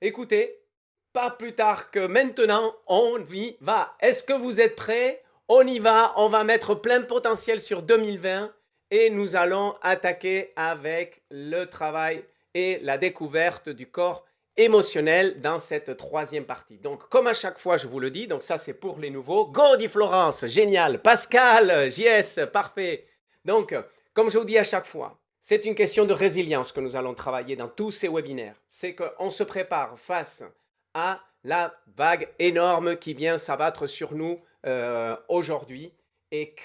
Écoutez, pas plus tard que maintenant, on y va. Est-ce que vous êtes prêts? On y va, on va mettre plein potentiel sur 2020 et nous allons attaquer avec le travail et la découverte du corps émotionnel dans cette troisième partie. Donc, comme à chaque fois, je vous le dis, donc ça c'est pour les nouveaux. Go, dit Florence, génial. Pascal, JS, parfait. Donc, comme je vous dis à chaque fois, c'est une question de résilience que nous allons travailler dans tous ces webinaires. C'est qu'on se prépare face à la vague énorme qui vient s'abattre sur nous aujourd'hui et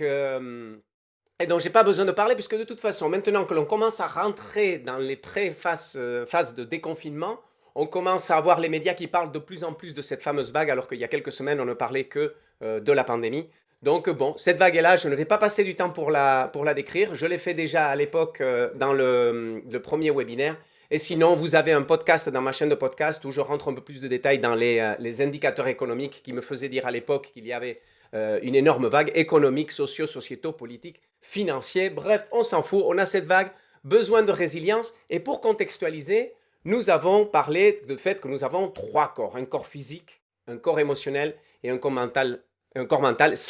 donc, je n'ai pas besoin de parler puisque de toute façon, maintenant que l'on commence à rentrer dans les phases de déconfinement, on commence à avoir les médias qui parlent de plus en plus de cette fameuse vague alors qu'il y a quelques semaines, on ne parlait que de la pandémie. Donc bon, cette vague est là, je ne vais pas passer du temps pour la décrire. Je l'ai fait déjà à l'époque dans le premier webinaire. Et sinon, vous avez un podcast dans ma chaîne de podcast où je rentre un peu plus de détails dans les indicateurs économiques qui me faisaient dire à l'époque qu'il y avait une énorme vague économique, sociétaux, politiques, financiers. Bref, on s'en fout, on a cette vague, besoin de résilience. Et pour contextualiser, nous avons parlé du fait que nous avons trois corps. Un corps physique, un corps émotionnel et un corps mental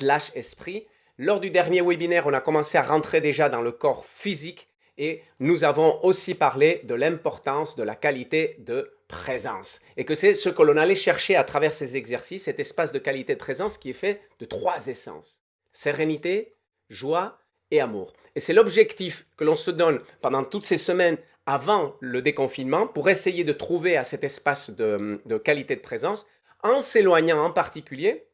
/ esprit. Lors du dernier webinaire, on a commencé à rentrer déjà dans le corps physique et nous avons aussi parlé de l'importance de la qualité de présence et que c'est ce que l'on allait chercher à travers ces exercices, cet espace de qualité de présence qui est fait de trois essences: sérénité, joie et amour. Et c'est l'objectif que l'on se donne pendant toutes ces semaines avant le déconfinement pour essayer de trouver à cet espace de qualité de présence en s'éloignant en particulier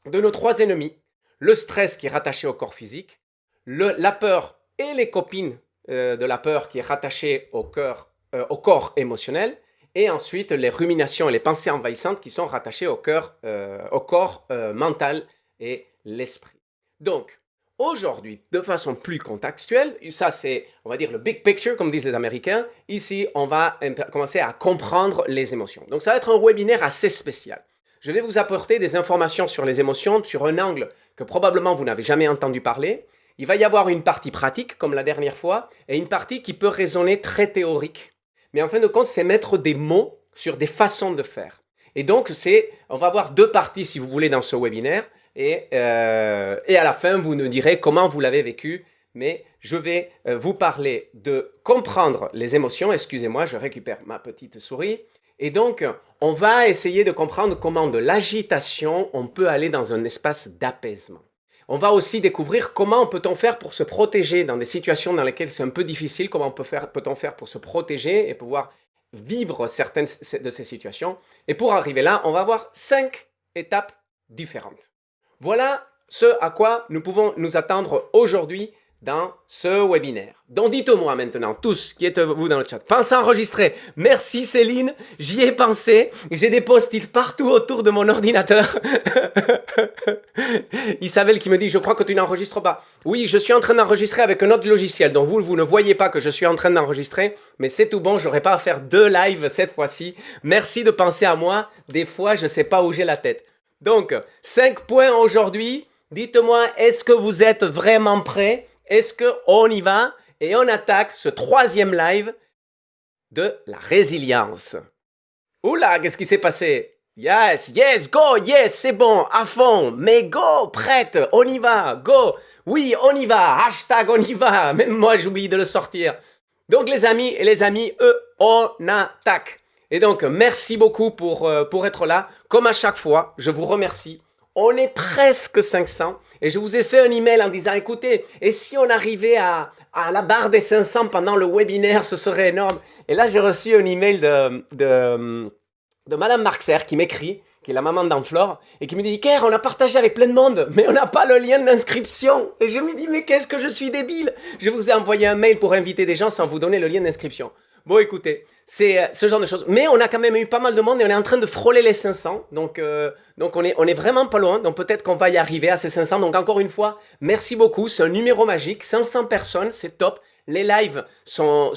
de nos trois ennemis: le stress qui est rattaché au corps physique, la peur et les copines de la peur qui est rattachée au corps émotionnel, et ensuite les ruminations et les pensées envahissantes qui sont rattachées au corps mental et l'esprit. Donc, aujourd'hui, de façon plus contextuelle, ça c'est, on va dire, le big picture, comme disent les Américains. Ici, on va commencer à comprendre les émotions. Donc, ça va être un webinaire assez spécial. Je vais vous apporter des informations sur les émotions, sur un angle que probablement vous n'avez jamais entendu parler. Il va y avoir une partie pratique, comme la dernière fois, et une partie qui peut résonner très théorique. Mais en fin de compte, c'est mettre des mots sur des façons de faire. Et donc, on va avoir deux parties, si vous voulez, dans ce webinaire. Et à la fin, vous nous direz comment vous l'avez vécu. Mais je vais vous parler de comprendre les émotions. Excusez-moi, je récupère ma petite souris. Et donc, on va essayer de comprendre comment de l'agitation, on peut aller dans un espace d'apaisement. On va aussi découvrir comment peut-on faire pour se protéger dans des situations dans lesquelles c'est un peu difficile, comment peut-on faire pour se protéger et pouvoir vivre certaines de ces situations. Et pour arriver là, on va avoir 5 étapes différentes. Voilà ce à quoi nous pouvons nous attendre aujourd'hui dans ce webinaire. Donc dites-moi maintenant, tous qui êtes-vous dans le chat, pensez à enregistrer. Merci Céline, j'y ai pensé. J'ai des post-it partout autour de mon ordinateur. Isabelle qui me dit, je crois que tu n'enregistres pas. Oui, je suis en train d'enregistrer avec un autre logiciel. Donc vous ne voyez pas que je suis en train d'enregistrer, mais c'est tout bon, je n'aurai pas à faire 2 lives cette fois-ci. Merci de penser à moi. Des fois, je ne sais pas où j'ai la tête. Donc, 5 points aujourd'hui. Dites-moi, est-ce que vous êtes vraiment prêts? Est-ce qu'on y va? Et on attaque ce troisième live de la résilience. Oula, qu'est-ce qui s'est passé? Yes, go, yes, c'est bon, à fond, mais go, prête, on y va, go, oui, on y va, hashtag on y va, même moi j'oublie de le sortir. Donc les amis et les amis, on attaque. Et donc, merci beaucoup pour être là. Comme à chaque fois, je vous remercie. On est presque 500 et je vous ai fait un email en disant, écoutez, et si on arrivait à la barre des 500 pendant le webinaire, ce serait énorme. Et là, j'ai reçu un email de Madame Marxer qui m'écrit, qui est la maman d'Anne-Flore, et qui me dit, Iker, on a partagé avec plein de monde, mais on n'a pas le lien d'inscription. Et je me dis, mais qu'est-ce que je suis débile? Je vous ai envoyé un mail pour inviter des gens sans vous donner le lien d'inscription. Bon, écoutez, c'est ce genre de choses. Mais on a quand même eu pas mal de monde et on est en train de frôler les 500. Donc on est vraiment pas loin. Donc peut-être qu'on va y arriver à ces 500. Donc encore une fois, merci beaucoup. C'est un numéro magique. 500 personnes, c'est top. Les lives sont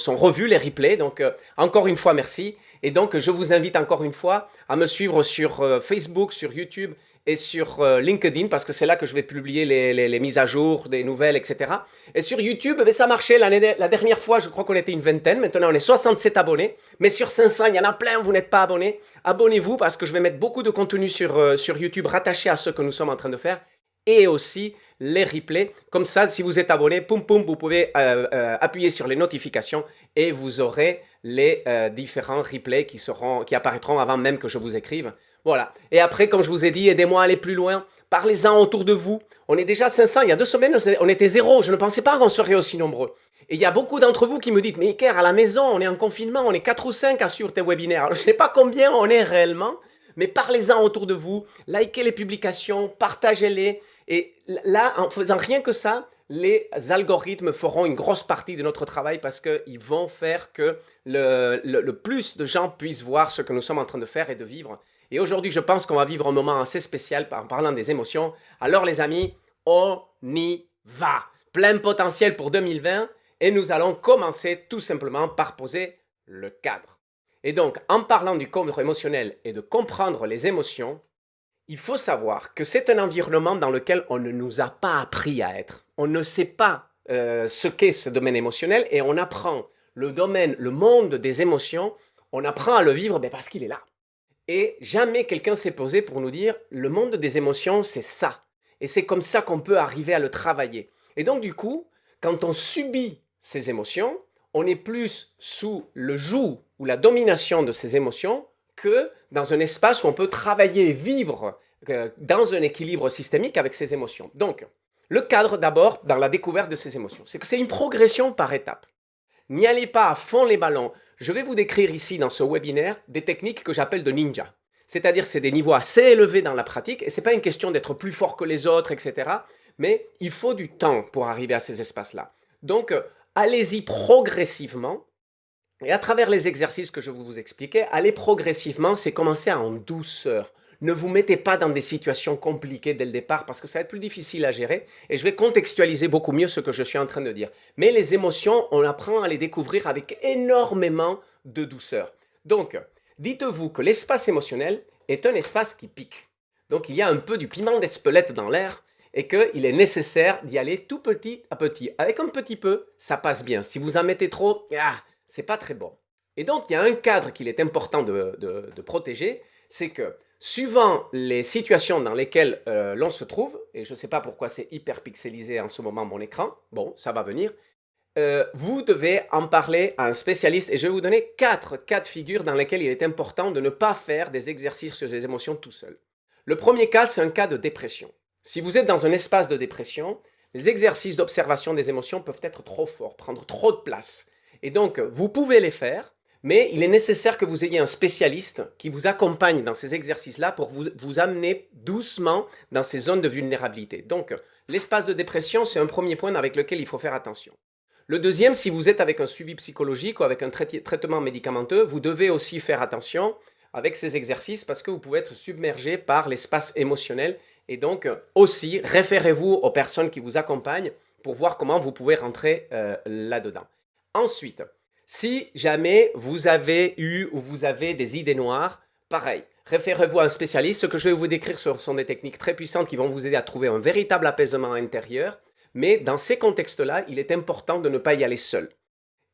revus, les replays. Donc encore une fois, merci. Et donc je vous invite encore une fois à me suivre sur Facebook, sur YouTube et sur LinkedIn, parce que c'est là que je vais publier les mises à jour, des nouvelles, etc. Et sur YouTube, ça marchait. La dernière fois, je crois qu'on était une vingtaine. Maintenant, on est 67 abonnés. Mais sur 500, il y en a plein, vous n'êtes pas abonnés. Abonnez-vous parce que je vais mettre beaucoup de contenu sur YouTube rattaché à ce que nous sommes en train de faire. Et aussi les replays. Comme ça, si vous êtes abonné, poum poum, vous pouvez appuyer sur les notifications et vous aurez les différents replays qui apparaîtront avant même que je vous écrive. Voilà. Et après, comme je vous ai dit, aidez-moi à aller plus loin. Parlez-en autour de vous. On est déjà 500. Il y a 2 semaines, on était 0. Je ne pensais pas qu'on serait aussi nombreux. Et il y a beaucoup d'entre vous qui me disent, mais Iker, à la maison, on est en confinement, on est 4 ou 5 à suivre tes webinaires. Alors, je ne sais pas combien on est réellement, mais parlez-en autour de vous. Likez les publications, partagez-les. Et là, en faisant rien que ça, les algorithmes feront une grosse partie de notre travail parce qu'ils vont faire que le plus de gens puissent voir ce que nous sommes en train de faire et de vivre. Et aujourd'hui, je pense qu'on va vivre un moment assez spécial en parlant des émotions. Alors les amis, on y va. Plein potentiel pour 2020 et nous allons commencer tout simplement par poser le cadre. Et donc, en parlant du cadre émotionnel et de comprendre les émotions, il faut savoir que c'est un environnement dans lequel on ne nous a pas appris à être. On ne sait pas ce qu'est ce domaine émotionnel et on apprend le monde des émotions, on apprend à le vivre parce qu'il est là. Et jamais quelqu'un s'est posé pour nous dire le monde des émotions, c'est ça. Et c'est comme ça qu'on peut arriver à le travailler. Et donc du coup, quand on subit ces émotions, on est plus sous le joug ou la domination de ces émotions que dans un espace où on peut travailler et vivre dans un équilibre systémique avec ces émotions. Donc, le cadre d'abord dans la découverte de ces émotions, c'est que c'est une progression par étapes. N'y allez pas à fond les ballons. Je vais vous décrire ici dans ce webinaire des techniques que j'appelle de ninja. C'est-à-dire c'est des niveaux assez élevés dans la pratique et ce n'est pas une question d'être plus fort que les autres, etc. Mais il faut du temps pour arriver à ces espaces-là. Donc, allez-y progressivement. Et à travers les exercices que je vais vous expliquer, aller progressivement, c'est commencer en douceur. Ne vous mettez pas dans des situations compliquées dès le départ parce que ça va être plus difficile à gérer et je vais contextualiser beaucoup mieux ce que je suis en train de dire. Mais les émotions, on apprend à les découvrir avec énormément de douceur. Donc, dites-vous que l'espace émotionnel est un espace qui pique. Donc, il y a un peu du piment d'Espelette dans l'air et qu'il est nécessaire d'y aller tout petit à petit. Avec un petit peu, ça passe bien. Si vous en mettez trop, c'est pas très bon. Et donc, il y a un cadre qu'il est important de protéger, c'est que suivant les situations dans lesquelles l'on se trouve, et je ne sais pas pourquoi c'est hyper pixelisé en ce moment mon écran, bon, ça va venir, vous devez en parler à un spécialiste et je vais vous donner 4 cas de figure dans lesquels il est important de ne pas faire des exercices sur les émotions tout seul. Le premier cas, c'est un cas de dépression. Si vous êtes dans un espace de dépression, les exercices d'observation des émotions peuvent être trop forts, prendre trop de place. Et donc, vous pouvez les faire, mais il est nécessaire que vous ayez un spécialiste qui vous accompagne dans ces exercices-là pour vous amener doucement dans ces zones de vulnérabilité. Donc, l'espace de dépression, c'est un premier point avec lequel il faut faire attention. Le deuxième, si vous êtes avec un suivi psychologique ou avec un traitement médicamenteux, vous devez aussi faire attention avec ces exercices parce que vous pouvez être submergé par l'espace émotionnel. Et donc, aussi, référez-vous aux personnes qui vous accompagnent pour voir comment vous pouvez rentrer là-dedans. Ensuite, si jamais vous avez eu ou vous avez des idées noires, pareil, référez-vous à un spécialiste. Ce que je vais vous décrire ce sont des techniques très puissantes qui vont vous aider à trouver un véritable apaisement intérieur. Mais dans ces contextes-là, il est important de ne pas y aller seul.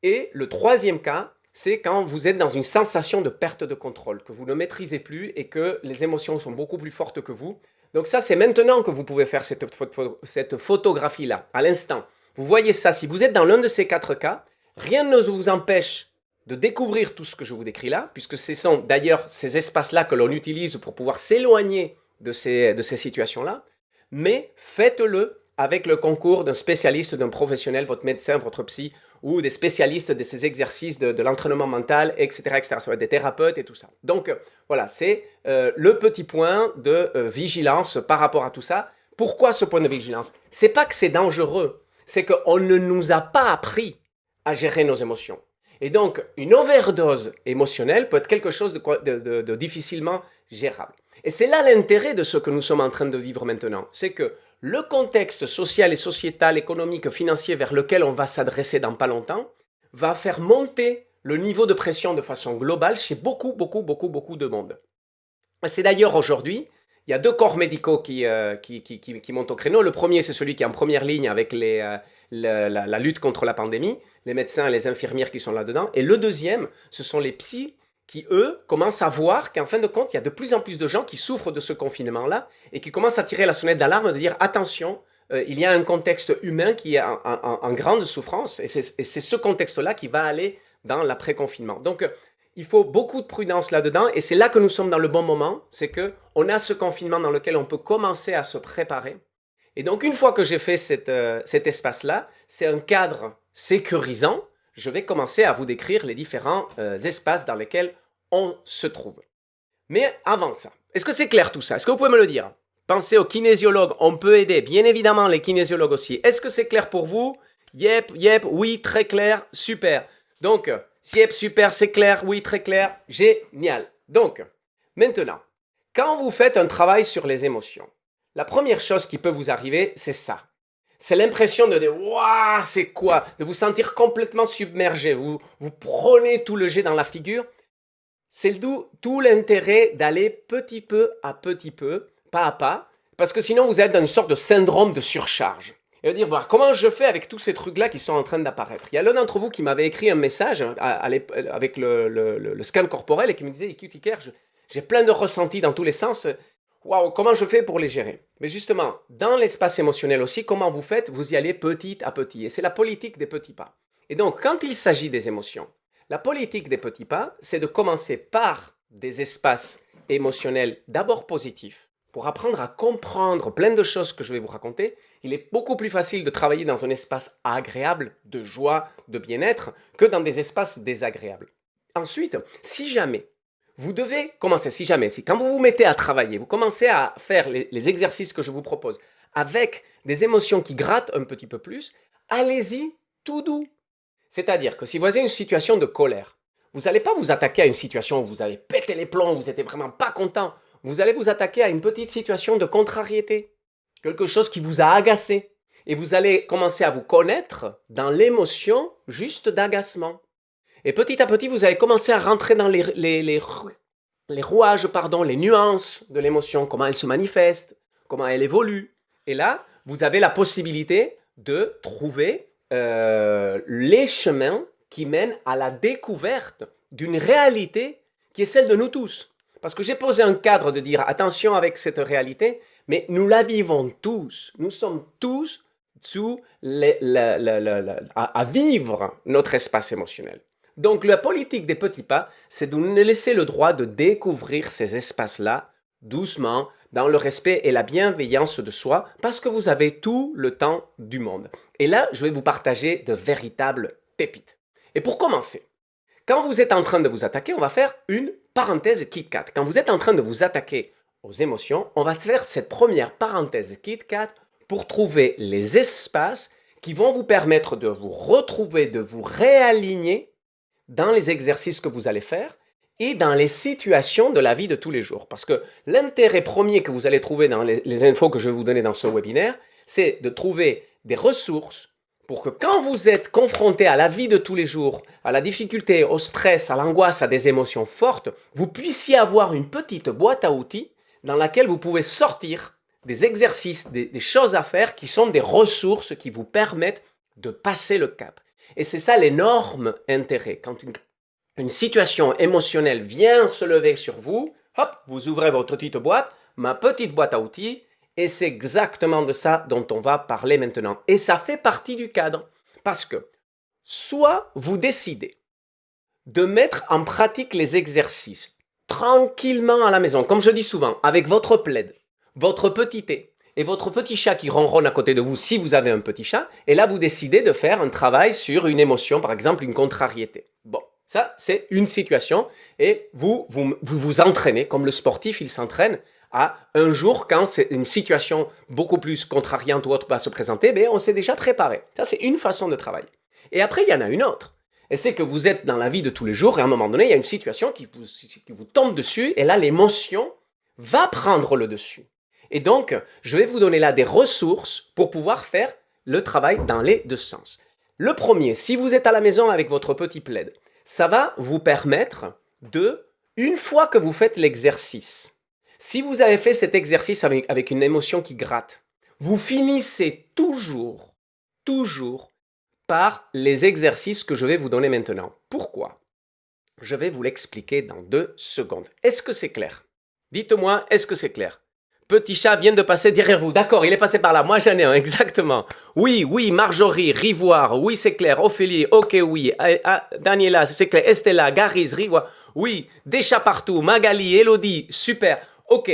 Et le troisième cas, c'est quand vous êtes dans une sensation de perte de contrôle, que vous ne maîtrisez plus et que les émotions sont beaucoup plus fortes que vous. Donc ça, c'est maintenant que vous pouvez faire cette photographie-là, à l'instant. Vous voyez ça, si vous êtes dans l'un de ces 4 cas, rien ne vous empêche de découvrir tout ce que je vous décris là, puisque ce sont d'ailleurs ces espaces-là que l'on utilise pour pouvoir s'éloigner de ces situations-là, mais faites-le avec le concours d'un spécialiste, d'un professionnel, votre médecin, votre psy, ou des spécialistes de ces exercices de l'entraînement mental, etc., etc. Ça va être des thérapeutes et tout ça. Donc, voilà, c'est le petit point de vigilance par rapport à tout ça. Pourquoi ce point de vigilance? C'est pas que c'est dangereux, c'est qu'on ne nous a pas appris à gérer nos émotions. Et donc, une overdose émotionnelle peut être quelque chose de difficilement gérable. Et c'est là l'intérêt de ce que nous sommes en train de vivre maintenant. C'est que le contexte social et sociétal, économique, financier vers lequel on va s'adresser dans pas longtemps va faire monter le niveau de pression de façon globale chez beaucoup de monde. C'est d'ailleurs aujourd'hui, Il y a deux corps médicaux qui montent au créneau. Le premier, c'est celui qui est en première ligne avec la lutte contre la pandémie, les médecins et les infirmières qui sont là-dedans. Et le deuxième, ce sont les psys qui, eux, commencent à voir qu'en fin de compte, il y a de plus en plus de gens qui souffrent de ce confinement-là et qui commencent à tirer la sonnette d'alarme de dire attention, il y a un contexte humain qui est en grande souffrance et c'est ce contexte-là qui va aller dans l'après-confinement. Donc, il faut beaucoup de prudence là-dedans et c'est là que nous sommes dans le bon moment, c'est qu'on a ce confinement dans lequel on peut commencer à se préparer. Et donc, une fois que j'ai fait cet espace-là, c'est un cadre sécurisant, je vais commencer à vous décrire les différents espaces dans lesquels on se trouve. Mais avant ça, est-ce que c'est clair tout ça? Est-ce que vous pouvez me le dire? Pensez aux kinésiologues, on peut aider, bien évidemment les kinésiologues aussi. Est-ce que c'est clair pour vous? Yep, oui, très clair, super. Donc, yep, super, c'est clair, oui, très clair, génial. Donc, maintenant, quand vous faites un travail sur les émotions, la première chose qui peut vous arriver, c'est ça. C'est l'impression de dire « Waouh, c'est quoi ?» De vous sentir complètement submergé. Vous prenez tout le jet dans la figure. C'est tout l'intérêt d'aller petit peu à petit peu, pas à pas, parce que sinon vous êtes dans une sorte de syndrome de surcharge. Et vous dire bah, comment je fais avec tous ces trucs-là qui sont en train d'apparaître. Il y a l'un d'entre vous qui m'avait écrit un message avec le scan corporel et qui me disait « Écoute, Iker, j'ai plein de ressentis dans tous les sens. Waouh, comment je fais pour les gérer ?» Mais justement, dans l'espace émotionnel aussi, comment vous faites? Vous y allez petit à petit. Et c'est la politique des petits pas. Et donc, quand il s'agit des émotions, la politique des petits pas, c'est de commencer par des espaces émotionnels d'abord positifs, pour apprendre à comprendre plein de choses que je vais vous raconter. Il est beaucoup plus facile de travailler dans un espace agréable, de joie, de bien-être, que dans des espaces désagréables. Ensuite, si jamais vous devez commencer, quand vous vous mettez à travailler, vous commencez à faire les exercices que je vous propose avec des émotions qui grattent un petit peu plus, allez-y tout doux. C'est-à-dire que si vous avez une situation de colère, vous n'allez pas vous attaquer à une situation où vous allez péter les plombs, vous n'êtes vraiment pas content. Vous allez vous attaquer à une petite situation de contrariété, quelque chose qui vous a agacé. Et vous allez commencer à vous connaître dans l'émotion juste d'agacement. Et petit à petit, vous allez commencer à rentrer dans les rouages, les nuances de l'émotion, comment elle se manifeste, comment elle évolue. Et là, vous avez la possibilité de trouver les chemins qui mènent à la découverte d'une réalité qui est celle de nous tous. Parce que j'ai posé un cadre de dire attention avec cette réalité, mais nous la vivons tous. Nous sommes tous à vivre notre espace émotionnel. Donc la politique des petits pas, c'est de nous laisser le droit de découvrir ces espaces-là, doucement, dans le respect et la bienveillance de soi, parce que vous avez tout le temps du monde. Et là, je vais vous partager de véritables pépites. Et pour commencer, quand vous êtes en train de vous attaquer, on va faire une parenthèse KitKat. Quand vous êtes en train de vous attaquer aux émotions, on va faire cette première parenthèse KitKat pour trouver les espaces qui vont vous permettre de vous retrouver, de vous réaligner dans les exercices que vous allez faire et dans les situations de la vie de tous les jours. Parce que l'intérêt premier que vous allez trouver dans les infos que je vais vous donner dans ce webinaire, c'est de trouver des ressources pour que quand vous êtes confronté à la vie de tous les jours, à la difficulté, au stress, à l'angoisse, à des émotions fortes, vous puissiez avoir une petite boîte à outils dans laquelle vous pouvez sortir des exercices, des choses à faire qui sont des ressources qui vous permettent de passer le cap. Et c'est ça l'énorme intérêt. Quand une situation émotionnelle vient se lever sur vous, hop, vous ouvrez votre petite boîte, ma petite boîte à outils, et c'est exactement de ça dont on va parler maintenant. Et ça fait partie du cadre. Parce que soit vous décidez de mettre en pratique les exercices tranquillement à la maison, comme je dis souvent, avec votre plaid, votre petit thé et votre petit chat qui ronronne à côté de vous si vous avez un petit chat, et là vous décidez de faire un travail sur une émotion, par exemple une contrariété. Bon, ça c'est une situation et vous entraînez, comme le sportif il s'entraîne à un jour quand c'est une situation beaucoup plus contrariante ou autre va se présenter, on s'est déjà préparé. Ça c'est une façon de travailler. Et après il y en a une autre. Et c'est que vous êtes dans la vie de tous les jours et à un moment donné il y a une situation qui vous tombe dessus et là l'émotion va prendre le dessus. Et donc, je vais vous donner là des ressources pour pouvoir faire le travail dans les deux sens. Le premier, si vous êtes à la maison avec votre petit plaid, ça va vous permettre de, une fois que vous faites l'exercice, Si vous avez fait cet exercice avec une émotion qui gratte, vous finissez toujours, toujours par les exercices que je vais vous donner maintenant. Pourquoi? Je vais vous l'expliquer dans 2 secondes. Est-ce que c'est clair? Dites-moi, est-ce que c'est clair? Petit chat vient de passer derrière vous. D'accord, il est passé par là. Moi, j'en ai un, exactement. Oui, oui, Marjorie, Rivoire, oui, c'est clair. Ophélie, ok, oui. Daniela, c'est clair. Estella, Garis, Rivoire, oui. Des chats partout. Magali, Elodie, super. Ok,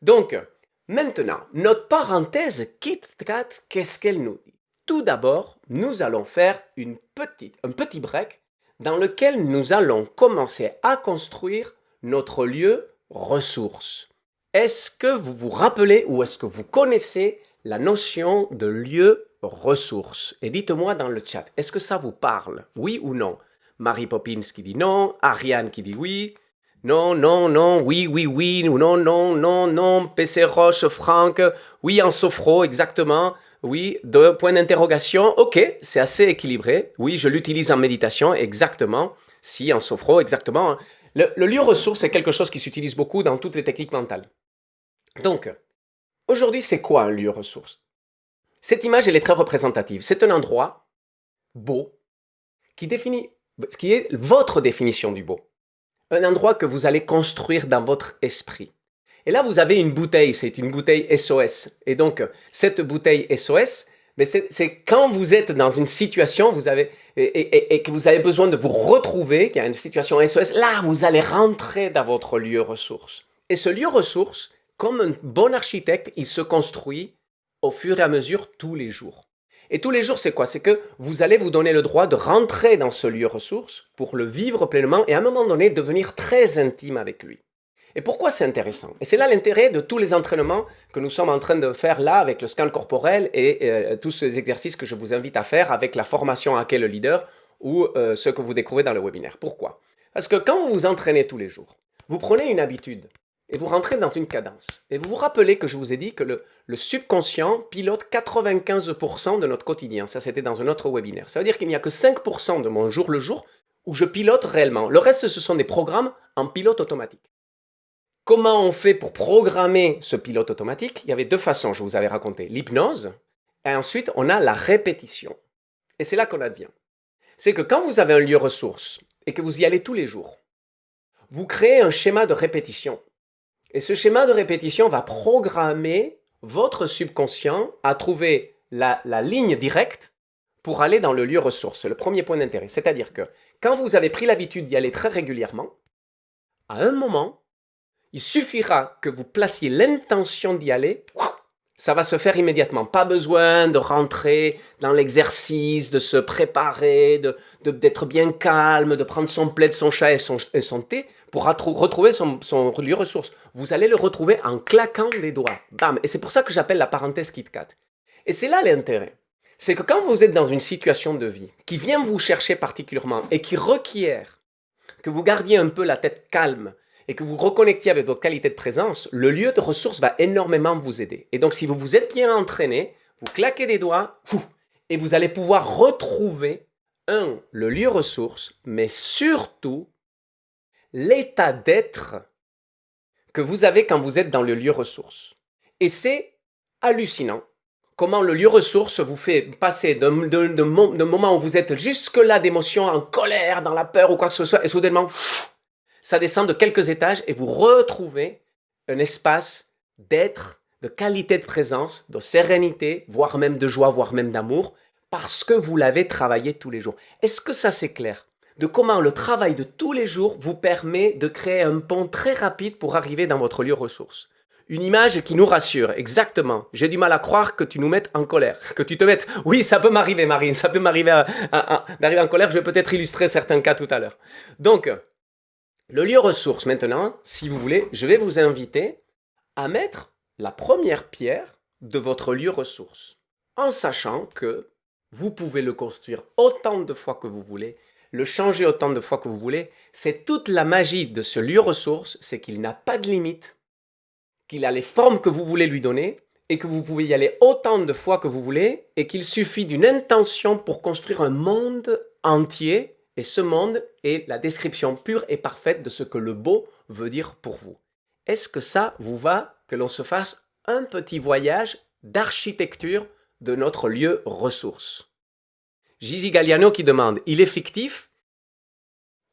donc, maintenant, notre parenthèse KitKat, qu'est-ce qu'elle nous dit? Tout d'abord, nous allons faire un petit break dans lequel nous allons commencer à construire notre lieu ressource. Est-ce que vous vous rappelez ou est-ce que vous connaissez la notion de lieu ressource? Et dites-moi dans le chat, est-ce que ça vous parle? Oui ou non? Marie Poppins qui dit non, Ariane qui dit oui, non, non, non, oui, oui, oui, ou non, non, non, non, PC Roche, Franck, oui, en sophro, exactement. Oui, 2 points d'interrogation. Ok, c'est assez équilibré. Oui, je l'utilise en méditation, exactement. Si, en sophro, exactement. Le lieu ressource, c'est quelque chose qui s'utilise beaucoup dans toutes les techniques mentales. Donc, aujourd'hui, c'est quoi un lieu ressource? Cette image, elle est très représentative. C'est un endroit beau qui est votre définition du beau. Un endroit que vous allez construire dans votre esprit. Et là, vous avez une bouteille, c'est une bouteille SOS. Et donc, cette bouteille SOS, mais c'est quand vous êtes dans une situation et que vous avez besoin de vous retrouver, qu'il y a une situation SOS, là, vous allez rentrer dans votre lieu ressource. Et ce lieu ressource, comme un bon architecte, il se construit au fur et à mesure tous les jours. Et tous les jours, c'est quoi? C'est que vous allez vous donner le droit de rentrer dans ce lieu ressource pour le vivre pleinement et à un moment donné devenir très intime avec lui. Et pourquoi c'est intéressant? Et c'est là l'intérêt de tous les entraînements que nous sommes en train de faire là avec le scan corporel et tous ces exercices que je vous invite à faire avec la formation Hacker le leader ou ce que vous découvrez dans le webinaire. Pourquoi? Parce que quand vous vous entraînez tous les jours, vous prenez une habitude et vous rentrez dans une cadence. Et vous vous rappelez que je vous ai dit que le subconscient pilote 95% de notre quotidien. Ça, c'était dans un autre webinaire. Ça veut dire qu'il n'y a que 5% de mon jour le jour où je pilote réellement. Le reste, ce sont des programmes en pilote automatique. Comment on fait pour programmer ce pilote automatique? Il y avait 2 façons, je vous avais raconté. L'hypnose, et ensuite, on a la répétition. Et c'est là qu'on advient. C'est que quand vous avez un lieu ressource et que vous y allez tous les jours, vous créez un schéma de répétition. Et ce schéma de répétition va programmer votre subconscient à trouver la ligne directe pour aller dans le lieu ressource. C'est le premier point d'intérêt. C'est-à-dire que quand vous avez pris l'habitude d'y aller très régulièrement, à un moment, il suffira que vous placiez l'intention d'y aller, ça va se faire immédiatement. Pas besoin de rentrer dans l'exercice, de se préparer, d'être bien calme, de prendre son plaid, son chat et son thé pour retrouver son lieu ressource. Vous allez le retrouver en claquant des doigts. Bam! Et c'est pour ça que j'appelle la parenthèse KitKat. Et c'est là l'intérêt. C'est que quand vous êtes dans une situation de vie qui vient vous chercher particulièrement et qui requiert que vous gardiez un peu la tête calme, et que vous reconnectiez avec votre qualité de présence, le lieu de ressources va énormément vous aider. Et donc, si vous vous êtes bien entraîné, vous claquez des doigts et vous allez pouvoir retrouver, le lieu ressource, mais surtout, l'état d'être que vous avez quand vous êtes dans le lieu ressource. Et c'est hallucinant comment le lieu ressource vous fait passer d'un moment où vous êtes jusque-là d'émotions, en colère, dans la peur ou quoi que ce soit, et soudainement, ça descend de quelques étages et vous retrouvez un espace d'être, de qualité de présence, de sérénité, voire même de joie, voire même d'amour, parce que vous l'avez travaillé tous les jours. Est-ce que ça c'est clair? De comment le travail de tous les jours vous permet de créer un pont très rapide pour arriver dans votre lieu ressource. Une image qui nous rassure, exactement. J'ai du mal à croire que tu nous mettes en colère, que tu te mettes... Oui, ça peut m'arriver, Marine, ça peut m'arriver d'arriver en colère. Je vais peut-être illustrer certains cas tout à l'heure. Donc, le lieu ressource, maintenant, si vous voulez, je vais vous inviter à mettre la première pierre de votre lieu ressource, en sachant que vous pouvez le construire autant de fois que vous voulez, le changer autant de fois que vous voulez. C'est toute la magie de ce lieu ressource, c'est qu'il n'a pas de limite, qu'il a les formes que vous voulez lui donner et que vous pouvez y aller autant de fois que vous voulez et qu'il suffit d'une intention pour construire un monde entier. Et ce monde est la description pure et parfaite de ce que le beau veut dire pour vous. est-ce que ça vous va que l'on se fasse un petit voyage d'architecture de notre lieu ressource? Gigi Galliano qui demande, il est fictif?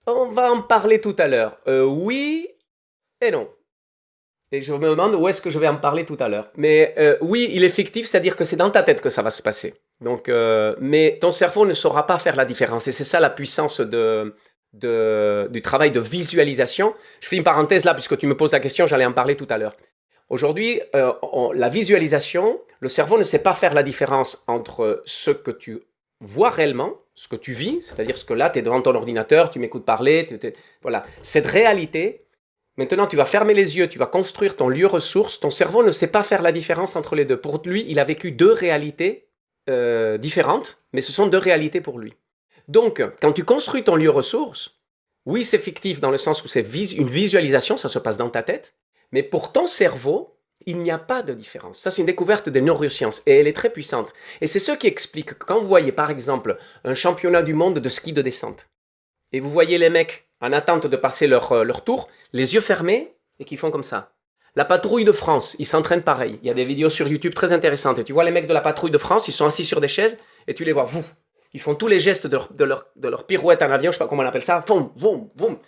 On va en parler tout à l'heure. Oui et non. Et je me demande où est-ce que je vais en parler tout à l'heure. Mais oui, il est fictif, c'est-à-dire que c'est dans ta tête que ça va se passer. Donc, mais ton cerveau ne saura pas faire la différence. Et c'est ça la puissance du travail de visualisation. Je fais une parenthèse là, puisque tu me poses la question, j'allais en parler tout à l'heure. Aujourd'hui, la visualisation, le cerveau ne sait pas faire la différence entre ce que tu vois réellement, ce que tu vis, c'est-à-dire ce que là, tu es devant ton ordinateur, tu m'écoutes parler, voilà, cette réalité. Maintenant, tu vas fermer les yeux, tu vas construire ton lieu ressource. Ton cerveau ne sait pas faire la différence entre les deux. Pour lui, il a vécu deux réalités différentes, mais ce sont deux réalités pour lui. Donc, quand tu construis ton lieu ressource, oui, c'est fictif dans le sens où c'est une visualisation, ça se passe dans ta tête, mais pour ton cerveau, il n'y a pas de différence. Ça, c'est une découverte des neurosciences et elle est très puissante. Et c'est ce qui explique que quand vous voyez, par exemple, un championnat du monde de ski de descente, et vous voyez les mecs en attente de passer leur tour, les yeux fermés, et qui font comme ça. La patrouille de France, ils s'entraînent pareil. Il y a des vidéos sur YouTube très intéressantes. Et tu vois les mecs de la patrouille de France, ils sont assis sur des chaises, et tu les vois, ils font tous les gestes de leur pirouette en avion, je ne sais pas comment on appelle ça, voum, voum, voum.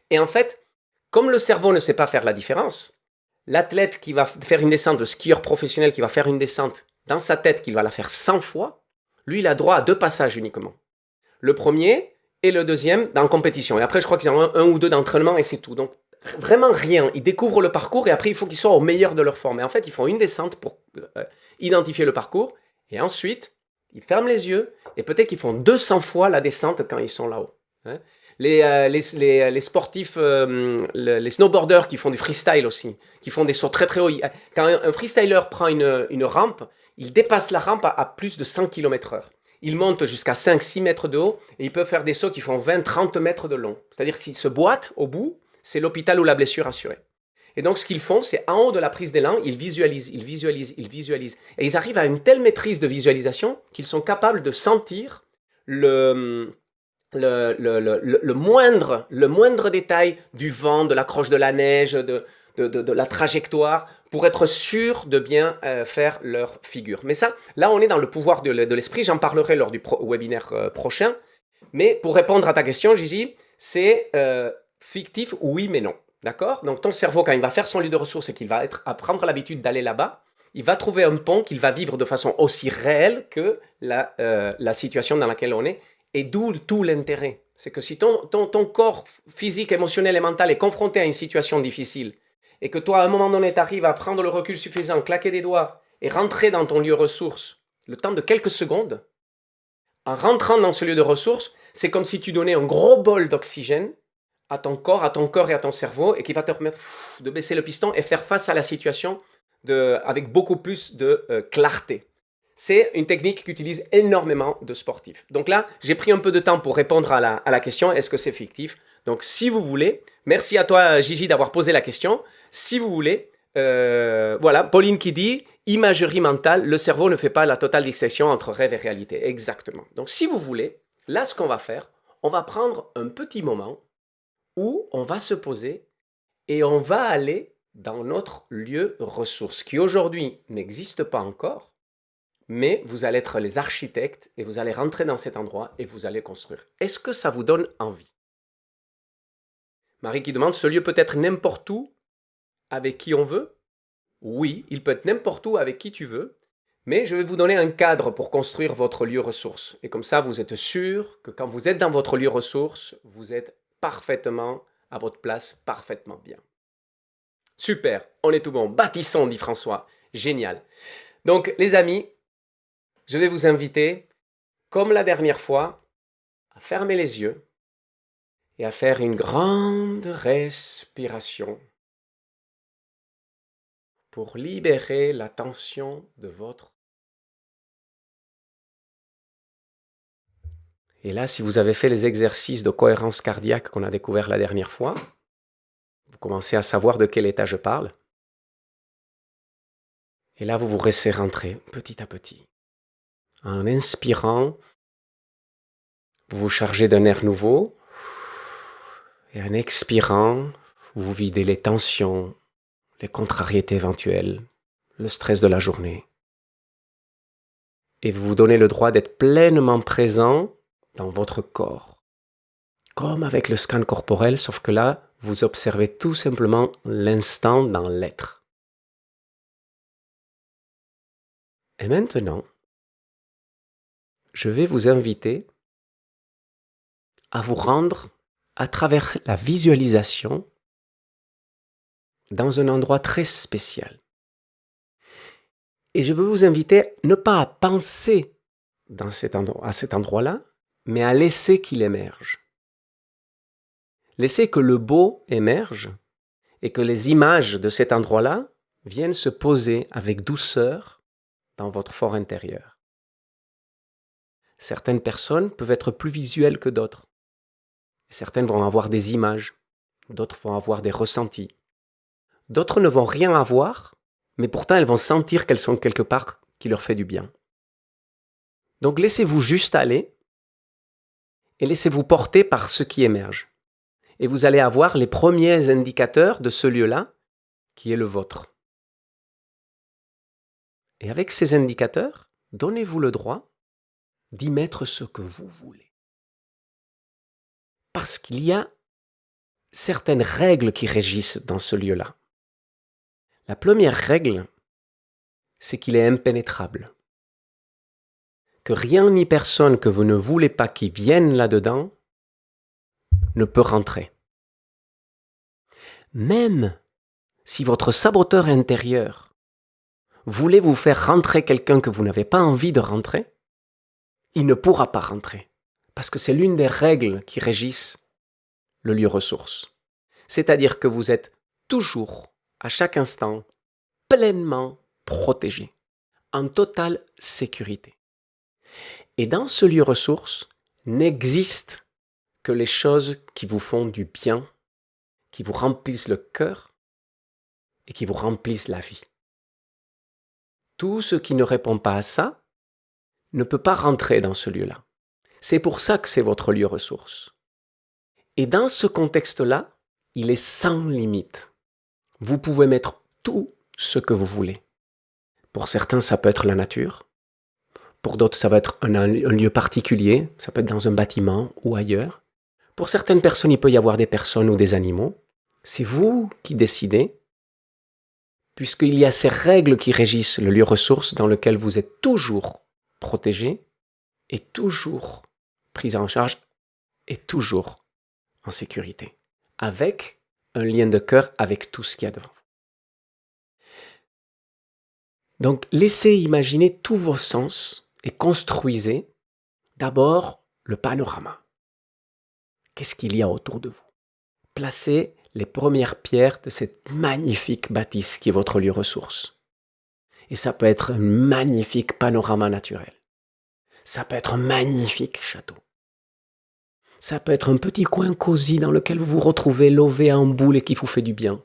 Et en fait, comme le cerveau ne sait pas faire la différence, l'athlète qui va faire une descente, le skieur professionnel qui va faire une descente dans sa tête, qu'il va la faire 100 fois, lui, il a droit à 2 passages uniquement. Le premier et le deuxième dans compétition. Et après, je crois qu'ils ont un ou deux d'entraînement et c'est tout. Donc, vraiment rien. Ils découvrent le parcours et après, il faut qu'ils soient au meilleur de leur forme. Et en fait, ils font une descente pour identifier le parcours et ensuite, ils ferment les yeux et peut-être qu'ils font 200 fois la descente quand ils sont là-haut. Hein. Les sportifs, les snowboarders qui font du freestyle aussi, qui font des sauts très très hauts. Quand un freestyler prend une rampe, il dépasse la rampe à plus de 100 km/h. Il monte jusqu'à 5-6 mètres de haut et il peut faire des sauts qui font 20-30 mètres de long. C'est-à-dire s'il se boite au bout, c'est l'hôpital ou la blessure assurée. Et donc ce qu'ils font, c'est en haut de la prise d'élan, ils visualisent. Et ils arrivent à une telle maîtrise de visualisation qu'ils sont capables de sentir le moindre détail du vent, de la croche de la neige, de la trajectoire, pour être sûr de bien faire leur figure. Mais ça, là, on est dans le pouvoir de l'esprit. J'en parlerai lors du webinaire prochain. Mais pour répondre à ta question, Gigi, c'est fictif, oui, mais non. D'accord? Donc, ton cerveau, quand il va faire son lieu de ressources et qu'il va prendre l'habitude d'aller là-bas, il va trouver un pont qu'il va vivre de façon aussi réelle que la situation dans laquelle on est. Et d'où tout l'intérêt. C'est que si ton corps physique, émotionnel et mental est confronté à une situation difficile, et que toi, à un moment donné, tu arrives à prendre le recul suffisant, claquer des doigts, et rentrer dans ton lieu ressource, le temps de quelques secondes, en rentrant dans ce lieu de ressources, c'est comme si tu donnais un gros bol d'oxygène à ton corps et à ton cerveau, et qui va te permettre de baisser le piston et faire face à la situation avec beaucoup plus de clarté. C'est une technique qu'utilisent énormément de sportifs. Donc là, j'ai pris un peu de temps pour répondre à la question, est-ce que c'est fictif? Donc si vous voulez, merci à toi Gigi d'avoir posé la question. Si vous voulez, voilà, Pauline qui dit, imagerie mentale, le cerveau ne fait pas la totale distinction entre rêve et réalité. Exactement. Donc si vous voulez, là ce qu'on va faire, on va prendre un petit moment où on va se poser et on va aller dans notre lieu ressource, qui aujourd'hui n'existe pas encore, mais vous allez être les architectes et vous allez rentrer dans cet endroit et vous allez construire. Est-ce que ça vous donne envie? Marie qui demande, ce lieu peut être n'importe où avec qui on veut? Oui, il peut être n'importe où avec qui tu veux, mais je vais vous donner un cadre pour construire votre lieu ressource. Et comme ça, vous êtes sûr que quand vous êtes dans votre lieu ressource, vous êtes parfaitement à votre place, parfaitement bien. Super, on est tout bon. Bâtissons, dit François. Génial. Donc, les amis, je vais vous inviter, comme la dernière fois, à fermer les yeux et à faire une grande respiration pour libérer la tension de votre... Et là, si vous avez fait les exercices de cohérence cardiaque qu'on a découvert la dernière fois, vous commencez à savoir de quel état je parle. Et là, vous vous laissez rentrer petit à petit. En inspirant, vous vous chargez d'un air nouveau. Et en expirant, vous videz les tensions les contrariétés éventuelles, le stress de la journée. Et vous vous donnez le droit d'être pleinement présent dans votre corps. Comme avec le scan corporel, sauf que là, vous observez tout simplement l'instant dans l'être. Et maintenant, je vais vous inviter à vous rendre à travers la visualisation dans un endroit très spécial. Et je veux vous inviter ne pas à penser à cet endroit-là, mais à laisser qu'il émerge. Laissez que le beau émerge et que les images de cet endroit-là viennent se poser avec douceur dans votre fort intérieur. Certaines personnes peuvent être plus visuelles que d'autres. Certaines vont avoir des images, d'autres vont avoir des ressentis. D'autres ne vont rien avoir, mais pourtant elles vont sentir qu'elles sont quelque part qui leur fait du bien. Donc laissez-vous juste aller et laissez-vous porter par ce qui émerge. Et vous allez avoir les premiers indicateurs de ce lieu-là qui est le vôtre. Et avec ces indicateurs, donnez-vous le droit d'y mettre ce que vous voulez. Parce qu'il y a certaines règles qui régissent dans ce lieu-là. La première règle, c'est qu'il est impénétrable. Que rien ni personne que vous ne voulez pas qui vienne là-dedans ne peut rentrer. Même si votre saboteur intérieur voulait vous faire rentrer quelqu'un que vous n'avez pas envie de rentrer, il ne pourra pas rentrer. Parce que c'est l'une des règles qui régissent le lieu ressource. C'est-à-dire que vous êtes toujours, à chaque instant, pleinement protégé, en totale sécurité. Et dans ce lieu ressource, n'existent que les choses qui vous font du bien, qui vous remplissent le cœur et qui vous remplissent la vie. Tout ce qui ne répond pas à ça ne peut pas rentrer dans ce lieu-là. C'est pour ça que c'est votre lieu ressource. Et dans ce contexte-là, il est sans limite. Vous pouvez mettre tout ce que vous voulez. Pour certains, ça peut être la nature. Pour d'autres, ça va être un lieu particulier. Ça peut être dans un bâtiment ou ailleurs. Pour certaines personnes, il peut y avoir des personnes ou des animaux. C'est vous qui décidez, puisqu'il y a ces règles qui régissent le lieu ressource dans lequel vous êtes toujours protégé et toujours pris en charge et toujours en sécurité, avec un lien de cœur avec tout ce qu'il y a devant vous. Donc, laissez imaginer tous vos sens et construisez d'abord le panorama. Qu'est-ce qu'il y a autour de vous? Placez les premières pierres de cette magnifique bâtisse qui est votre lieu ressource. Et ça peut être un magnifique panorama naturel. Ça peut être un magnifique château. Ça peut être un petit coin cosy dans lequel vous vous retrouvez lové en boule et qui vous fait du bien.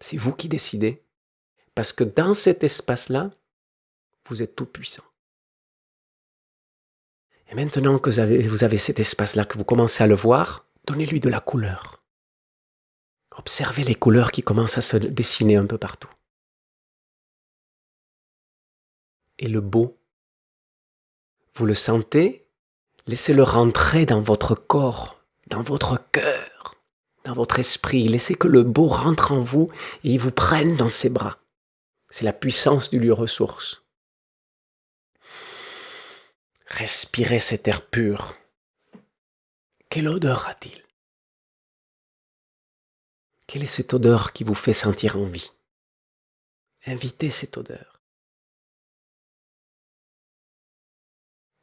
C'est vous qui décidez. Parce que dans cet espace-là, vous êtes tout puissant. Et maintenant que vous avez cet espace-là, que vous commencez à le voir, donnez-lui de la couleur. Observez les couleurs qui commencent à se dessiner un peu partout. Et le beau, vous le sentez? Laissez-le rentrer dans votre corps, dans votre cœur, dans votre esprit. Laissez que le beau rentre en vous et il vous prenne dans ses bras. C'est la puissance du lieu ressource. Respirez cet air pur. Quelle odeur a-t-il? Quelle est cette odeur qui vous fait sentir en vie? Invitez cette odeur.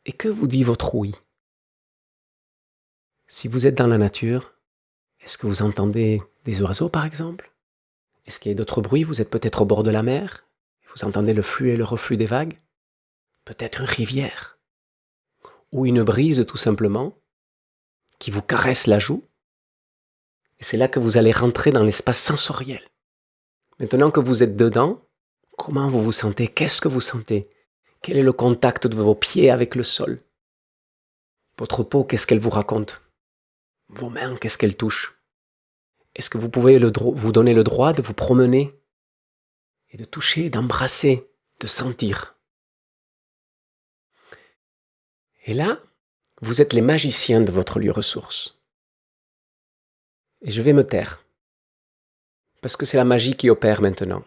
Et que vous dit votre ouïe? Si vous êtes dans la nature, est-ce que vous entendez des oiseaux par exemple? Est-ce qu'il y a d'autres bruits? Vous êtes peut-être au bord de la mer. Vous entendez le flux et le reflux des vagues. Peut-être une rivière. Ou une brise tout simplement, qui vous caresse la joue. Et c'est là que vous allez rentrer dans l'espace sensoriel. Maintenant que vous êtes dedans, comment vous vous sentez? Qu'est-ce que vous sentez? Quel est le contact de vos pieds avec le sol? Votre peau, qu'est-ce qu'elle vous raconte? Vos mains, qu'est-ce qu'elles touchent? Est-ce que vous pouvez vous donner le droit de vous promener et de toucher, d'embrasser, de sentir. Et là, vous êtes les magiciens de votre lieu ressource. Et je vais me taire, parce que c'est la magie qui opère maintenant.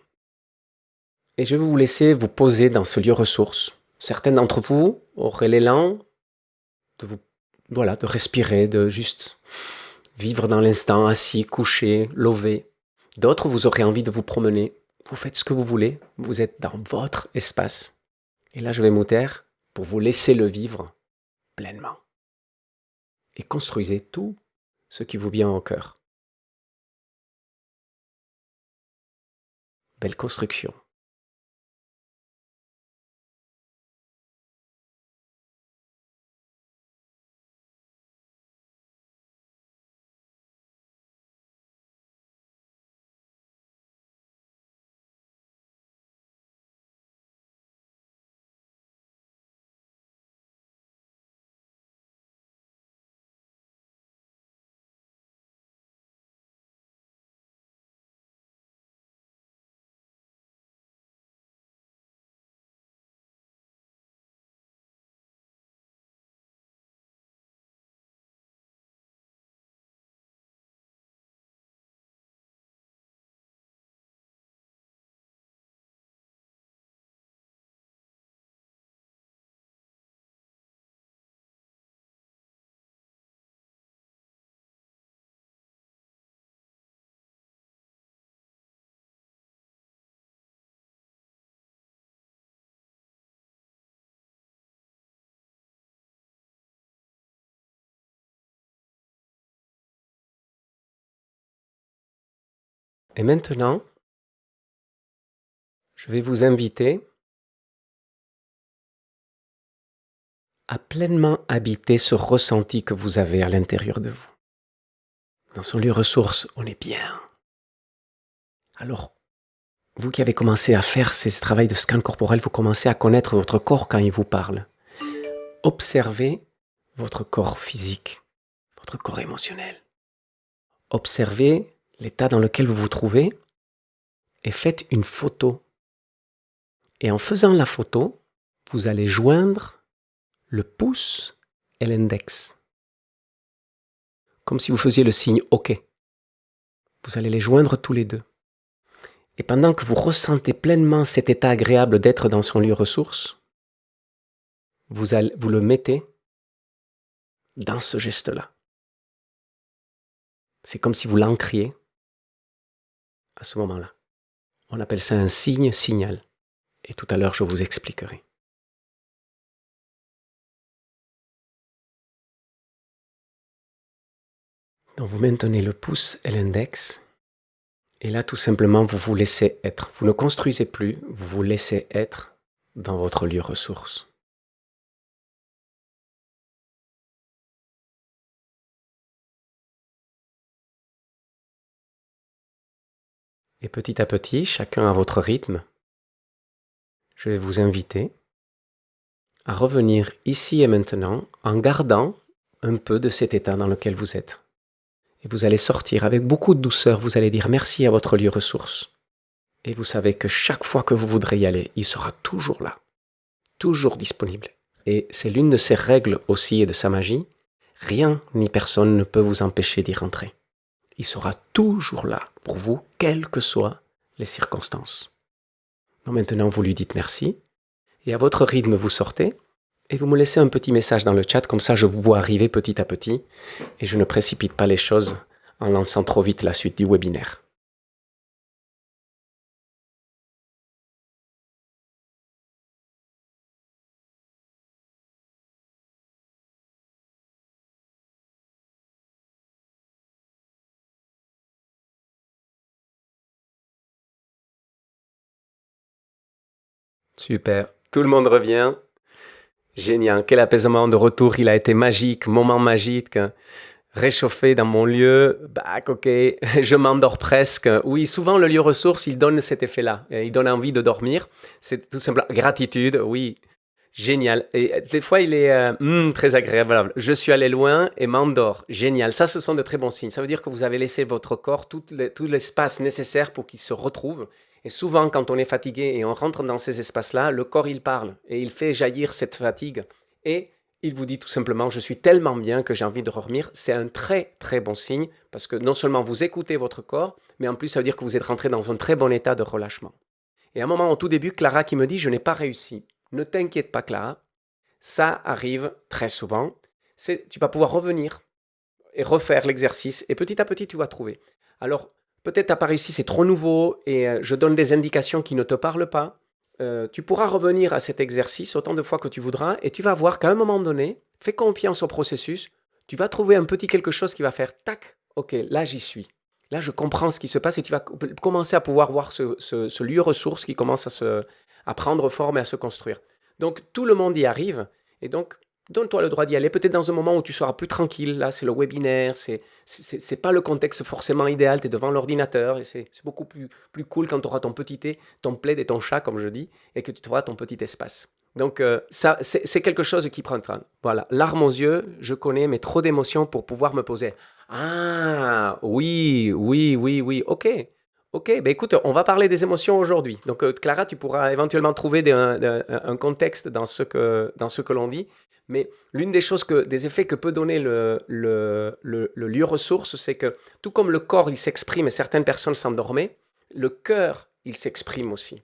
Et je vais vous laisser vous poser dans ce lieu ressource. Certains d'entre vous auraient l'élan de respirer, de juste vivre dans l'instant, assis, couché, levé. D'autres, vous aurez envie de vous promener. Vous faites ce que vous voulez. Vous êtes dans votre espace. Et là, je vais me taire pour vous laisser le vivre pleinement. Et construisez tout ce qui vous vient au cœur. Belle construction. Et maintenant, je vais vous inviter à pleinement habiter ce ressenti que vous avez à l'intérieur de vous. Dans son lieu ressource, on est bien. Alors, vous qui avez commencé à faire ce travail de scan corporel, vous commencez à connaître votre corps quand il vous parle. Observez votre corps physique, votre corps émotionnel. Observez l'état dans lequel vous vous trouvez et faites une photo. Et en faisant la photo, vous allez joindre le pouce et l'index. Comme si vous faisiez le signe OK. Vous allez les joindre tous les deux. Et pendant que vous ressentez pleinement cet état agréable d'être dans son lieu ressource, vous le mettez dans ce geste-là. C'est comme si vous l'ancriez à ce moment-là. On appelle ça un signe-signal. Et tout à l'heure, je vous expliquerai. Donc vous maintenez le pouce et l'index. Et là, tout simplement, vous vous laissez être. Vous ne construisez plus, vous vous laissez être dans votre lieu ressource. Et petit à petit, chacun à votre rythme, je vais vous inviter à revenir ici et maintenant en gardant un peu de cet état dans lequel vous êtes. Et vous allez sortir avec beaucoup de douceur, vous allez dire merci à votre lieu ressource. Et vous savez que chaque fois que vous voudrez y aller, il sera toujours là, toujours disponible. Et c'est l'une de ses règles aussi et de sa magie, rien ni personne ne peut vous empêcher d'y rentrer. Il sera toujours là pour vous, quelles que soient les circonstances. Donc maintenant, vous lui dites merci, et à votre rythme, vous sortez, et vous me laissez un petit message dans le chat, comme ça je vous vois arriver petit à petit, et je ne précipite pas les choses en lançant trop vite la suite du webinaire. Super, tout le monde revient. Génial, quel apaisement de retour, il a été magique, moment magique. Réchauffé dans mon lieu, back, ok, je m'endors presque. Oui, souvent le lieu ressource, il donne cet effet-là. Il donne envie de dormir. C'est tout simplement gratitude, oui, génial. Et des fois, il est très agréable. Je suis allé loin et m'endors. Génial. Ça, ce sont de très bons signes. Ça veut dire que vous avez laissé votre corps tout l'espace nécessaire pour qu'il se retrouve Et souvent, quand on est fatigué et on rentre dans ces espaces-là, le corps, il parle et il fait jaillir cette fatigue. Et il vous dit tout simplement, je suis tellement bien que j'ai envie de dormir. C'est un très, très bon signe parce que non seulement vous écoutez votre corps, mais en plus, ça veut dire que vous êtes rentré dans un très bon état de relâchement. Et à un moment, au tout début, Clara qui me dit, je n'ai pas réussi. Ne t'inquiète pas, Clara. Ça arrive très souvent. Tu vas pouvoir revenir et refaire l'exercice et petit à petit, tu vas trouver. Alors, peut-être tu n'as pas réussi, c'est trop nouveau et je donne des indications qui ne te parlent pas. Tu pourras revenir à cet exercice autant de fois que tu voudras et tu vas voir qu'à un moment donné, fais confiance au processus, tu vas trouver un petit quelque chose qui va faire tac, ok, là j'y suis. Là je comprends ce qui se passe et tu vas commencer à pouvoir voir ce lieu ressource qui commence à prendre forme et à se construire. Donc tout le monde y arrive et donc donne-toi le droit d'y aller, peut-être dans un moment où tu seras plus tranquille. Là, c'est le webinaire, c'est pas le contexte forcément idéal, tu es devant l'ordinateur et c'est beaucoup plus cool quand tu auras ton petit thé, ton plaid et ton chat, comme je dis, et que tu auras ton petit espace. Donc, ça, c'est quelque chose qui prend le temps. Voilà, larmes aux yeux, je connais, mais trop d'émotions pour pouvoir me poser. Ah, oui, oui, oui, oui, ok. Ok, ben écoute, on va parler des émotions aujourd'hui. Donc, Clara, tu pourras éventuellement trouver un contexte dans ce que l'on dit. Mais l'une des choses, des effets que peut donner le lieu ressource, c'est que tout comme le corps, il s'exprime et certaines personnes s'endormaient, le cœur, il s'exprime aussi.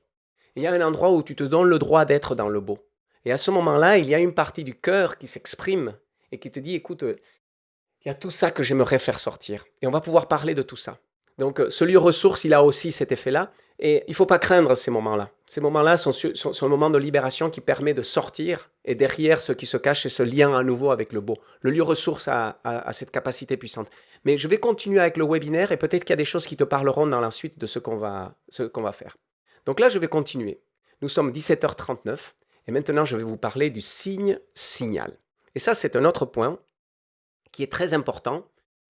Il y a un endroit où tu te donnes le droit d'être dans le beau. Et à ce moment-là, il y a une partie du cœur qui s'exprime et qui te dit, écoute, il y a tout ça que j'aimerais faire sortir. Et on va pouvoir parler de tout ça. Donc, ce lieu ressource, il a aussi cet effet-là. Et il ne faut pas craindre ces moments-là. Ces moments-là sont un moment de libération qui permet de sortir. Et derrière, ce qui se cache, c'est ce lien à nouveau avec le beau. Le lieu ressource a cette capacité puissante. Mais je vais continuer avec le webinaire et peut-être qu'il y a des choses qui te parleront dans la suite de ce qu'on va faire. Donc là, je vais continuer. Nous sommes 17h39 et maintenant, je vais vous parler du signe-signal. Et ça, c'est un autre point qui est très important.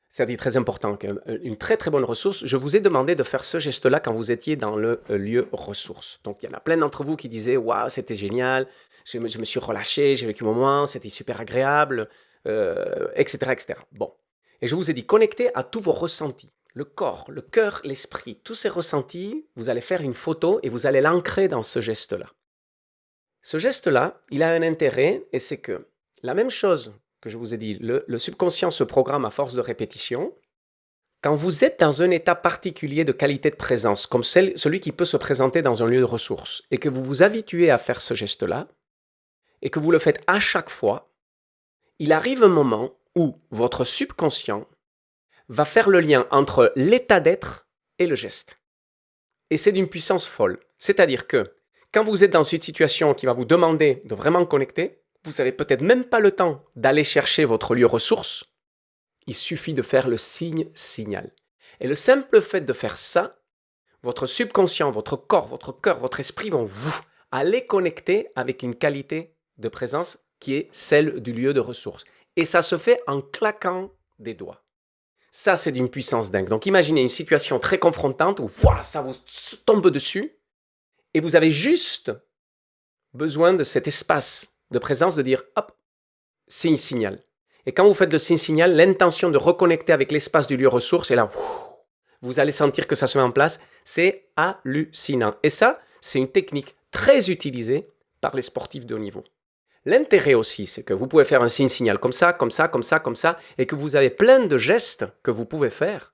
C'est-à-dire très important, une très très bonne ressource. Je vous ai demandé de faire ce geste-là quand vous étiez dans le lieu ressource. Donc il y en a plein d'entre vous qui disaient « Waouh, c'était génial, je me suis relâché, j'ai vécu un moment, c'était super agréable, etc., etc. » Bon, et je vous ai dit, connectez à tous vos ressentis. Le corps, le cœur, l'esprit, tous ces ressentis, vous allez faire une photo et vous allez l'ancrer dans ce geste-là. Ce geste-là, il a un intérêt et c'est que la même chose que je vous ai dit, le subconscient se programme à force de répétition. Quand vous êtes dans un état particulier de qualité de présence, comme celui qui peut se présenter dans un lieu de ressources, et que vous vous habituez à faire ce geste-là, et que vous le faites à chaque fois, il arrive un moment où votre subconscient va faire le lien entre l'état d'être et le geste. Et c'est d'une puissance folle. C'est-à-dire que quand vous êtes dans une situation qui va vous demander de vraiment connecter, vous n'avez peut-être même pas le temps d'aller chercher votre lieu ressource. Il suffit de faire le signe-signal. Et le simple fait de faire ça, votre subconscient, votre corps, votre cœur, votre esprit vont aller connecter avec une qualité de présence qui est celle du lieu de ressource. Et ça se fait en claquant des doigts. Ça, c'est d'une puissance dingue. Donc imaginez une situation très confrontante où ça vous tombe dessus et vous avez juste besoin de cet espace de présence de dire hop, signe-signal. Et quand vous faites le signe-signal, l'intention de reconnecter avec l'espace du lieu ressource, et là, vous allez sentir que ça se met en place. C'est hallucinant. Et ça, c'est une technique très utilisée par les sportifs de haut niveau. L'intérêt aussi, c'est que vous pouvez faire un signe-signal comme ça, comme ça, comme ça, comme ça, et que vous avez plein de gestes que vous pouvez faire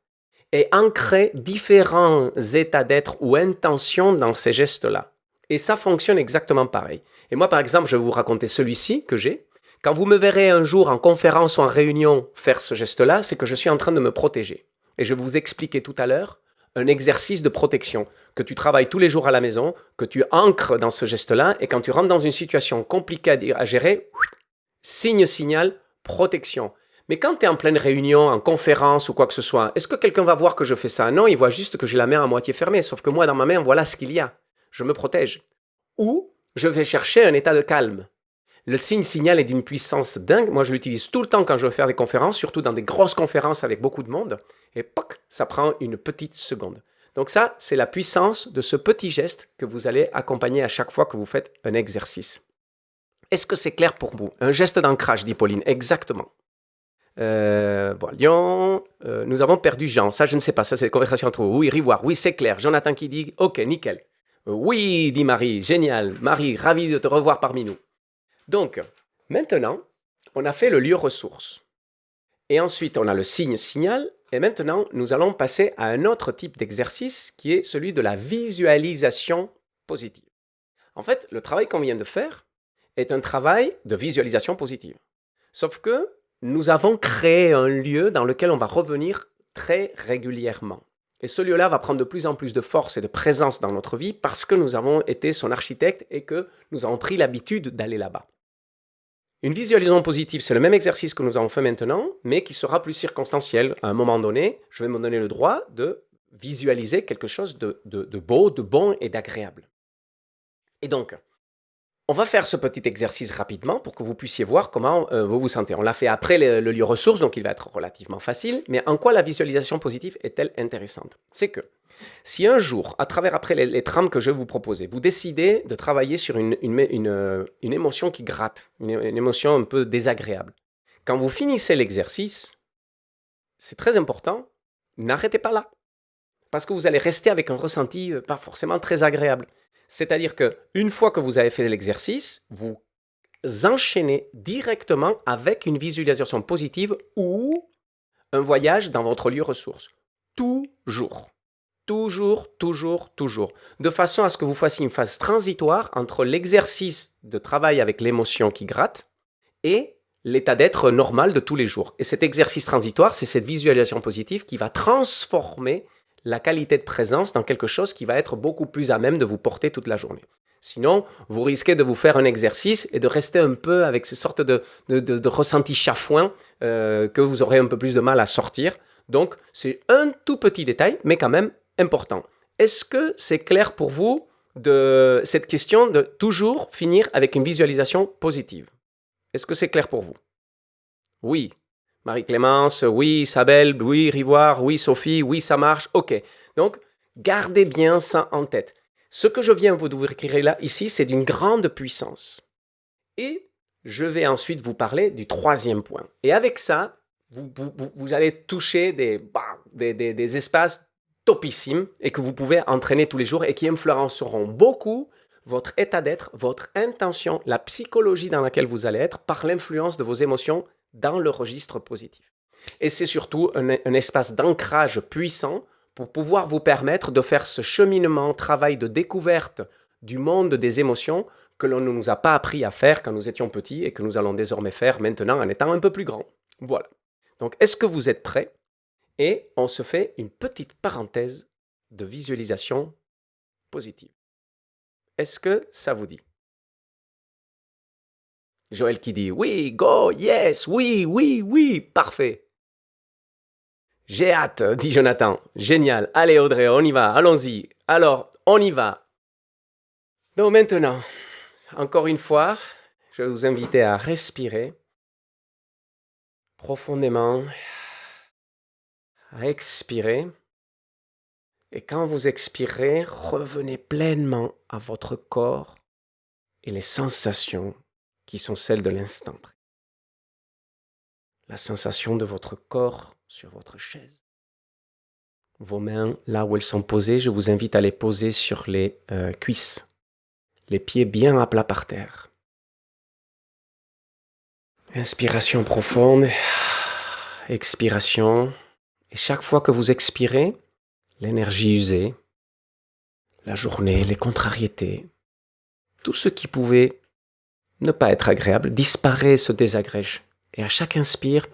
et ancrer différents états d'être ou intentions dans ces gestes-là. Et ça fonctionne exactement pareil. Et moi, par exemple, je vais vous raconter celui-ci que j'ai. Quand vous me verrez un jour en conférence ou en réunion faire ce geste-là, c'est que je suis en train de me protéger. Et je vais vous expliquer tout à l'heure un exercice de protection que tu travailles tous les jours à la maison, que tu ancres dans ce geste-là, et quand tu rentres dans une situation compliquée à gérer, signe, signal, protection. Mais quand tu es en pleine réunion, en conférence ou quoi que ce soit, est-ce que quelqu'un va voir que je fais ça? Non, il voit juste que j'ai la main à moitié fermée, sauf que moi, dans ma main, voilà ce qu'il y a. Je me protège. Ou je vais chercher un état de calme. Le signe-signal est d'une puissance dingue. Moi, je l'utilise tout le temps quand je veux faire des conférences, surtout dans des grosses conférences avec beaucoup de monde. Et poc, ça prend une petite seconde. Donc ça, c'est la puissance de ce petit geste que vous allez accompagner à chaque fois que vous faites un exercice. Est-ce que c'est clair pour vous? Un geste d'ancrage, dit Pauline. Exactement. Bon, Lyon, nous avons perdu Jean. Ça, je ne sais pas. Ça, c'est une conversation entre vous. Oui, Rivoire. Oui, c'est clair. Jonathan qui dit, OK, nickel. Oui, dit Marie. Génial. Marie, ravi de te revoir parmi nous. Donc, maintenant, on a fait le lieu ressource. Et ensuite, on a le signe signal. Et maintenant, nous allons passer à un autre type d'exercice qui est celui de la visualisation positive. En fait, le travail qu'on vient de faire est un travail de visualisation positive. Sauf que nous avons créé un lieu dans lequel on va revenir très régulièrement. Et ce lieu-là va prendre de plus en plus de force et de présence dans notre vie parce que nous avons été son architecte et que nous avons pris l'habitude d'aller là-bas. Une visualisation positive, c'est le même exercice que nous avons fait maintenant, mais qui sera plus circonstanciel. À un moment donné, je vais me donner le droit de visualiser quelque chose de beau, de bon et d'agréable. Et donc, on va faire ce petit exercice rapidement pour que vous puissiez voir comment vous vous sentez. On l'a fait après le lieu ressource, donc il va être relativement facile. Mais en quoi la visualisation positive est-elle intéressante? C'est que si un jour, à travers après les trames que je vais vous proposer, vous décidez de travailler sur une émotion qui gratte, une émotion un peu désagréable, quand vous finissez l'exercice, c'est très important, n'arrêtez pas là. Parce que vous allez rester avec un ressenti pas forcément très agréable. C'est-à-dire qu'une fois que vous avez fait l'exercice, vous enchaînez directement avec une visualisation positive ou un voyage dans votre lieu ressource. Toujours. Toujours, toujours, toujours. De façon à ce que vous fassiez une phase transitoire entre l'exercice de travail avec l'émotion qui gratte et l'état d'être normal de tous les jours. Et cet exercice transitoire, c'est cette visualisation positive qui va transformer la qualité de présence dans quelque chose qui va être beaucoup plus à même de vous porter toute la journée. Sinon, vous risquez de vous faire un exercice et de rester un peu avec ces sortes de ressenti chafouin que vous aurez un peu plus de mal à sortir. Donc, c'est un tout petit détail, mais quand même important. Est-ce que c'est clair pour vous de cette question de toujours finir avec une visualisation positive? Est-ce que c'est clair pour vous? Oui. Marie-Clémence, oui. Isabelle, oui. Rivoire, oui. Sophie, oui, ça marche. OK. Donc, gardez bien ça en tête. Ce que je viens vous décrire là, ici, c'est d'une grande puissance. Et je vais ensuite vous parler du troisième point. Et avec ça, vous allez toucher des espaces topissimes et que vous pouvez entraîner tous les jours et qui influenceront beaucoup votre état d'être, votre intention, la psychologie dans laquelle vous allez être par l'influence de vos émotions dans le registre positif. Et c'est surtout un espace d'ancrage puissant pour pouvoir vous permettre de faire ce cheminement, travail de découverte du monde des émotions que l'on ne nous a pas appris à faire quand nous étions petits et que nous allons désormais faire maintenant en étant un peu plus grands. Voilà. Donc, est-ce que vous êtes prêts? Et on se fait une petite parenthèse de visualisation positive. Est-ce que ça vous dit? Joël qui dit oui, go, yes, oui, oui, oui, parfait. J'ai hâte, dit Jonathan. Génial. Allez Audrey, on y va, allons-y. Alors, on y va. Donc maintenant, encore une fois, je vais vous inviter à respirer profondément, à expirer. Et quand vous expirez, revenez pleinement à votre corps et les sensations qui sont celles de l'instant présent. La sensation de votre corps sur votre chaise. Vos mains, là où elles sont posées, je vous invite à les poser sur les cuisses. Les pieds bien à plat par terre. Inspiration profonde. Expiration. Et chaque fois que vous expirez, l'énergie usée, la journée, les contrariétés, tout ce qui pouvait ne pas être agréable, disparaît, se désagrège. Et à chaque inspire,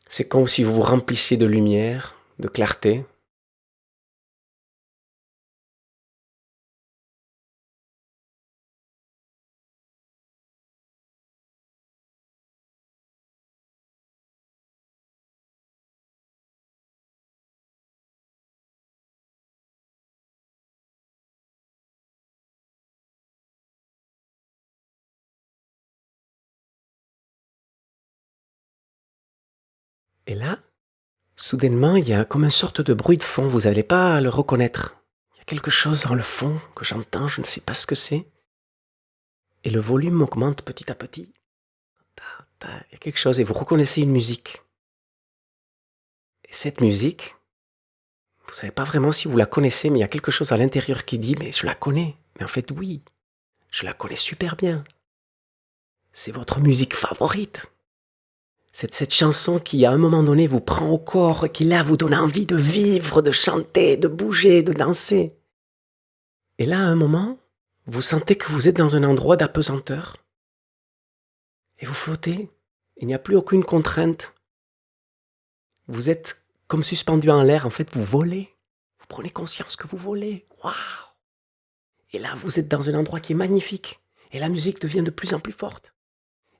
c'est comme si vous vous remplissiez de lumière, de clarté. Et là, soudainement, il y a comme une sorte de bruit de fond, vous n'allez pas le reconnaître. Il y a quelque chose dans le fond que j'entends, je ne sais pas ce que c'est. Et le volume augmente petit à petit. Il y a quelque chose et vous reconnaissez une musique. Et cette musique, vous ne savez pas vraiment si vous la connaissez, mais il y a quelque chose à l'intérieur qui dit « mais je la connais ». Mais en fait, oui, je la connais super bien. C'est votre musique favorite. C'est cette chanson qui, à un moment donné, vous prend au corps, qui là vous donne envie de vivre, de chanter, de bouger, de danser. Et là, à un moment, vous sentez que vous êtes dans un endroit d'apesanteur. Et vous flottez. Il n'y a plus aucune contrainte. Vous êtes comme suspendu en l'air. En fait, vous volez. Vous prenez conscience que vous volez. Waouh! Et là, vous êtes dans un endroit qui est magnifique. Et la musique devient de plus en plus forte.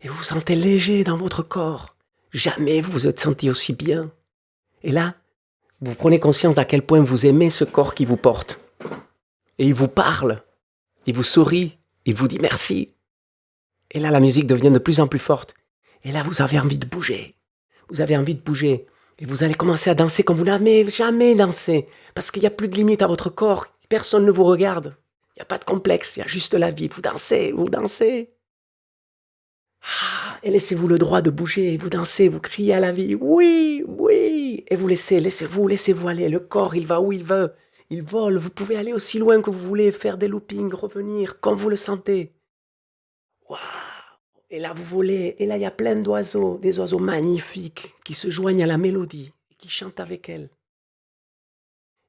Et vous vous sentez léger dans votre corps. Jamais vous vous êtes senti aussi bien. Et là, vous prenez conscience d'à quel point vous aimez ce corps qui vous porte. Et il vous parle. Il vous sourit. Il vous dit merci. Et là, la musique devient de plus en plus forte. Et là, vous avez envie de bouger. Vous avez envie de bouger. Et vous allez commencer à danser comme vous n'avez jamais dansé. Parce qu'il n'y a plus de limite à votre corps. Personne ne vous regarde. Il n'y a pas de complexe. Il y a juste la vie. Vous dansez, vous dansez. Et laissez-vous le droit de bouger. Vous dansez, vous criez à la vie. Oui, oui. Et vous laissez-vous aller. Le corps, il va où il veut. Il vole. Vous pouvez aller aussi loin que vous voulez. Faire des loopings, revenir comme vous le sentez. Waouh! Et là, vous volez. Et là, il y a plein d'oiseaux. Des oiseaux magnifiques qui se joignent à la mélodie et qui chantent avec elle.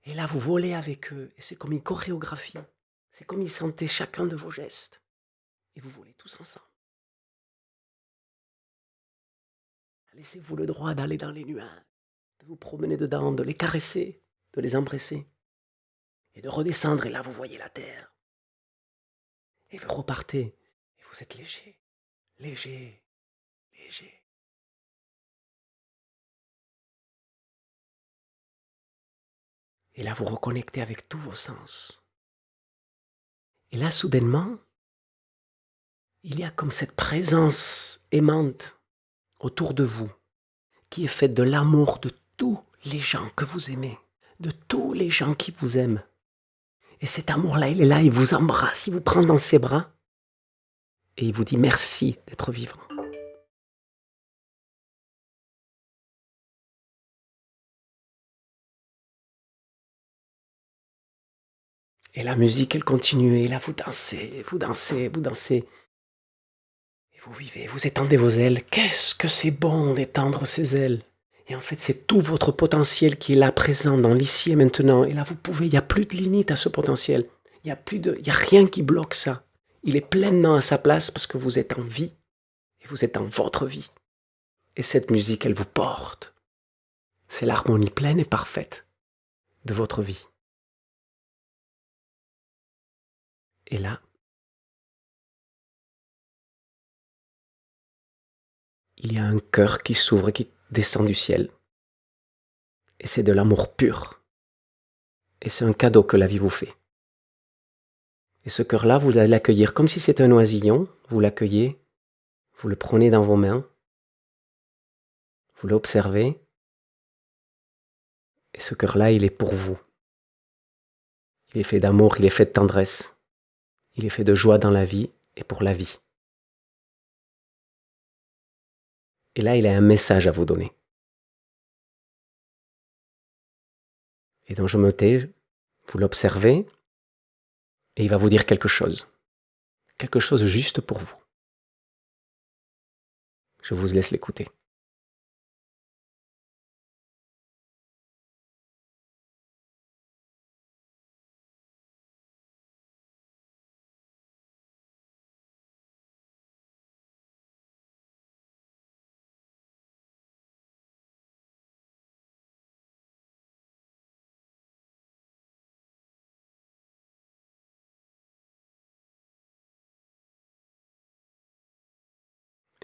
Et là, vous volez avec eux. Et c'est comme une chorégraphie. C'est comme ils sentaient chacun de vos gestes. Et vous volez tous ensemble. Laissez-vous le droit d'aller dans les nuages, de vous promener dedans, de les caresser, de les embrasser. Et de redescendre. Et là, vous voyez la terre. Et vous repartez. Et vous êtes léger. Léger. Léger. Et là, vous reconnectez avec tous vos sens. Et là, soudainement, il y a comme cette présence aimante autour de vous, qui est faite de l'amour de tous les gens que vous aimez, de tous les gens qui vous aiment. Et cet amour-là, il est là, il vous embrasse, il vous prend dans ses bras, et il vous dit merci d'être vivant. Et la musique, elle continue, et là, vous dansez, vous dansez, vous dansez. Et vous vivez, vous étendez vos ailes. Qu'est-ce que c'est bon d'étendre ses ailes! Et en fait, c'est tout votre potentiel qui est là présent dans l'ici et maintenant. Et là, vous pouvez, il n'y a plus de limite à ce potentiel. Il n'y a rien qui bloque ça. Il est pleinement à sa place parce que vous êtes en vie. Et vous êtes dans votre vie. Et cette musique, elle vous porte. C'est l'harmonie pleine et parfaite de votre vie. Et là, il y a un cœur qui s'ouvre et qui descend du ciel. Et c'est de l'amour pur. Et c'est un cadeau que la vie vous fait. Et ce cœur-là, vous allez l'accueillir comme si c'était un oisillon. Vous l'accueillez, vous le prenez dans vos mains, vous l'observez. Et ce cœur-là, il est pour vous. Il est fait d'amour, il est fait de tendresse. Il est fait de joie dans la vie et pour la vie. Et là, il a un message à vous donner. Et donc je me tais, vous l'observez, et il va vous dire quelque chose. Quelque chose juste pour vous. Je vous laisse l'écouter.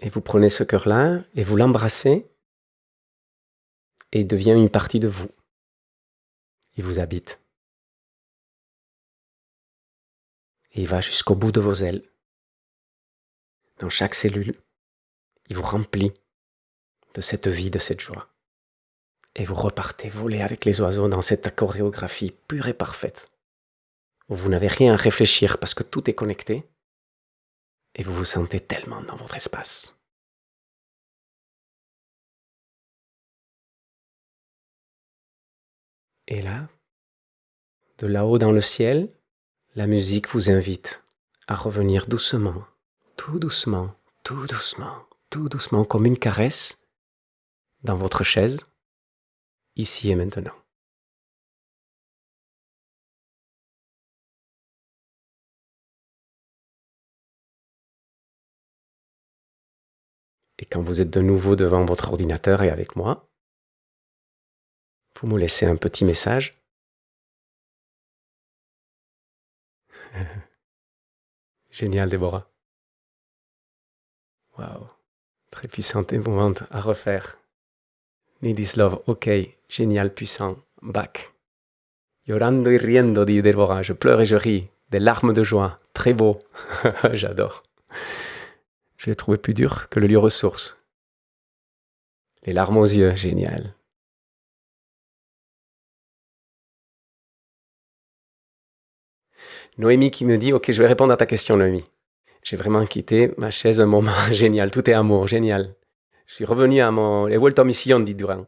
Et vous prenez ce cœur-là et vous l'embrassez et il devient une partie de vous. Il vous habite. Et il va jusqu'au bout de vos ailes. Dans chaque cellule, il vous remplit de cette vie, de cette joie. Et vous repartez voler avec les oiseaux dans cette chorégraphie pure et parfaite. Où vous n'avez rien à réfléchir parce que tout est connecté. Et vous vous sentez tellement dans votre espace. Et là, de là-haut dans le ciel, la musique vous invite à revenir doucement, tout doucement, tout doucement, tout doucement, comme une caresse, dans votre chaise, ici et maintenant. Et quand vous êtes de nouveau devant votre ordinateur et avec moi, vous me laissez un petit message. Génial, Déborah. Waouh. Très puissante émouvante à refaire. Need this love, ok. Génial, puissant. Back. Llorando y riendo, dit Déborah. Je pleure et je ris. Des larmes de joie. Très beau. J'adore. Je l'ai trouvé plus dur que le lieu ressource. Les larmes aux yeux, génial. Noémie qui me dit, ok, je vais répondre à ta question, Noémie. J'ai vraiment quitté ma chaise un moment génial. Tout est amour, génial. Je suis revenu à mon... He vuelto a mi sillón, dit Durand.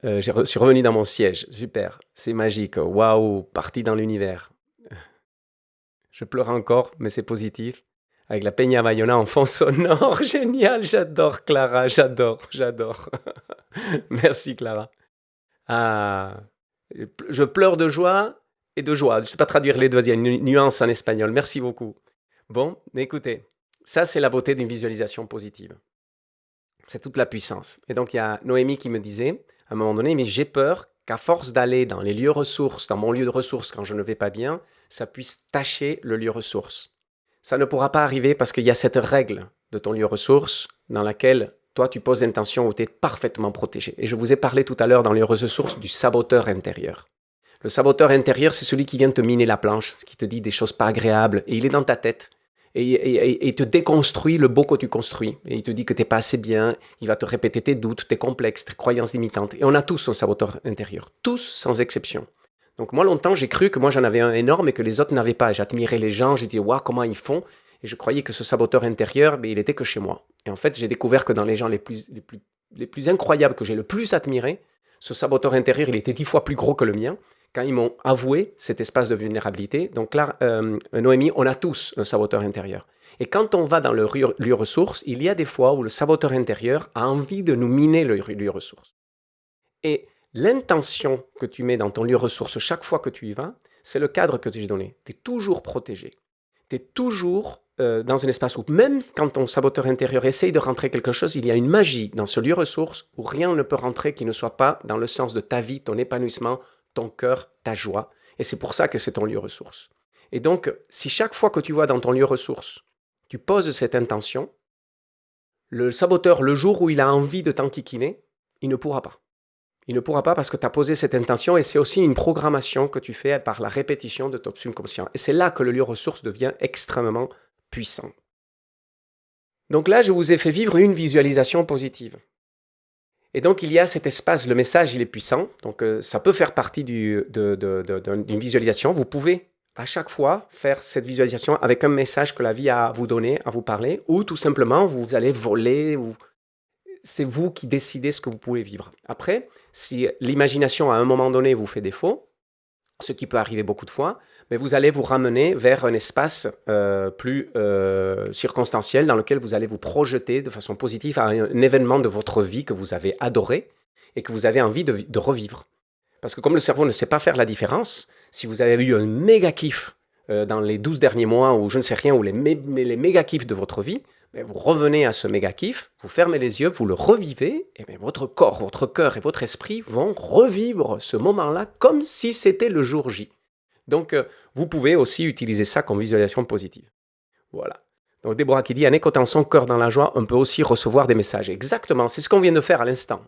Je suis revenu dans mon siège. Super. C'est magique. Waouh. Parti dans l'univers. Je pleure encore, mais c'est positif. Avec la Peña Bayona en fond sonore. Génial. J'adore, Clara. J'adore. Merci, Clara. Ah. Je pleure de joie et de joie. Je ne sais pas traduire les deux. Il y a une nuance en espagnol. Merci beaucoup. Bon, écoutez. Ça, c'est la beauté d'une visualisation positive. C'est toute la puissance. Et donc, il y a Noémie qui me disait, à un moment donné, mais j'ai peur qu'à force d'aller dans les lieux ressources, dans mon lieu de ressources quand je ne vais pas bien, ça puisse tâcher le lieu ressource. Ça ne pourra pas arriver parce qu'il y a cette règle de ton lieu ressource dans laquelle toi, tu poses l'intention où tu es parfaitement protégé. Et je vous ai parlé tout à l'heure dans les ressources du saboteur intérieur. Le saboteur intérieur, c'est celui qui vient te miner la planche, qui te dit des choses pas agréables, et il est dans ta tête. Et te déconstruit le beau que tu construis. Et il te dit que tu n'es pas assez bien, il va te répéter tes doutes, tes complexes, tes croyances limitantes. Et on a tous un saboteur intérieur, tous sans exception. Donc moi, longtemps, j'ai cru que moi, j'en avais un énorme et que les autres n'avaient pas. J'admirais les gens, j'ai dit, waouh, comment ils font. Et je croyais que ce saboteur intérieur, il était que chez moi. Et en fait, j'ai découvert que dans les gens les plus incroyables que j'ai le plus admirés, ce saboteur intérieur, il était 10 fois plus gros que le mien. Quand ils m'ont avoué cet espace de vulnérabilité. Donc là, Noémie, on a tous un saboteur intérieur. Et quand on va dans le lieu ressource, il y a des fois où le saboteur intérieur a envie de nous miner le lieu ressource. Et l'intention que tu mets dans ton lieu ressource chaque fois que tu y vas, c'est le cadre que tu t'ai donné. Tu es toujours protégé. Tu es toujours dans un espace où même quand ton saboteur intérieur essaye de rentrer quelque chose, il y a une magie dans ce lieu ressource où rien ne peut rentrer qui ne soit pas dans le sens de ta vie, ton épanouissement, ton cœur, ta joie. Et c'est pour ça que c'est ton lieu ressource. Et donc, si chaque fois que tu vas dans ton lieu ressource, tu poses cette intention, le saboteur, le jour où il a envie de t'enquiquiner, il ne pourra pas. Il ne pourra pas parce que tu as posé cette intention et c'est aussi une programmation que tu fais par la répétition de ton subconscient. Et c'est là que le lieu ressource devient extrêmement puissant. Donc là, je vous ai fait vivre une visualisation positive. Et donc, il y a cet espace, le message, il est puissant. Donc, ça peut faire partie d'une visualisation. Vous pouvez, à chaque fois, faire cette visualisation avec un message que la vie a à vous donner, à vous parler, ou tout simplement, vous allez voler. C'est vous qui décidez ce que vous pouvez vivre. Après, si l'imagination, à un moment donné, vous fait défaut, ce qui peut arriver beaucoup de fois, mais vous allez vous ramener vers un espace plus circonstanciel dans lequel vous allez vous projeter de façon positive à un événement de votre vie que vous avez adoré et que vous avez envie de revivre. Parce que comme le cerveau ne sait pas faire la différence, si vous avez eu un méga kiff dans les 12 derniers mois ou je ne sais rien, ou les méga kiffs de votre vie, vous revenez à ce méga kiff, vous fermez les yeux, vous le revivez, et votre corps, votre cœur et votre esprit vont revivre ce moment-là comme si c'était le jour J. Donc, vous pouvez aussi utiliser ça comme visualisation positive. Voilà. Donc, Déborah qui dit, en écoutant son cœur dans la joie, on peut aussi recevoir des messages. Exactement, c'est ce qu'on vient de faire à l'instant.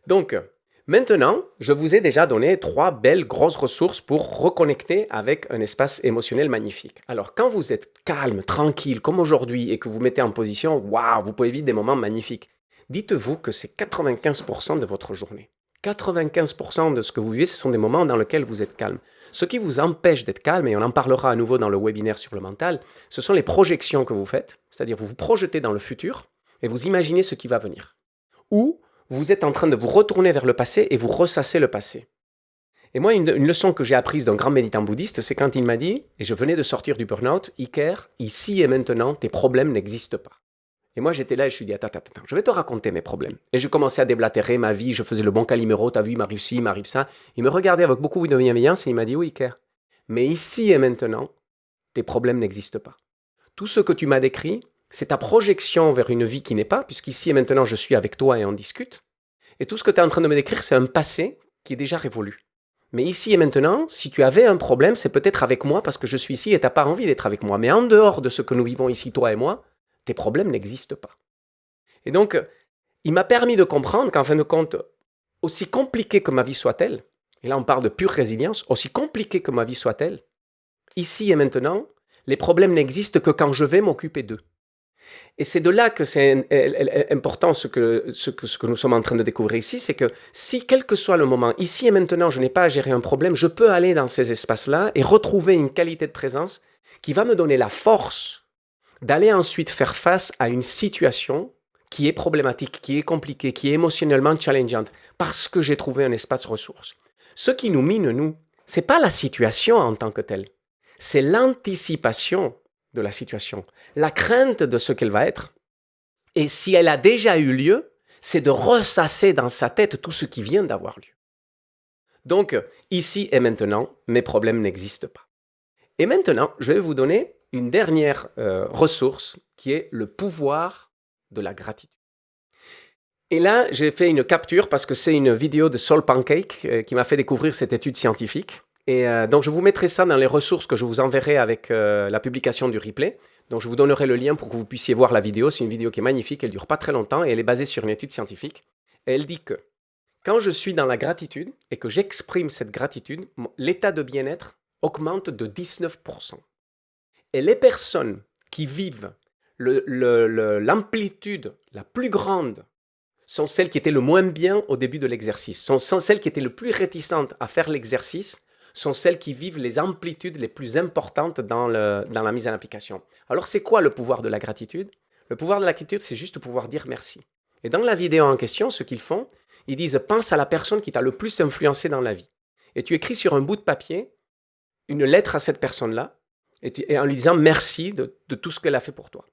Donc, maintenant, je vous ai déjà donné 3 belles grosses ressources pour reconnecter avec un espace émotionnel magnifique. Alors, quand vous êtes calme, tranquille, comme aujourd'hui, et que vous mettez en position, waouh, vous pouvez vivre des moments magnifiques. Dites-vous que c'est 95% de votre journée. 95% de ce que vous vivez, ce sont des moments dans lesquels vous êtes calme. Ce qui vous empêche d'être calme, et on en parlera à nouveau dans le webinaire sur le mental, ce sont les projections que vous faites, c'est-à-dire vous vous projetez dans le futur et vous imaginez ce qui va venir. Ou vous êtes en train de vous retourner vers le passé et vous ressassez le passé. Et moi, une leçon que j'ai apprise d'un grand méditant bouddhiste, c'est quand il m'a dit, et je venais de sortir du burn-out, Iker, ici et maintenant, tes problèmes n'existent pas. Et moi, j'étais là et je me suis dit, attends, je vais te raconter mes problèmes. Et je commençais à déblatérer ma vie, je faisais le bon Calimero, t'as vu, il m'arrive ci, il m'arrive ça. Il me regardait avec beaucoup de bienveillance et il m'a dit, oui, Iker, mais ici et maintenant, tes problèmes n'existent pas. Tout ce que tu m'as décrit, c'est ta projection vers une vie qui n'est pas, puisqu'ici et maintenant, je suis avec toi et on discute. Et tout ce que tu es en train de me décrire, c'est un passé qui est déjà révolu. Mais ici et maintenant, si tu avais un problème, c'est peut-être avec moi parce que je suis ici et tu n'as pas envie d'être avec moi. Mais en dehors de ce que nous vivons ici, toi et moi, tes problèmes n'existent pas. Et donc, il m'a permis de comprendre qu'en fin de compte, aussi compliqué que ma vie soit-elle, et là on parle de pure résilience, aussi compliqué que ma vie soit-elle, ici et maintenant, les problèmes n'existent que quand je vais m'occuper d'eux. Et c'est de là que c'est important ce que nous sommes en train de découvrir ici, c'est que si quel que soit le moment, ici et maintenant, je n'ai pas à gérer un problème, je peux aller dans ces espaces-là et retrouver une qualité de présence qui va me donner la force d'aller ensuite faire face à une situation qui est problématique, qui est compliquée, qui est émotionnellement challengeante, parce que j'ai trouvé un espace ressource. Ce qui nous mine, nous, ce n'est pas la situation en tant que telle, c'est l'anticipation de la situation, la crainte de ce qu'elle va être. Et si elle a déjà eu lieu, c'est de ressasser dans sa tête tout ce qui vient d'avoir lieu. Donc, ici et maintenant, mes problèmes n'existent pas. Et maintenant, je vais vous donner une dernière ressource qui est le pouvoir de la gratitude. Et là, j'ai fait une capture parce que c'est une vidéo de Soul Pancake qui m'a fait découvrir cette étude scientifique. Et donc, je vous mettrai ça dans les ressources que je vous enverrai avec la publication du replay. Donc, je vous donnerai le lien pour que vous puissiez voir la vidéo. C'est une vidéo qui est magnifique, elle ne dure pas très longtemps et elle est basée sur une étude scientifique. Et elle dit que quand je suis dans la gratitude et que j'exprime cette gratitude, l'état de bien-être augmente de 19%. Et les personnes qui vivent l'amplitude la plus grande sont celles qui étaient le moins bien au début de l'exercice, sont celles qui étaient le plus réticentes à faire l'exercice, sont celles qui vivent les amplitudes les plus importantes dans la mise en application. Alors, c'est quoi le pouvoir de la gratitude? Le pouvoir de la gratitude, c'est juste pouvoir dire merci. Et dans la vidéo en question, ce qu'ils font, ils disent « Pense à la personne qui t'a le plus influencé dans la vie. » Et tu écris sur un bout de papier une lettre à cette personne-là, et en lui disant « Merci de tout ce qu'elle a fait pour toi. »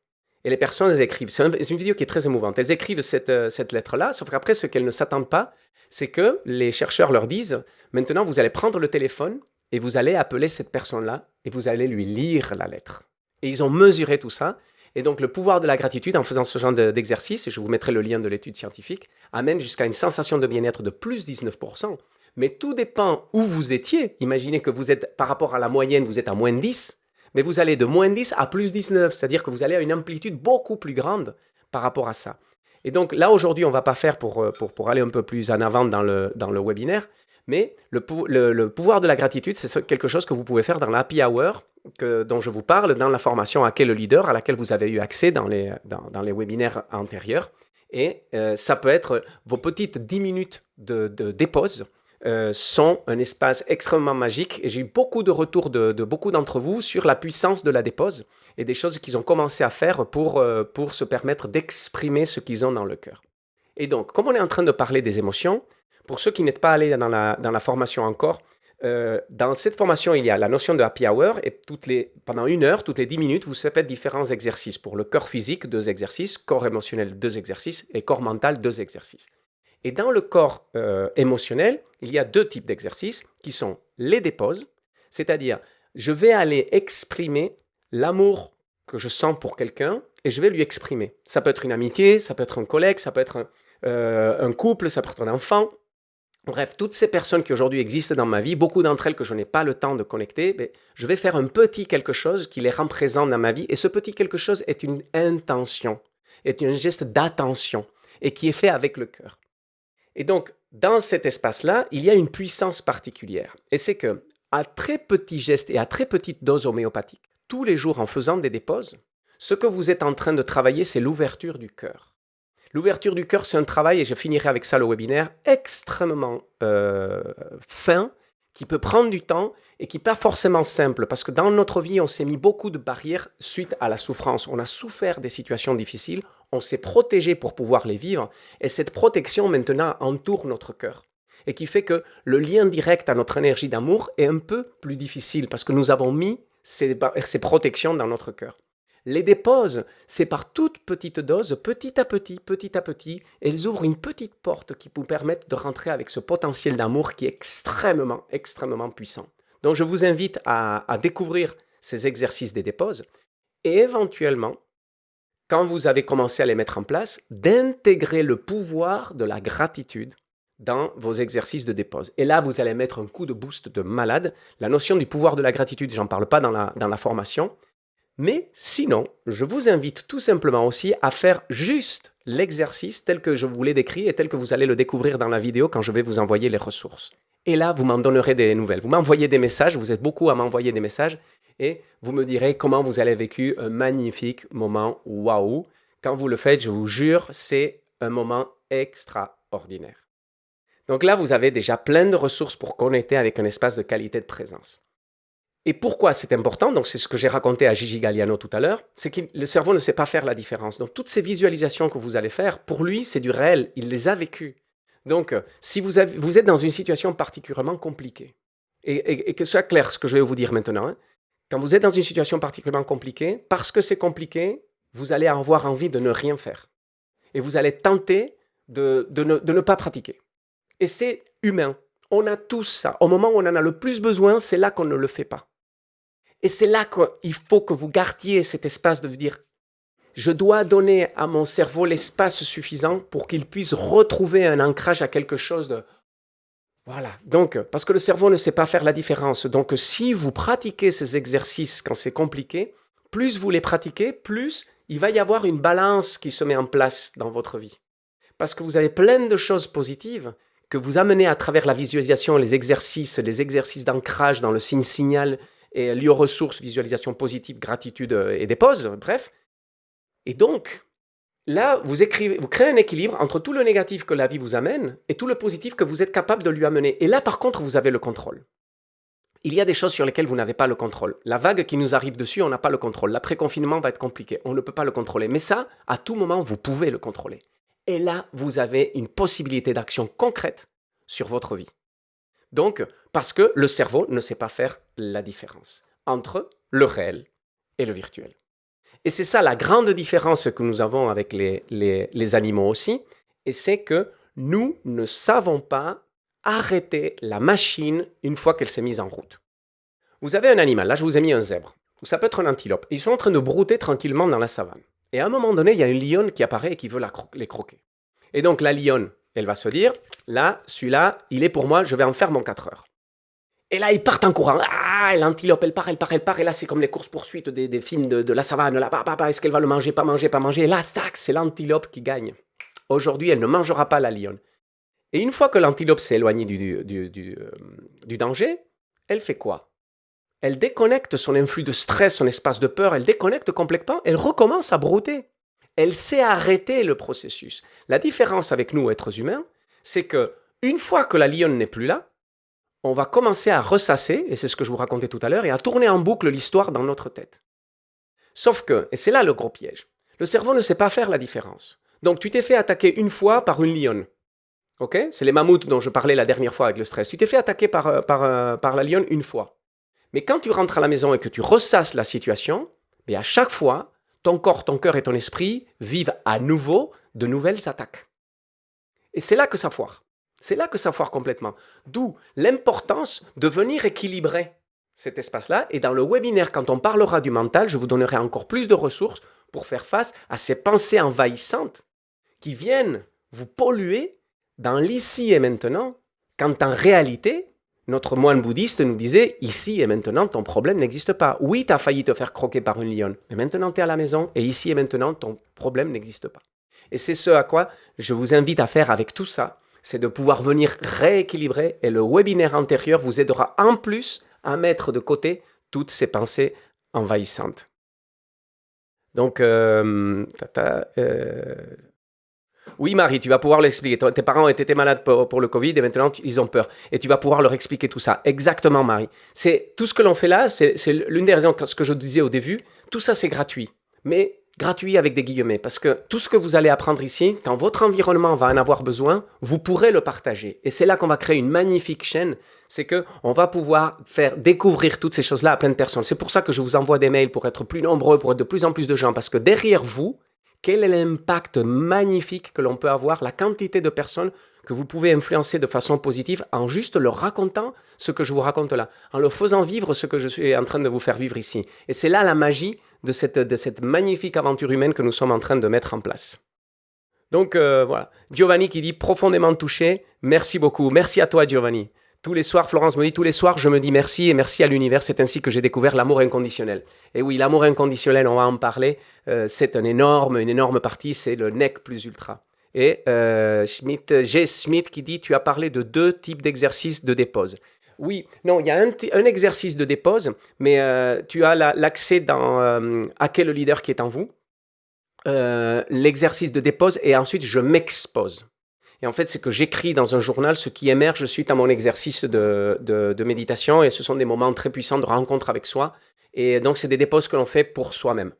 Et les personnes, elles écrivent. C'est une vidéo qui est très émouvante. Elles écrivent cette lettre-là, sauf qu'après, ce qu'elles ne s'attendent pas, c'est que les chercheurs leur disent « Maintenant, vous allez prendre le téléphone et vous allez appeler cette personne-là et vous allez lui lire la lettre. » Et ils ont mesuré tout ça. Et donc, le pouvoir de la gratitude, en faisant ce genre d'exercice, et je vous mettrai le lien de l'étude scientifique, amène jusqu'à une sensation de bien-être de plus 19%. Mais tout dépend où vous étiez. Imaginez que vous êtes, par rapport à la moyenne, vous êtes à moins 10, mais vous allez de moins 10 à plus 19, c'est-à-dire que vous allez à une amplitude beaucoup plus grande par rapport à ça. Et donc là, aujourd'hui, on ne va pas faire pour aller un peu plus en avant dans le webinaire, mais le pouvoir de la gratitude, c'est quelque chose que vous pouvez faire dans l'Happy Hour dont je vous parle, dans la formation Hacker le leader, à laquelle vous avez eu accès dans les webinaires antérieurs. Et ça peut être vos petites 10 minutes de dépause sont un espace extrêmement magique. Et j'ai eu beaucoup de retours de beaucoup d'entre vous sur la puissance de la dépause et des choses qu'ils ont commencé à faire pour se permettre d'exprimer ce qu'ils ont dans le cœur. Et donc, comme on est en train de parler des émotions, pour ceux qui n'êtes pas allés dans la formation encore, dans cette formation, il y a la notion de happy hour et pendant 1 heure, toutes les 10 minutes, vous faites différents exercices. Pour le corps physique, 2 exercices, corps émotionnel, 2 exercices et corps mental, 2 exercices. Et dans le corps émotionnel, il y a 2 types d'exercices qui sont les déposes, c'est-à-dire je vais aller exprimer l'amour que je sens pour quelqu'un et je vais lui exprimer. Ça peut être une amitié, ça peut être un collègue, ça peut être un couple, ça peut être un enfant. Bref, toutes ces personnes qui aujourd'hui existent dans ma vie, beaucoup d'entre elles que je n'ai pas le temps de connecter, je vais faire un petit quelque chose qui les rend présents dans ma vie. Et ce petit quelque chose est une intention, est un geste d'attention et qui est fait avec le cœur. Et donc, dans cet espace-là, il y a une puissance particulière. Et c'est que, à très petits gestes et à très petite dose homéopathique, tous les jours en faisant des déposes, ce que vous êtes en train de travailler, c'est l'ouverture du cœur. L'ouverture du cœur, c'est un travail, et je finirai avec ça le webinaire, extrêmement fin, qui peut prendre du temps et qui n'est pas forcément simple. Parce que dans notre vie, on s'est mis beaucoup de barrières suite à la souffrance. On a souffert des situations difficiles, on s'est protégé pour pouvoir les vivre. Et cette protection, maintenant, entoure notre cœur. et qui fait que le lien direct à notre énergie d'amour est un peu plus difficile parce que nous avons mis ces protections dans notre cœur. Les déposes, c'est par toutes petites doses, petit à petit, elles ouvrent une petite porte qui vous permettent de rentrer avec ce potentiel d'amour qui est extrêmement, extrêmement puissant. Donc je vous invite à découvrir ces exercices des déposes et éventuellement, quand vous avez commencé à les mettre en place, d'intégrer le pouvoir de la gratitude dans vos exercices de dépose. Et là, vous allez mettre un coup de boost de malade. La notion du pouvoir de la gratitude, j'en parle pas dans la formation. Mais sinon, je vous invite tout simplement aussi à faire juste l'exercice tel que je vous l'ai décrit et tel que vous allez le découvrir dans la vidéo quand je vais vous envoyer les ressources. Et là, vous m'en donnerez des nouvelles. Vous m'envoyez des messages, vous êtes beaucoup à m'envoyer des messages et vous me direz comment vous avez vécu un magnifique moment waouh. Quand vous le faites, je vous jure, c'est un moment extraordinaire. Donc là, vous avez déjà plein de ressources pour connecter avec un espace de qualité de présence. Et pourquoi c'est important? Donc c'est ce que j'ai raconté à Gigi Galliano tout à l'heure, c'est que le cerveau ne sait pas faire la différence. Donc toutes ces visualisations que vous allez faire, pour lui, c'est du réel, il les a vécues. Donc si vous êtes dans une situation particulièrement compliquée, et que ce soit clair ce que je vais vous dire maintenant, hein, quand vous êtes dans une situation particulièrement compliquée, parce que c'est compliqué, vous allez avoir envie de ne rien faire. Et vous allez tenter de ne pas pratiquer. Et c'est humain. On a tous ça. Au moment où on en a le plus besoin, c'est là qu'on ne le fait pas. Et c'est là qu'il faut que vous gardiez cet espace de vous dire « Je dois donner à mon cerveau l'espace suffisant pour qu'il puisse retrouver un ancrage à quelque chose de… » Voilà. Donc, parce que le cerveau ne sait pas faire la différence. Donc, si vous pratiquez ces exercices quand c'est compliqué, plus vous les pratiquez, plus il va y avoir une balance qui se met en place dans votre vie. Parce que vous avez plein de choses positives que vous amenez à travers la visualisation, les exercices d'ancrage dans le signe-signal et lié aux ressources, visualisation positive, gratitude et dépose, bref. Et donc, là, vous créez un équilibre entre tout le négatif que la vie vous amène et tout le positif que vous êtes capable de lui amener. Et là, par contre, vous avez le contrôle. Il y a des choses sur lesquelles vous n'avez pas le contrôle. La vague qui nous arrive dessus, on n'a pas le contrôle. L'après-confinement va être compliqué, on ne peut pas le contrôler. Mais ça, à tout moment, vous pouvez le contrôler. Et là, vous avez une possibilité d'action concrète sur votre vie. Donc, parce que le cerveau ne sait pas faire la différence entre le réel et le virtuel. Et c'est ça la grande différence que nous avons avec les animaux aussi, et c'est que nous ne savons pas arrêter la machine une fois qu'elle s'est mise en route. Vous avez un animal, là je vous ai mis un zèbre, ou ça peut être un antilope, ils sont en train de brouter tranquillement dans la savane. Et à un moment donné, il y a une lionne qui apparaît et qui veut les croquer. Et donc la lionne, elle va se dire, là, celui-là, il est pour moi, je vais en faire mon 4 heures. Et là, ils partent en courant. Ah, et l'antilope, elle part. Et là, c'est comme les courses-poursuites des films de la savane. Là, est-ce qu'elle va le manger, pas manger, pas manger? Et là, tac, c'est l'antilope qui gagne. Aujourd'hui, elle ne mangera pas la lionne. Et une fois que l'antilope s'est éloignée du danger, elle fait quoi? Elle déconnecte son influx de stress, son espace de peur. Elle déconnecte complètement. Elle recommence à brouter. Elle sait arrêter le processus. La différence avec nous, êtres humains, c'est que une fois que la lionne n'est plus là, on va commencer à ressasser, et c'est ce que je vous racontais tout à l'heure, et à tourner en boucle l'histoire dans notre tête. Sauf que, et c'est là le gros piège, le cerveau ne sait pas faire la différence. Donc tu t'es fait attaquer une fois par une lionne. Ok? C'est les mammouths dont je parlais la dernière fois avec le stress. Tu t'es fait attaquer par la lionne une fois. Mais quand tu rentres à la maison et que tu ressasses la situation, à chaque fois, ton corps, ton cœur et ton esprit vivent à nouveau de nouvelles attaques. Et c'est là que ça foire. C'est là que ça foire complètement. D'où l'importance de venir équilibrer cet espace-là. Et dans le webinaire, quand on parlera du mental, je vous donnerai encore plus de ressources pour faire face à ces pensées envahissantes qui viennent vous polluer dans l'ici et maintenant, quand en réalité, notre moine bouddhiste nous disait « Ici et maintenant, ton problème n'existe pas. Oui, tu as failli te faire croquer par une lionne, mais maintenant tu es à la maison et ici et maintenant, ton problème n'existe pas. » Et c'est ce à quoi je vous invite à faire avec tout ça, c'est de pouvoir venir rééquilibrer et le webinaire antérieur vous aidera en plus à mettre de côté toutes ces pensées envahissantes. Donc, oui Marie, tu vas pouvoir l'expliquer. Tes parents étaient malades pour le Covid et maintenant ils ont peur. Et tu vas pouvoir leur expliquer tout ça. Exactement Marie. C'est tout ce que l'on fait là, c'est l'une des raisons, ce que je disais au début, tout ça c'est gratuit. Mais gratuit avec des guillemets, parce que tout ce que vous allez apprendre ici, quand votre environnement va en avoir besoin, vous pourrez le partager. Et c'est là qu'on va créer une magnifique chaîne, c'est qu'on va pouvoir faire découvrir toutes ces choses-là à plein de personnes. C'est pour ça que je vous envoie des mails pour être plus nombreux, pour être de plus en plus de gens, parce que derrière vous, quel est l'impact magnifique que l'on peut avoir, la quantité de personnes que vous pouvez influencer de façon positive en juste leur racontant ce que je vous raconte là, en leur faisant vivre ce que je suis en train de vous faire vivre ici. Et c'est là la magie de cette magnifique aventure humaine que nous sommes en train de mettre en place. Donc voilà, Giovanni qui dit profondément touché, merci beaucoup, merci à toi Giovanni. Tous les soirs, Florence me dit, tous les soirs, je me dis merci et merci à l'univers. C'est ainsi que j'ai découvert l'amour inconditionnel. Et oui, l'amour inconditionnel, on va en parler. C'est une énorme partie, c'est le nec plus ultra. Et G. Smith qui dit, tu as parlé de 2 types d'exercices de dépose. Oui, non, il y a un exercice de dépose, mais tu as l'accès dans à quel leader qui est en vous. L'exercice de dépose et ensuite je m'expose. Et en fait, c'est que j'écris dans un journal ce qui émerge suite à mon exercice de méditation. Et ce sont des moments très puissants de rencontre avec soi. Et donc, c'est des déposes que l'on fait pour soi-même.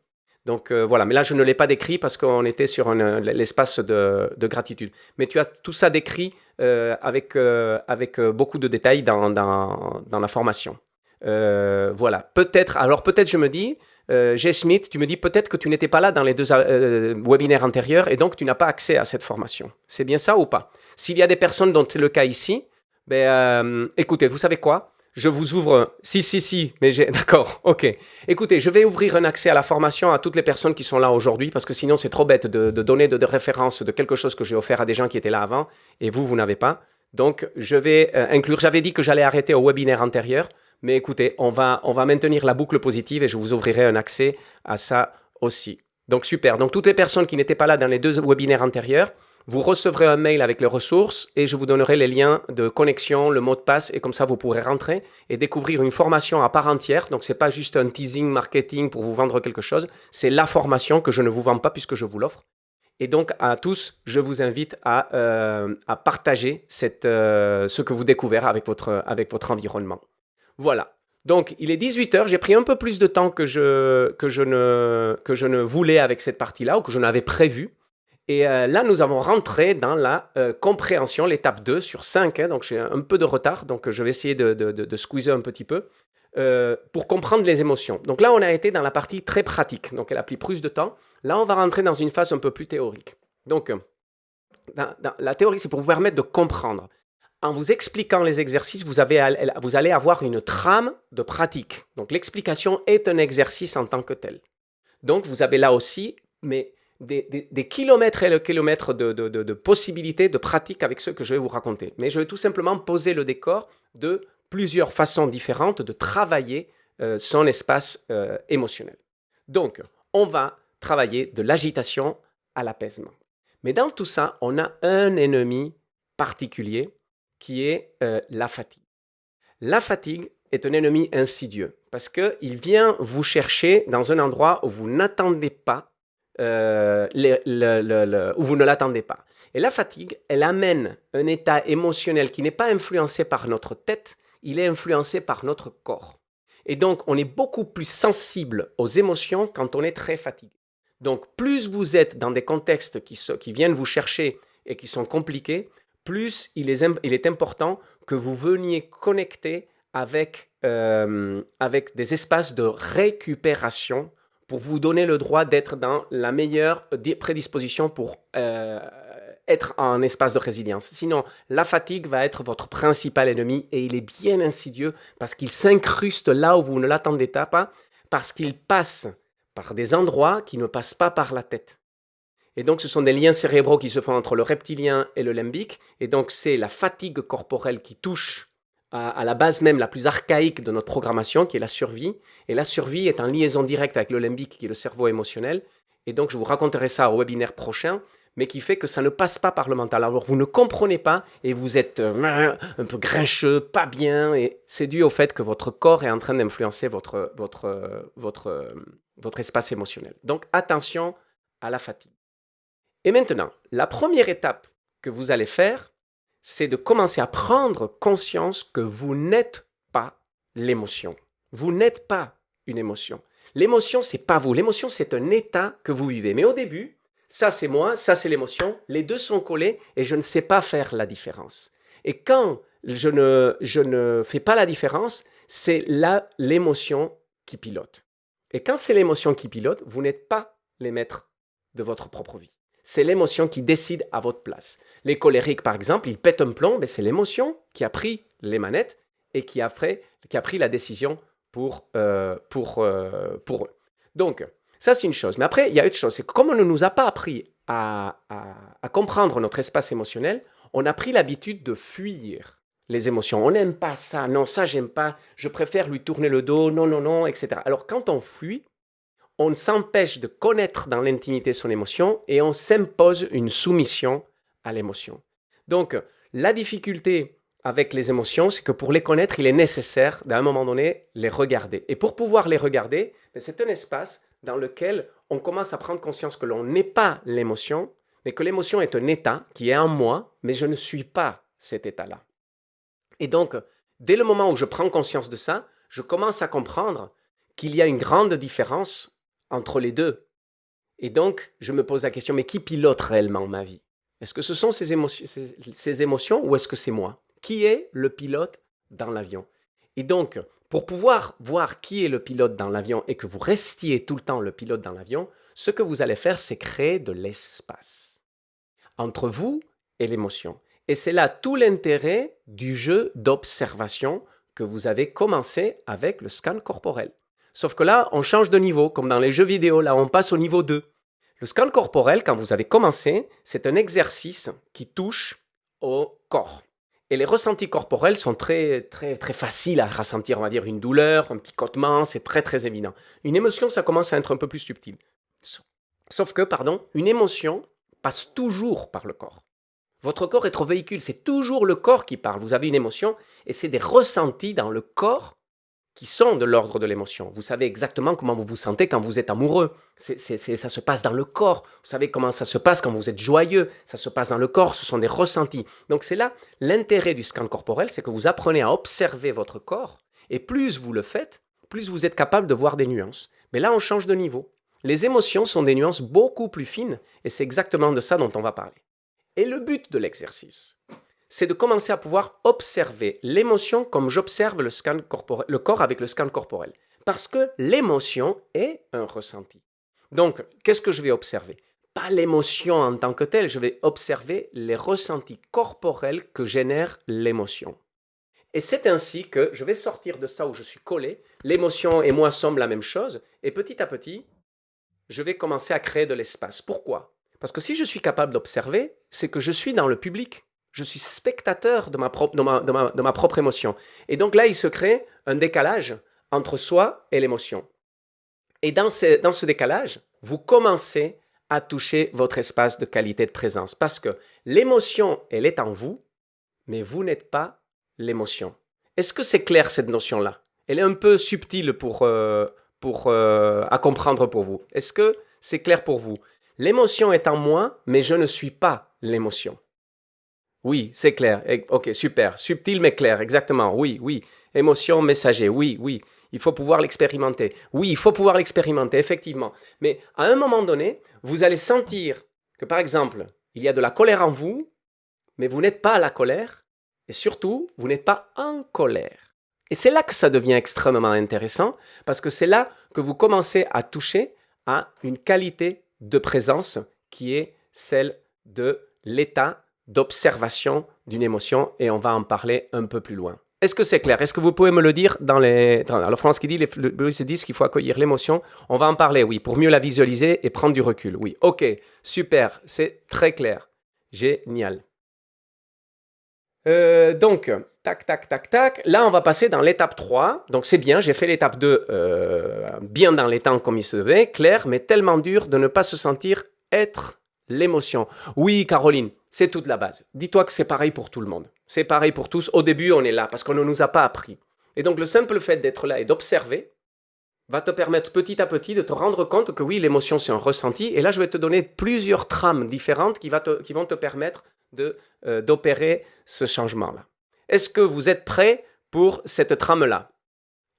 Donc, voilà. Mais là, je ne l'ai pas décrit parce qu'on était sur l'espace de gratitude. Mais tu as tout ça décrit avec beaucoup de détails dans la formation. Voilà. Peut-être je me dis... G. Smith, tu me dis peut-être que tu n'étais pas là dans les 2 webinaires antérieurs et donc tu n'as pas accès à cette formation. C'est bien ça ou pas? S'il y a des personnes dont c'est le cas ici, écoutez, vous savez quoi? Je vous ouvre... Si, mais d'accord, ok. Écoutez, je vais ouvrir un accès à la formation à toutes les personnes qui sont là aujourd'hui parce que sinon c'est trop bête de donner de références de quelque chose que j'ai offert à des gens qui étaient là avant et vous n'avez pas. Donc, je vais inclure... J'avais dit que j'allais arrêter au webinaire antérieur. Mais écoutez, on va maintenir la boucle positive et je vous ouvrirai un accès à ça aussi. Donc super. Donc toutes les personnes qui n'étaient pas là dans les 2 webinaires antérieurs, vous recevrez un mail avec les ressources et je vous donnerai les liens de connexion, le mot de passe et comme ça vous pourrez rentrer et découvrir une formation à part entière. Donc ce n'est pas juste un teasing marketing pour vous vendre quelque chose, c'est la formation que je ne vous vends pas puisque je vous l'offre. Et donc à tous, je vous invite à partager ce que vous découvrez avec votre environnement. Voilà. Donc, il est 18h. J'ai pris un peu plus de temps que je ne voulais avec cette partie-là ou que je n'avais prévu. Et là, nous avons rentré dans la compréhension, l'étape 2 sur 5. Donc, j'ai un peu de retard. Donc, je vais essayer de squeezer un petit peu pour comprendre les émotions. Donc là, on a été dans la partie très pratique. Donc, elle a pris plus de temps. Là, on va rentrer dans une phase un peu plus théorique. Donc, dans la théorie, c'est pour vous permettre de comprendre. En vous expliquant les exercices, vous allez avoir une trame de pratique. Donc, l'explication est un exercice en tant que tel. Donc, vous avez là aussi des kilomètres et le kilomètre de possibilités de pratique avec ce que je vais vous raconter. Mais je vais tout simplement poser le décor de plusieurs façons différentes de travailler son espace émotionnel. Donc, on va travailler de l'agitation à l'apaisement. Mais dans tout ça, on a un ennemi particulier qui est la fatigue. La fatigue est un ennemi insidieux parce qu'il vient vous chercher dans un endroit où vous n'attendez pas, où vous ne l'attendez pas. Et la fatigue, elle amène un état émotionnel qui n'est pas influencé par notre tête, il est influencé par notre corps. Et donc, on est beaucoup plus sensible aux émotions quand on est très fatigué. Donc, plus vous êtes dans des contextes qui viennent vous chercher et qui sont compliqués, plus il est important que vous veniez connecter avec des espaces de récupération pour vous donner le droit d'être dans la meilleure prédisposition pour être en espace de résilience. Sinon, la fatigue va être votre principal ennemi et il est bien insidieux parce qu'il s'incruste là où vous ne l'attendez pas, parce qu'il passe par des endroits qui ne passent pas par la tête. Et donc, ce sont des liens cérébraux qui se font entre le reptilien et le limbique. Et donc, c'est la fatigue corporelle qui touche à la base même la plus archaïque de notre programmation, qui est la survie. Et la survie est en liaison directe avec le limbique, qui est le cerveau émotionnel. Et donc, je vous raconterai ça au webinaire prochain, mais qui fait que ça ne passe pas par le mental. Alors, vous ne comprenez pas et vous êtes un peu grincheux, pas bien. Et c'est dû au fait que votre corps est en train d'influencer votre espace émotionnel. Donc, attention à la fatigue. Et maintenant, la première étape que vous allez faire, c'est de commencer à prendre conscience que vous n'êtes pas l'émotion. Vous n'êtes pas une émotion. L'émotion, c'est pas vous. L'émotion, c'est un état que vous vivez. Mais au début, ça c'est moi, ça c'est l'émotion. Les deux sont collés et je ne sais pas faire la différence. Et quand je ne fais pas la différence, c'est là l'émotion qui pilote. Et quand c'est l'émotion qui pilote, vous n'êtes pas les maîtres de votre propre vie. C'est l'émotion qui décide à votre place. Les colériques, par exemple, ils pètent un plomb, mais c'est l'émotion qui a pris les manettes et qui a pris la décision pour eux. Donc, ça c'est une chose. Mais après, il y a autre chose. C'est que comme on ne nous a pas appris à comprendre notre espace émotionnel, on a pris l'habitude de fuir les émotions. On n'aime pas ça. Non, ça, j'aime pas. Je préfère lui tourner le dos. Non, non, non, etc. Alors, quand on fuit, on s'empêche de connaître dans l'intimité son émotion et on s'impose une soumission à l'émotion. Donc, la difficulté avec les émotions, c'est que pour les connaître, il est nécessaire, à un moment donné, les regarder. Et pour pouvoir les regarder, c'est un espace dans lequel on commence à prendre conscience que l'on n'est pas l'émotion, mais que l'émotion est un état qui est en moi, mais je ne suis pas cet état-là. Et donc, dès le moment où je prends conscience de ça, je commence à comprendre qu'il y a une grande différence entre les deux. Et donc, je me pose la question, mais qui pilote réellement ma vie? Est-ce que ce sont ces émotions ou est-ce que c'est moi? Qui est le pilote dans l'avion? Et donc, pour pouvoir voir qui est le pilote dans l'avion et que vous restiez tout le temps le pilote dans l'avion, ce que vous allez faire, c'est créer de l'espace entre vous et l'émotion. Et c'est là tout l'intérêt du jeu d'observation que vous avez commencé avec le scan corporel. Sauf que là, on change de niveau, comme dans les jeux vidéo, là on passe au niveau 2. Le scan corporel, quand vous avez commencé, c'est un exercice qui touche au corps. Et les ressentis corporels sont très, très, très faciles à ressentir, on va dire une douleur, un picotement, c'est très, très évident. Une émotion, ça commence à être un peu plus subtil. Sauf que, une émotion passe toujours par le corps. Votre corps est votre véhicule, c'est toujours le corps qui parle. Vous avez une émotion et c'est des ressentis dans le corps qui sont de l'ordre de l'émotion. Vous savez exactement comment vous vous sentez quand vous êtes amoureux. Ça se passe dans le corps. Vous savez comment ça se passe quand vous êtes joyeux. Ça se passe dans le corps. Ce sont des ressentis. Donc c'est là l'intérêt du scan corporel, c'est que vous apprenez à observer votre corps. Et plus vous le faites, plus vous êtes capable de voir des nuances. Mais là, on change de niveau. Les émotions sont des nuances beaucoup plus fines. Et c'est exactement de ça dont on va parler. Et le but de l'exercice, c'est de commencer à pouvoir observer l'émotion comme j'observe le corps avec le scan corporel. Parce que l'émotion est un ressenti. Donc, qu'est-ce que je vais observer? Pas l'émotion en tant que telle, je vais observer les ressentis corporels que génère l'émotion. Et c'est ainsi que je vais sortir de ça où je suis collé. L'émotion et moi sommes la même chose. Et petit à petit, je vais commencer à créer de l'espace. Pourquoi? Parce que si je suis capable d'observer, c'est que je suis dans le public. Je suis spectateur de ma propre émotion. Et donc là, il se crée un décalage entre soi et l'émotion. Et dans ce décalage, vous commencez à toucher votre espace de qualité de présence. Parce que l'émotion, elle est en vous, mais vous n'êtes pas l'émotion. Est-ce que c'est clair cette notion-là? Elle est un peu subtile à comprendre pour vous. Est-ce que c'est clair pour vous? L'émotion est en moi, mais je ne suis pas l'émotion. Oui, c'est clair. Ok, super. Subtil mais clair, exactement. Oui, oui. Émotion, messager. Oui, oui. Il faut pouvoir l'expérimenter. Oui, il faut pouvoir l'expérimenter, effectivement. Mais à un moment donné, vous allez sentir que, par exemple, il y a de la colère en vous, mais vous n'êtes pas à la colère. Et surtout, vous n'êtes pas en colère. Et c'est là que ça devient extrêmement intéressant, parce que c'est là que vous commencez à toucher à une qualité de présence qui est celle de l'état d'observation d'une émotion, et on va en parler un peu plus loin. Est-ce que c'est clair? Est-ce que vous pouvez me le dire alors France qui dit, ils disent qu'il faut accueillir l'émotion. On va en parler, oui, pour mieux la visualiser et prendre du recul. Oui, ok, super, c'est très clair. Génial. Donc, tac, tac, tac, tac. Là, on va passer dans l'étape 3. Donc, c'est bien, j'ai fait l'étape 2 bien dans les temps comme il se devait, clair, mais tellement dur de ne pas se sentir être l'émotion. Oui, Caroline, c'est toute la base. Dis-toi que c'est pareil pour tout le monde. C'est pareil pour tous. Au début, on est là parce qu'on ne nous a pas appris. Et donc, le simple fait d'être là et d'observer va te permettre petit à petit de te rendre compte que oui, l'émotion, c'est un ressenti. Et là, je vais te donner plusieurs trames différentes qui vont te permettre d'opérer ce changement-là. Est-ce que vous êtes prêts pour cette trame-là?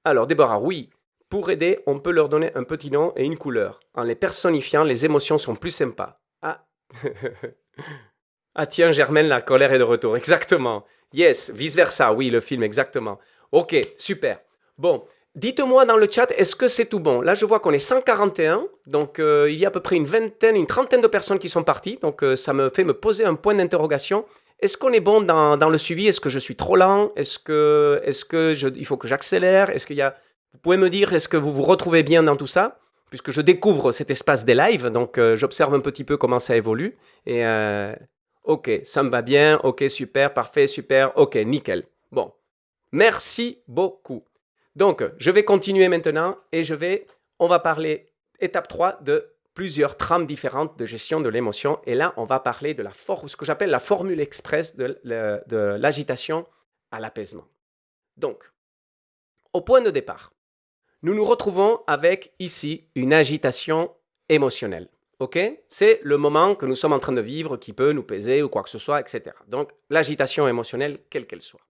Alors, Déborah, oui. Pour aider, on peut leur donner un petit nom et une couleur. En les personnifiant, les émotions sont plus sympas. Ah, ah tiens, Germaine, la colère est de retour. Exactement. Yes, vice-versa. Oui, le film, exactement. Ok, super. Bon, dites-moi dans le chat, est-ce que c'est tout bon? Là, je vois qu'on est 141, donc il y a à peu près une trentaine de personnes qui sont parties, donc ça me fait me poser un point d'interrogation. Est-ce qu'on est bon dans le suivi? Est-ce que je suis trop lent? Il faut que j'accélère? Vous pouvez me dire, est-ce que vous vous retrouvez bien dans tout ça? Puisque je découvre cet espace des lives, donc j'observe un petit peu comment ça évolue. Et ok, ça me va bien, ok, super, parfait, super, ok, nickel. Bon, merci beaucoup. Donc, je vais continuer maintenant et on va parler, étape 3, de plusieurs trames différentes de gestion de l'émotion. Et là, on va parler de ce que j'appelle la formule express de l'agitation à l'apaisement. Donc, au point de départ, nous nous retrouvons avec ici une agitation émotionnelle. Ok? C'est le moment que nous sommes en train de vivre qui peut nous peser ou quoi que ce soit, etc. Donc, l'agitation émotionnelle, quelle qu'elle soit.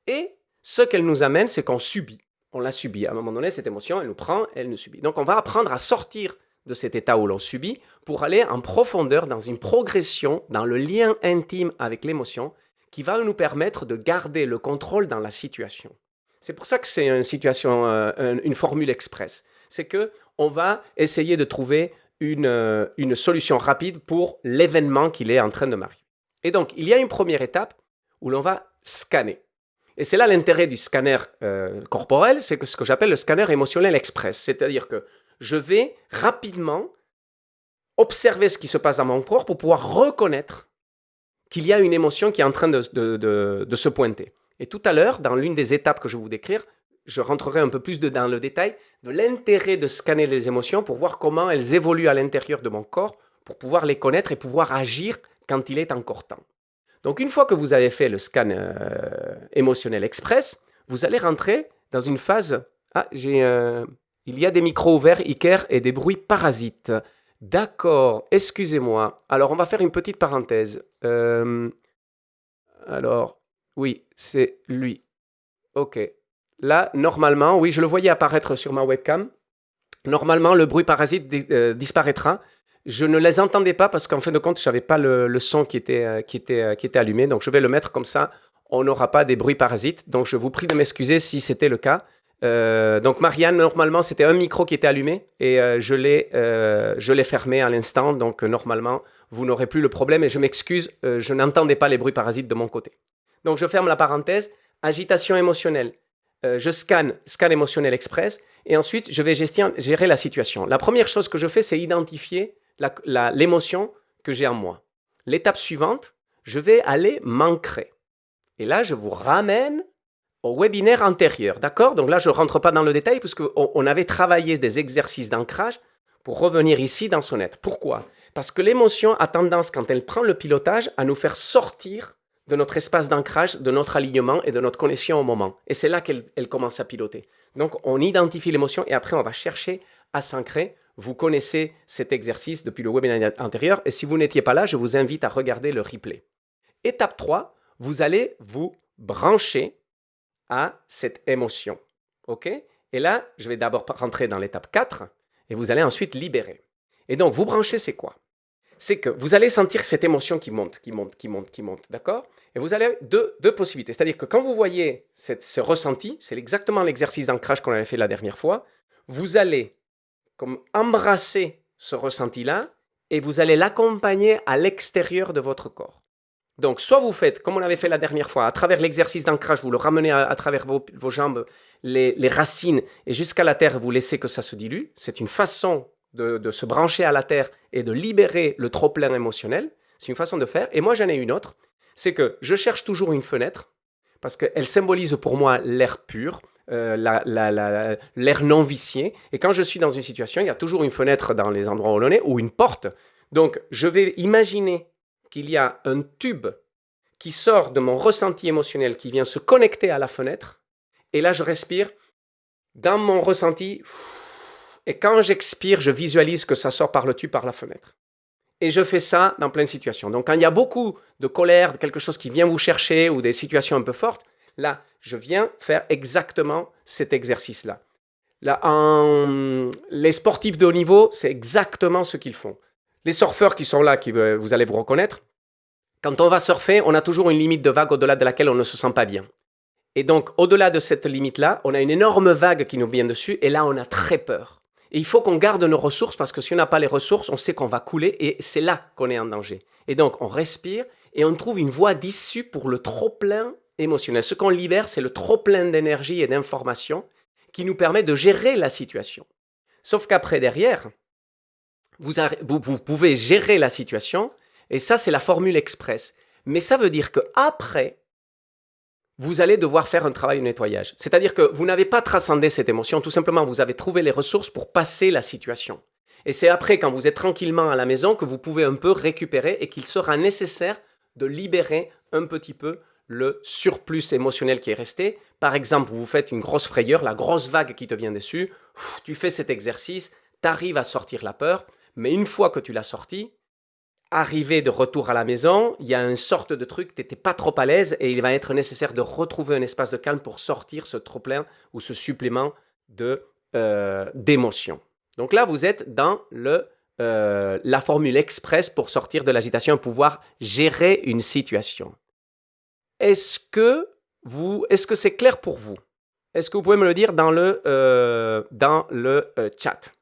Et ce qu'elle nous amène, c'est qu'on subit. On la subit. À un moment donné, cette émotion, elle nous prend, elle nous subit. Donc, on va apprendre à sortir de cet état où l'on subit pour aller en profondeur dans une progression, dans le lien intime avec l'émotion qui va nous permettre de garder le contrôle dans la situation. C'est pour ça que c'est une formule express. C'est qu'on va essayer de trouver une solution rapide pour l'événement qu'il est en train de m'arriver. Et donc, il y a une première étape où l'on va scanner. Et c'est là l'intérêt du scanner corporel, c'est ce que j'appelle le scanner émotionnel express. C'est-à-dire que je vais rapidement observer ce qui se passe dans mon corps pour pouvoir reconnaître qu'il y a une émotion qui est en train de se pointer. Et tout à l'heure, dans l'une des étapes que je vais vous décrire, je rentrerai un peu plus dans le détail de l'intérêt de scanner les émotions pour voir comment elles évoluent à l'intérieur de mon corps, pour pouvoir les connaître et pouvoir agir quand il est encore temps. Donc, une fois que vous avez fait le scan émotionnel express, vous allez rentrer dans une phase... Ah, il y a des micros ouverts, Iker, et des bruits parasites. D'accord, excusez-moi. Alors, on va faire une petite parenthèse. Alors, oui, c'est lui. Ok. Là, normalement, oui, je le voyais apparaître sur ma webcam. Normalement, le bruit parasite disparaîtra. Je ne les entendais pas parce qu'en fin de compte, je n'avais pas le son qui était allumé. Donc, je vais le mettre comme ça. On n'aura pas des bruits parasites. Donc, je vous prie de m'excuser si c'était le cas. Donc, Marianne, normalement, c'était un micro qui était allumé et je l'ai fermé à l'instant. Donc, normalement, vous n'aurez plus le problème et je m'excuse. Je n'entendais pas les bruits parasites de mon côté. Donc, je ferme la parenthèse. Agitation émotionnelle. Je scanne émotionnel express et ensuite, je vais gérer la situation. La première chose que je fais, c'est identifier l'émotion que j'ai en moi. L'étape suivante, je vais aller m'ancrer. Et là, je vous ramène au webinaire antérieur, d'accord? Donc là, je ne rentre pas dans le détail parce qu'on avait travaillé des exercices d'ancrage pour revenir ici dans son être. Pourquoi? Parce que l'émotion a tendance, quand elle prend le pilotage, à nous faire sortir de notre espace d'ancrage, de notre alignement et de notre connexion au moment. Et c'est là qu'elle commence à piloter. Donc, on identifie l'émotion et après, on va chercher à s'ancrer. Vous connaissez cet exercice depuis le webinaire antérieur et si vous n'étiez pas là, je vous invite à regarder le replay. Étape 3, vous allez vous brancher à cette émotion. OK? Et là, je vais d'abord rentrer dans l'étape 4 et vous allez ensuite libérer. Et donc, vous branchez, c'est quoi? C'est que vous allez sentir cette émotion qui monte, d'accord? Et vous avez deux possibilités. C'est-à-dire que quand vous voyez ce ressenti, c'est exactement l'exercice d'ancrage qu'on avait fait la dernière fois, vous allez comme embrasser ce ressenti-là et vous allez l'accompagner à l'extérieur de votre corps. Donc, soit vous faites, comme on avait fait la dernière fois, à travers l'exercice d'ancrage, vous le ramenez à travers vos jambes, les racines et jusqu'à la terre, vous laissez que ça se dilue. C'est une façon de se brancher à la terre et de libérer le trop-plein émotionnel. C'est une façon de faire. Et moi, j'en ai une autre. C'est que je cherche toujours une fenêtre parce qu'elle symbolise pour moi l'air pur, l'air non vicié. Et quand je suis dans une situation, il y a toujours une fenêtre dans les endroits où l'on est ou une porte. Donc, je vais imaginer qu'il y a un tube qui sort de mon ressenti émotionnel, qui vient se connecter à la fenêtre. Et là, je respire dans mon ressenti. Et quand j'expire, je visualise que ça sort par le tube, par la fenêtre. Et je fais ça dans plein de situations. Donc, quand il y a beaucoup de colère, quelque chose qui vient vous chercher ou des situations un peu fortes, là, je viens faire exactement cet exercice-là. Les sportifs de haut niveau, c'est exactement ce qu'ils font. Les surfeurs qui sont là, vous allez vous reconnaître, quand on va surfer, on a toujours une limite de vague au-delà de laquelle on ne se sent pas bien. Et donc, au-delà de cette limite-là, on a une énorme vague qui nous vient dessus, et là, on a très peur. Et il faut qu'on garde nos ressources, parce que si on n'a pas les ressources, on sait qu'on va couler, et c'est là qu'on est en danger. Et donc, on respire, et on trouve une voie d'issue pour le trop-plein émotionnel. Ce qu'on libère, c'est le trop-plein d'énergie et d'informations qui nous permet de gérer la situation. Sauf qu'après, derrière, vous pouvez gérer la situation, et ça, c'est la formule express. Mais ça veut dire qu'après, vous allez devoir faire un travail de nettoyage. C'est-à-dire que vous n'avez pas transcendé cette émotion, tout simplement, vous avez trouvé les ressources pour passer la situation. Et c'est après, quand vous êtes tranquillement à la maison, que vous pouvez un peu récupérer et qu'il sera nécessaire de libérer un petit peu le surplus émotionnel qui est resté. Par exemple, vous faites une grosse frayeur, la grosse vague qui te vient dessus, tu fais cet exercice, tu arrives à sortir la peur, mais une fois que tu l'as sorti, arrivé de retour à la maison, il y a une sorte de truc, tu n'étais pas trop à l'aise et il va être nécessaire de retrouver un espace de calme pour sortir ce trop-plein ou ce supplément d'émotion. Donc là, vous êtes dans la formule express pour sortir de l'agitation et pouvoir gérer une situation. Est-ce que c'est clair pour vous? Est-ce que vous pouvez me le dire dans le chat?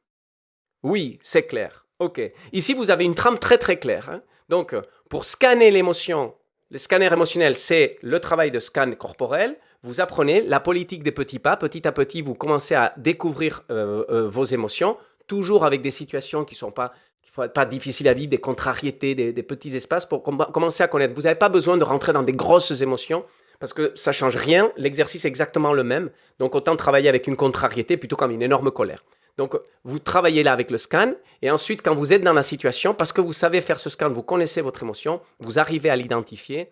Oui, c'est clair. OK. Ici, vous avez une trame très très claire. Hein. Donc, pour scanner l'émotion, le scanner émotionnel, c'est le travail de scan corporel. Vous apprenez la politique des petits pas. Petit à petit, vous commencez à découvrir vos émotions, toujours avec des situations qui ne sont pas difficiles à vivre, des contrariétés, des petits espaces pour commencer à connaître. Vous n'avez pas besoin de rentrer dans des grosses émotions parce que ça ne change rien. L'exercice est exactement le même. Donc, autant travailler avec une contrariété plutôt qu'avec une énorme colère. Donc, vous travaillez là avec le scan et ensuite, quand vous êtes dans la situation, parce que vous savez faire ce scan, vous connaissez votre émotion, vous arrivez à l'identifier,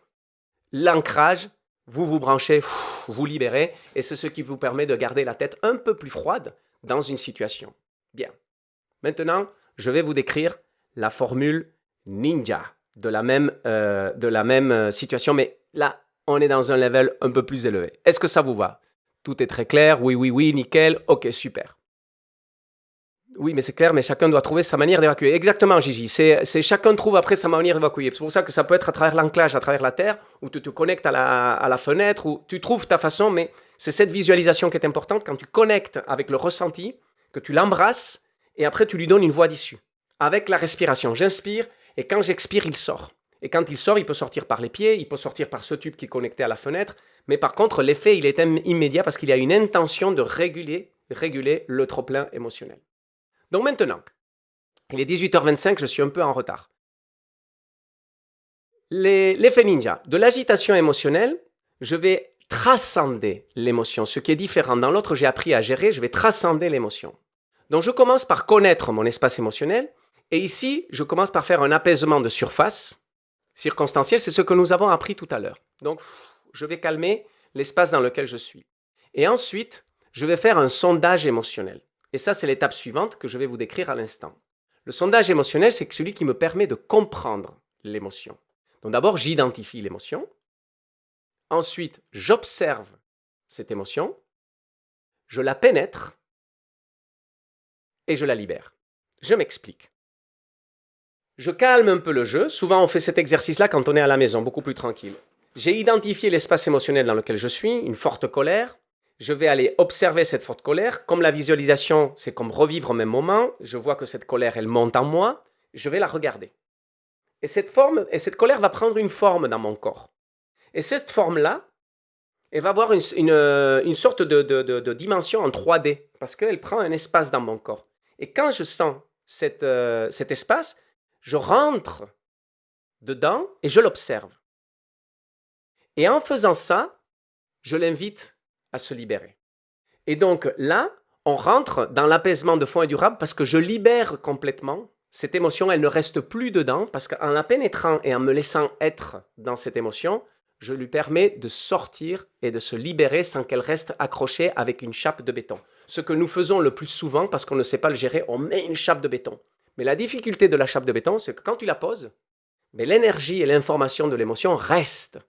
l'ancrage, vous vous branchez, vous libérez et c'est ce qui vous permet de garder la tête un peu plus froide dans une situation. Bien. Maintenant, je vais vous décrire la formule ninja de la même situation, mais là, on est dans un level un peu plus élevé. Est-ce que ça vous va? Tout est très clair, oui, nickel, ok, super. Oui, mais c'est clair, mais chacun doit trouver sa manière d'évacuer. Exactement, Gigi. C'est chacun trouve après sa manière d'évacuer. C'est pour ça que ça peut être à travers l'ancrage, à travers la terre, où tu te connectes à la fenêtre, où tu trouves ta façon, mais c'est cette visualisation qui est importante quand tu connectes avec le ressenti, que tu l'embrasses, et après tu lui donnes une voie d'issue. Avec la respiration, j'inspire, et quand j'expire, il sort. Et quand il sort, il peut sortir par les pieds, il peut sortir par ce tube qui est connecté à la fenêtre, mais par contre, l'effet, il est immédiat parce qu'il y a une intention de réguler le trop-plein émotionnel. Donc maintenant, il est 18h25, je suis un peu en retard. L'effet ninja, de l'agitation émotionnelle, je vais transcender l'émotion. Ce qui est différent, dans l'autre, j'ai appris à gérer, je vais transcender l'émotion. Donc je commence par connaître mon espace émotionnel, et ici, je commence par faire un apaisement de surface circonstanciel, c'est ce que nous avons appris tout à l'heure. Donc, je vais calmer l'espace dans lequel je suis. Et ensuite, je vais faire un sondage émotionnel. Et ça, c'est l'étape suivante que je vais vous décrire à l'instant. Le sondage émotionnel, c'est celui qui me permet de comprendre l'émotion. Donc d'abord, j'identifie l'émotion. Ensuite, j'observe cette émotion. Je la pénètre et je la libère. Je m'explique. Je calme un peu le jeu. Souvent, on fait cet exercice-là quand on est à la maison, beaucoup plus tranquille. J'ai identifié l'espace émotionnel dans lequel je suis, une forte colère. Je vais aller observer cette forte colère. Comme la visualisation, c'est comme revivre au même moment. Je vois que cette colère, elle monte en moi. Je vais la regarder. Et cette colère va prendre une forme dans mon corps. Et cette forme-là, elle va avoir une sorte de dimension en 3D, parce qu'elle prend un espace dans mon corps. Et quand je sens cet espace, je rentre dedans et je l'observe. Et en faisant ça, je l'invite à se libérer. Et donc là, on rentre dans l'apaisement de fond et durable parce que je libère complètement cette émotion. Elle ne reste plus dedans parce qu'en la pénétrant et en me laissant être dans cette émotion, je lui permets de sortir et de se libérer sans qu'elle reste accrochée avec une chape de béton. Ce que nous faisons le plus souvent parce qu'on ne sait pas le gérer, on met une chape de béton. Mais la difficulté de la chape de béton, c'est que quand tu la poses, mais l'énergie et l'information de l'émotion restent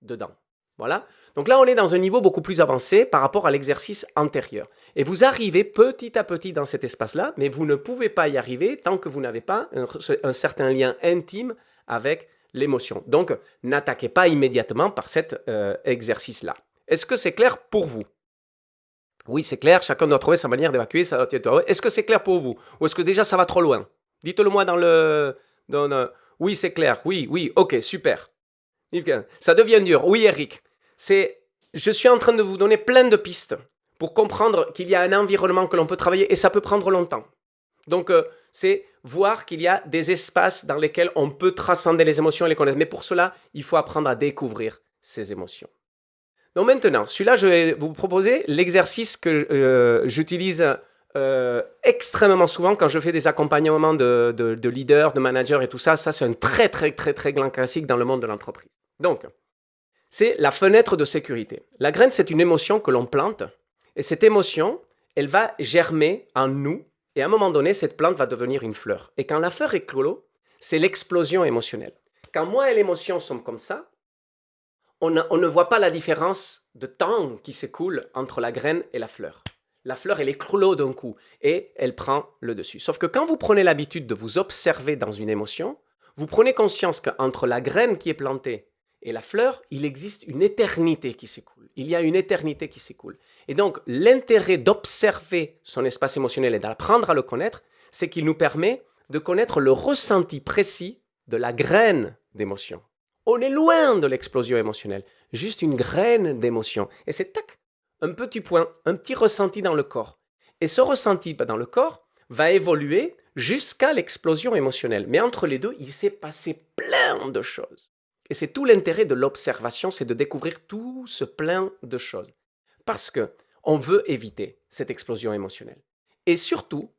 dedans. Voilà. Donc là, on est dans un niveau beaucoup plus avancé par rapport à l'exercice antérieur. Et vous arrivez petit à petit dans cet espace-là, mais vous ne pouvez pas y arriver tant que vous n'avez pas un certain lien intime avec l'émotion. Donc, n'attaquez pas immédiatement par cet exercice-là. Est-ce que c'est clair pour vous? Oui, c'est clair, chacun doit trouver sa manière d'évacuer. Est-ce que c'est clair pour vous? Ou est-ce que déjà ça va trop loin? Dites-le moi dans le... Oui, c'est clair, oui, ok, super. Ça devient dur. Oui, Eric, je suis en train de vous donner plein de pistes pour comprendre qu'il y a un environnement que l'on peut travailler et ça peut prendre longtemps. Donc, c'est voir qu'il y a des espaces dans lesquels on peut transcender les émotions et les connaître. Mais pour cela, il faut apprendre à découvrir ces émotions. Donc maintenant, celui-là, je vais vous proposer l'exercice que j'utilise extrêmement souvent quand je fais des accompagnements de leaders, de managers et tout ça. Ça, c'est un très grand classique dans le monde de l'entreprise. Donc, c'est la fenêtre de sécurité. La graine, c'est une émotion que l'on plante et cette émotion, elle va germer en nous et à un moment donné, cette plante va devenir une fleur. Et quand la fleur éclot, c'est l'explosion émotionnelle. Quand moi et l'émotion sont comme ça, on ne voit pas la différence de temps qui s'écoule entre la graine et la fleur. La fleur, elle éclot d'un coup et elle prend le dessus. Sauf que quand vous prenez l'habitude de vous observer dans une émotion, vous prenez conscience qu'entre la graine qui est plantée et la fleur, il existe une éternité qui s'écoule. Il y a une éternité qui s'écoule. Et donc, l'intérêt d'observer son espace émotionnel et d'apprendre à le connaître, c'est qu'il nous permet de connaître le ressenti précis de la graine d'émotion. On est loin de l'explosion émotionnelle, juste une graine d'émotion. Et c'est tac, un petit point, un petit ressenti dans le corps. Et ce ressenti dans le corps va évoluer jusqu'à l'explosion émotionnelle. Mais entre les deux, il s'est passé plein de choses. Et c'est tout l'intérêt de l'observation, c'est de découvrir tout ce plein de choses. Parce qu'on veut éviter cette explosion émotionnelle. Et surtout,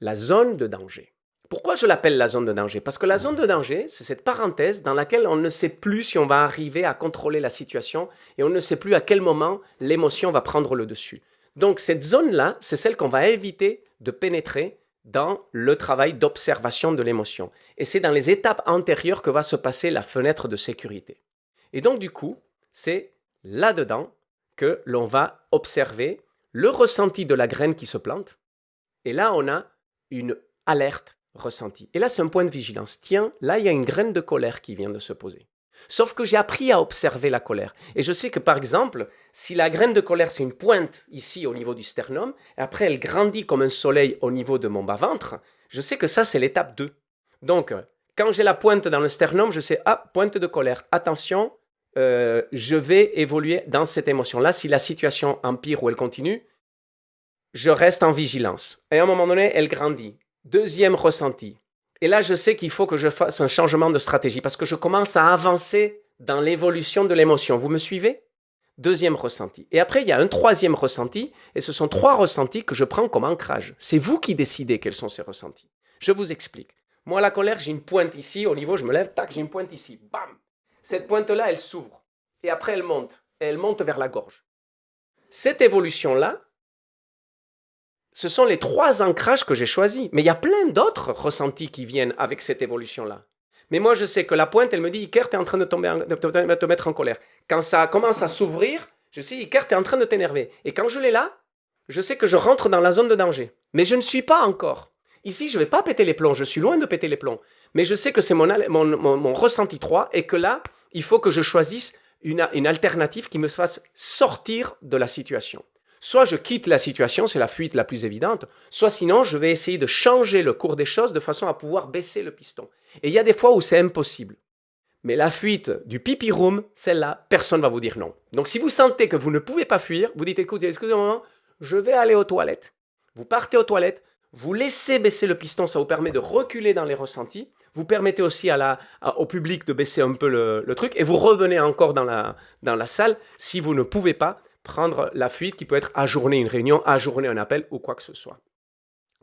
la zone de danger. Pourquoi je l'appelle la zone de danger? Parce que la zone de danger, c'est cette parenthèse dans laquelle on ne sait plus si on va arriver à contrôler la situation et on ne sait plus à quel moment l'émotion va prendre le dessus. Donc cette zone-là, c'est celle qu'on va éviter de pénétrer dans le travail d'observation de l'émotion. Et c'est dans les étapes antérieures que va se passer la fenêtre de sécurité. Et donc du coup, c'est là-dedans que l'on va observer le ressenti de la graine qui se plante. Et là, on a une alerte ressentie. Et là, c'est un point de vigilance. Tiens, là, il y a une graine de colère qui vient de se poser. Sauf que j'ai appris à observer la colère. Et je sais que, par exemple, si la graine de colère, c'est une pointe ici au niveau du sternum, et après elle grandit comme un soleil au niveau de mon bas-ventre, je sais que ça, c'est l'étape 2. Donc, quand j'ai la pointe dans le sternum, je sais, ah, pointe de colère. Attention, je vais évoluer dans cette émotion-là. Si la situation empire ou elle continue, je reste en vigilance. Et à un moment donné, elle grandit. Deuxième ressenti. Et là, je sais qu'il faut que je fasse un changement de stratégie parce que je commence à avancer dans l'évolution de l'émotion. Vous me suivez? Deuxième ressenti. Et après, il y a un troisième ressenti et ce sont 3 ressentis que je prends comme ancrage. C'est vous qui décidez quels sont ces ressentis. Je vous explique. Moi, la colère, j'ai une pointe ici. Au niveau, je me lève, tac, j'ai une pointe ici. Bam! Cette pointe-là, elle s'ouvre. Et après, elle monte. Et elle monte vers la gorge. Cette évolution-là, ce sont les 3 ancrages que j'ai choisis. Mais il y a plein d'autres ressentis qui viennent avec cette évolution-là. Mais moi, je sais que la pointe, elle me dit, Iker, tu es en train de te mettre en colère. Quand ça commence à s'ouvrir, je sais, Iker, tu es en train de t'énerver. Et quand je l'ai là, je sais que je rentre dans la zone de danger. Mais je ne suis pas encore. Ici, je ne vais pas péter les plombs. Je suis loin de péter les plombs. Mais je sais que c'est mon ressenti 3 et que là, il faut que je choisisse une alternative qui me fasse sortir de la situation. Soit je quitte la situation, c'est la fuite la plus évidente, soit sinon je vais essayer de changer le cours des choses de façon à pouvoir baisser le piston. Et il y a des fois où c'est impossible. Mais la fuite du pipi room, celle-là, personne ne va vous dire non. Donc si vous sentez que vous ne pouvez pas fuir, vous dites écoutez, excusez-moi, je vais aller aux toilettes. Vous partez aux toilettes, vous laissez baisser le piston, ça vous permet de reculer dans les ressentis. Vous permettez aussi au public de baisser un peu le truc et vous revenez encore dans la salle si vous ne pouvez pas prendre la fuite qui peut être ajourner une réunion, ajourner un appel ou quoi que ce soit.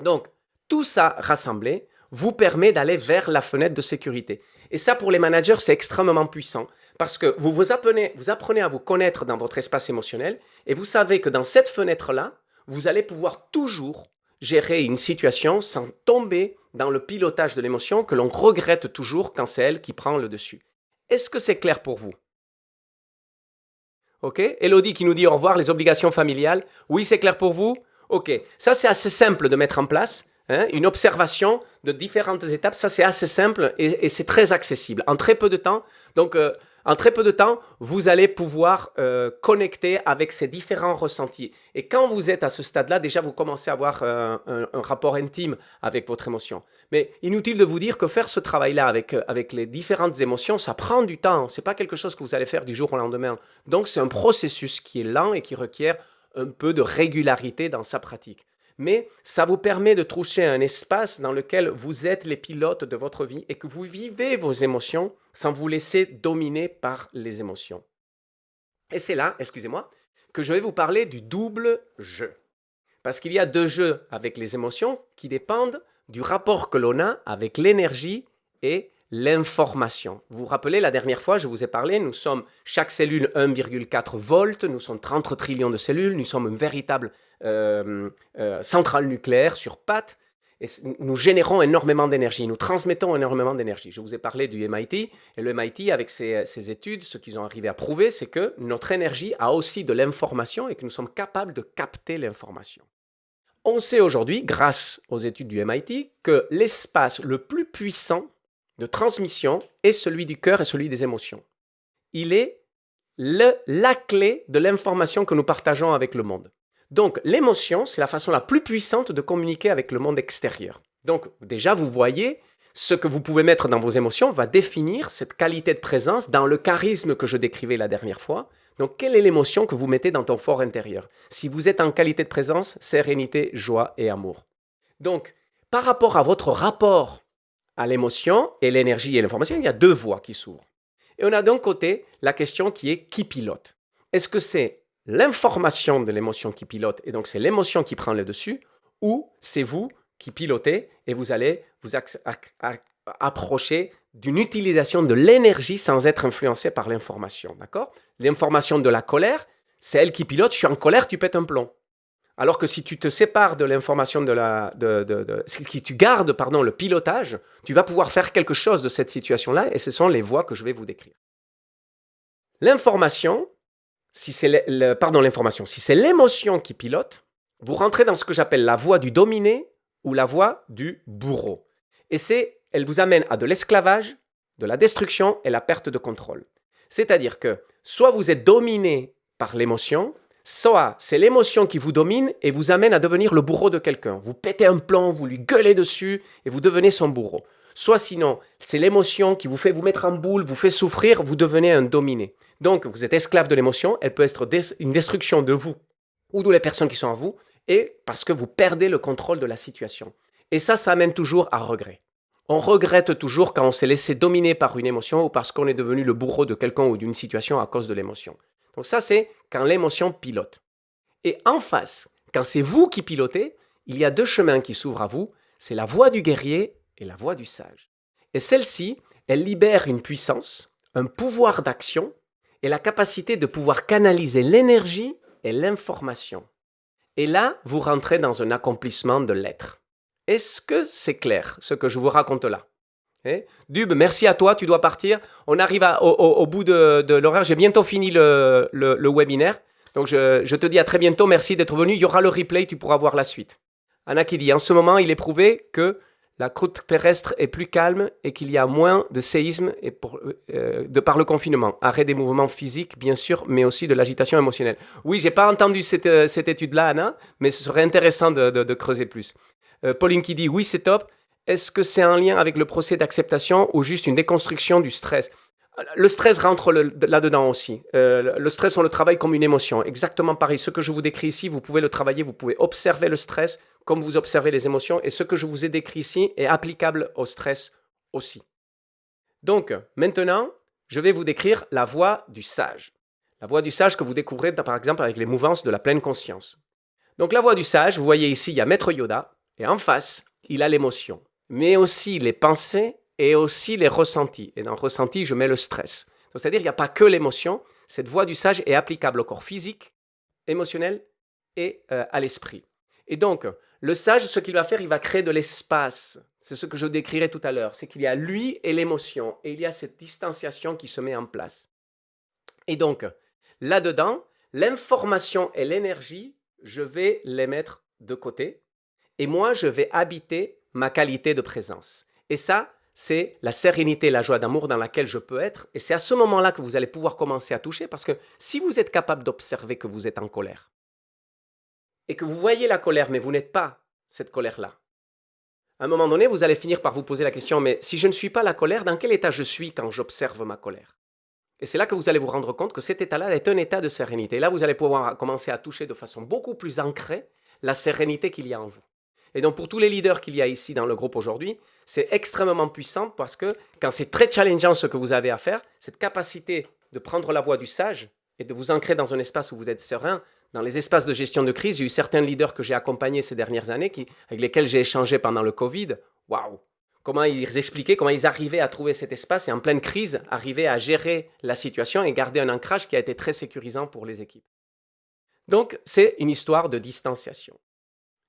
Donc, tout ça rassemblé vous permet d'aller vers la fenêtre de sécurité. Et ça, pour les managers, c'est extrêmement puissant parce que vous apprenez à vous connaître dans votre espace émotionnel et vous savez que dans cette fenêtre-là, vous allez pouvoir toujours gérer une situation sans tomber dans le pilotage de l'émotion que l'on regrette toujours quand c'est elle qui prend le dessus. Est-ce que c'est clair pour vous? Ok. Elodie qui nous dit au revoir, les obligations familiales. Oui, c'est clair pour vous? Ok. Ça, c'est assez simple de mettre en place. Hein, une observation de différentes étapes, ça c'est assez simple et c'est très accessible. En très peu de temps, donc en très peu de temps, vous allez pouvoir connecter avec ces différents ressentis. Et quand vous êtes à ce stade-là, déjà vous commencez à avoir un rapport intime avec votre émotion. Mais inutile de vous dire que faire ce travail-là avec les différentes émotions, ça prend du temps. C'est pas quelque chose que vous allez faire du jour au lendemain. Donc c'est un processus qui est lent et qui requiert un peu de régularité dans sa pratique. Mais ça vous permet de toucher un espace dans lequel vous êtes les pilotes de votre vie et que vous vivez vos émotions sans vous laisser dominer par les émotions. Et c'est là, excusez-moi, que je vais vous parler du double jeu. Parce qu'il y a deux jeux avec les émotions qui dépendent du rapport que l'on a avec l'énergie et l'information. Vous vous rappelez, la dernière fois, je vous ai parlé, nous sommes chaque cellule 1,4 volts, nous sommes 30 trillions de cellules, nous sommes une véritable centrale nucléaire sur pattes, et nous générons énormément d'énergie, nous transmettons énormément d'énergie. Je vous ai parlé du MIT, et le MIT, avec ses études, ce qu'ils ont arrivé à prouver, c'est que notre énergie a aussi de l'information et que nous sommes capables de capter l'information. On sait aujourd'hui, grâce aux études du MIT, que l'espace le plus puissant de transmission est celui du cœur et celui des émotions. Il est la clé de l'information que nous partageons avec le monde. Donc, l'émotion, c'est la façon la plus puissante de communiquer avec le monde extérieur. Donc, déjà, vous voyez, ce que vous pouvez mettre dans vos émotions va définir cette qualité de présence dans le charisme que je décrivais la dernière fois. Donc, quelle est l'émotion que vous mettez dans ton fort intérieur? Si vous êtes en qualité de présence, sérénité, joie et amour. Donc, par rapport à votre rapport à l'émotion et l'énergie et l'information, il y a deux voies qui s'ouvrent. Et on a d'un côté la question qui est qui pilote. Est-ce que c'est l'information de l'émotion qui pilote et donc c'est l'émotion qui prend le dessus ou c'est vous qui pilotez et vous allez vous approcher d'une utilisation de l'énergie sans être influencé par l'information, d'accord? L'information de la colère, c'est elle qui pilote, je suis en colère, tu pètes un plomb. Alors que si tu te sépares de l'information si tu gardes le pilotage, tu vas pouvoir faire quelque chose de cette situation-là et ce sont les voies que je vais vous décrire. L'information, si c'est l'émotion qui pilote, vous rentrez dans ce que j'appelle la voie du dominé ou la voie du bourreau. Et elle vous amène à de l'esclavage, de la destruction et la perte de contrôle. C'est-à-dire que soit vous êtes dominé par l'émotion, soit c'est l'émotion qui vous domine et vous amène à devenir le bourreau de quelqu'un. Vous pétez un plomb, vous lui gueulez dessus et vous devenez son bourreau. Soit sinon, c'est l'émotion qui vous fait vous mettre en boule, vous fait souffrir, vous devenez un dominé. Donc, vous êtes esclave de l'émotion, elle peut être une destruction de vous ou de les personnes qui sont à vous, et parce que vous perdez le contrôle de la situation. Et ça amène toujours à regret. On regrette toujours quand on s'est laissé dominer par une émotion ou parce qu'on est devenu le bourreau de quelqu'un ou d'une situation à cause de l'émotion. Donc ça, c'est quand l'émotion pilote. Et en face, quand c'est vous qui pilotez, il y a deux chemins qui s'ouvrent à vous. C'est la voie du guerrier et la voie du sage. Et celle-ci, elle libère une puissance, un pouvoir d'action et la capacité de pouvoir canaliser l'énergie et l'information. Et là, vous rentrez dans un accomplissement de l'être. Est-ce que c'est clair, ce que je vous raconte là? Dub, merci à toi, tu dois partir. On arrive au bout de l'horaire. J'ai bientôt fini le webinaire. Donc, je te dis à très bientôt. Merci d'être venu. Il y aura le replay, tu pourras voir la suite. Anna qui dit, en ce moment, il est prouvé que la croûte terrestre est plus calme et qu'il y a moins de séismes de par le confinement. Arrêt des mouvements physiques, bien sûr, mais aussi de l'agitation émotionnelle. Oui, j'ai pas entendu cette étude-là, Anna, mais ce serait intéressant de creuser plus. Pauline qui dit, oui, c'est top. Est-ce que c'est en lien avec le procès d'acceptation ou juste une déconstruction du stress? Le stress rentre là-dedans aussi. Le stress, on le travaille comme une émotion. Exactement pareil. Ce que je vous décris ici, vous pouvez le travailler, vous pouvez observer le stress comme vous observez les émotions. Et ce que je vous ai décrit ici est applicable au stress aussi. Donc, maintenant, je vais vous décrire la voie du sage. La voie du sage que vous découvrez, par exemple, avec les mouvances de la pleine conscience. Donc, la voie du sage, vous voyez ici, il y a Maître Yoda. Et en face, il a l'émotion, mais aussi les pensées et aussi les ressentis. Et dans le ressenti, je mets le stress. C'est-à-dire qu'il n'y a pas que l'émotion. Cette voie du sage est applicable au corps physique, émotionnel et à l'esprit. Et donc, le sage, ce qu'il va faire, il va créer de l'espace. C'est ce que je décrirai tout à l'heure. C'est qu'il y a lui et l'émotion. Et il y a cette distanciation qui se met en place. Et donc, Là-dedans, l'information et l'énergie, je vais les mettre de côté. Et moi, je vais habiter ma qualité de présence. Et ça, c'est la sérénité, la joie d'amour dans laquelle je peux être. Et c'est à ce moment-là que vous allez pouvoir commencer à toucher, parce que si vous êtes capable d'observer que vous êtes en colère, et que vous voyez la colère, mais vous n'êtes pas cette colère-là, à un moment donné, vous allez finir par vous poser la question, mais si je ne suis pas la colère, dans quel état je suis quand j'observe ma colère? Et c'est là que vous allez vous rendre compte que cet état-là est un état de sérénité. Et là, vous allez pouvoir commencer à toucher de façon beaucoup plus ancrée la sérénité qu'il y a en vous. Et donc, pour tous les leaders qu'il y a ici dans le groupe aujourd'hui, c'est extrêmement puissant parce que quand c'est très challengeant ce que vous avez à faire, cette capacité de prendre la voie du sage et de vous ancrer dans un espace où vous êtes serein, dans les espaces de gestion de crise, il y a eu certains leaders que j'ai accompagnés ces dernières années avec lesquels j'ai échangé pendant le Covid. Waouh! Comment ils expliquaient, comment ils arrivaient à trouver cet espace et en pleine crise, arrivaient à gérer la situation et garder un ancrage qui a été très sécurisant pour les équipes. Donc, c'est une histoire de distanciation.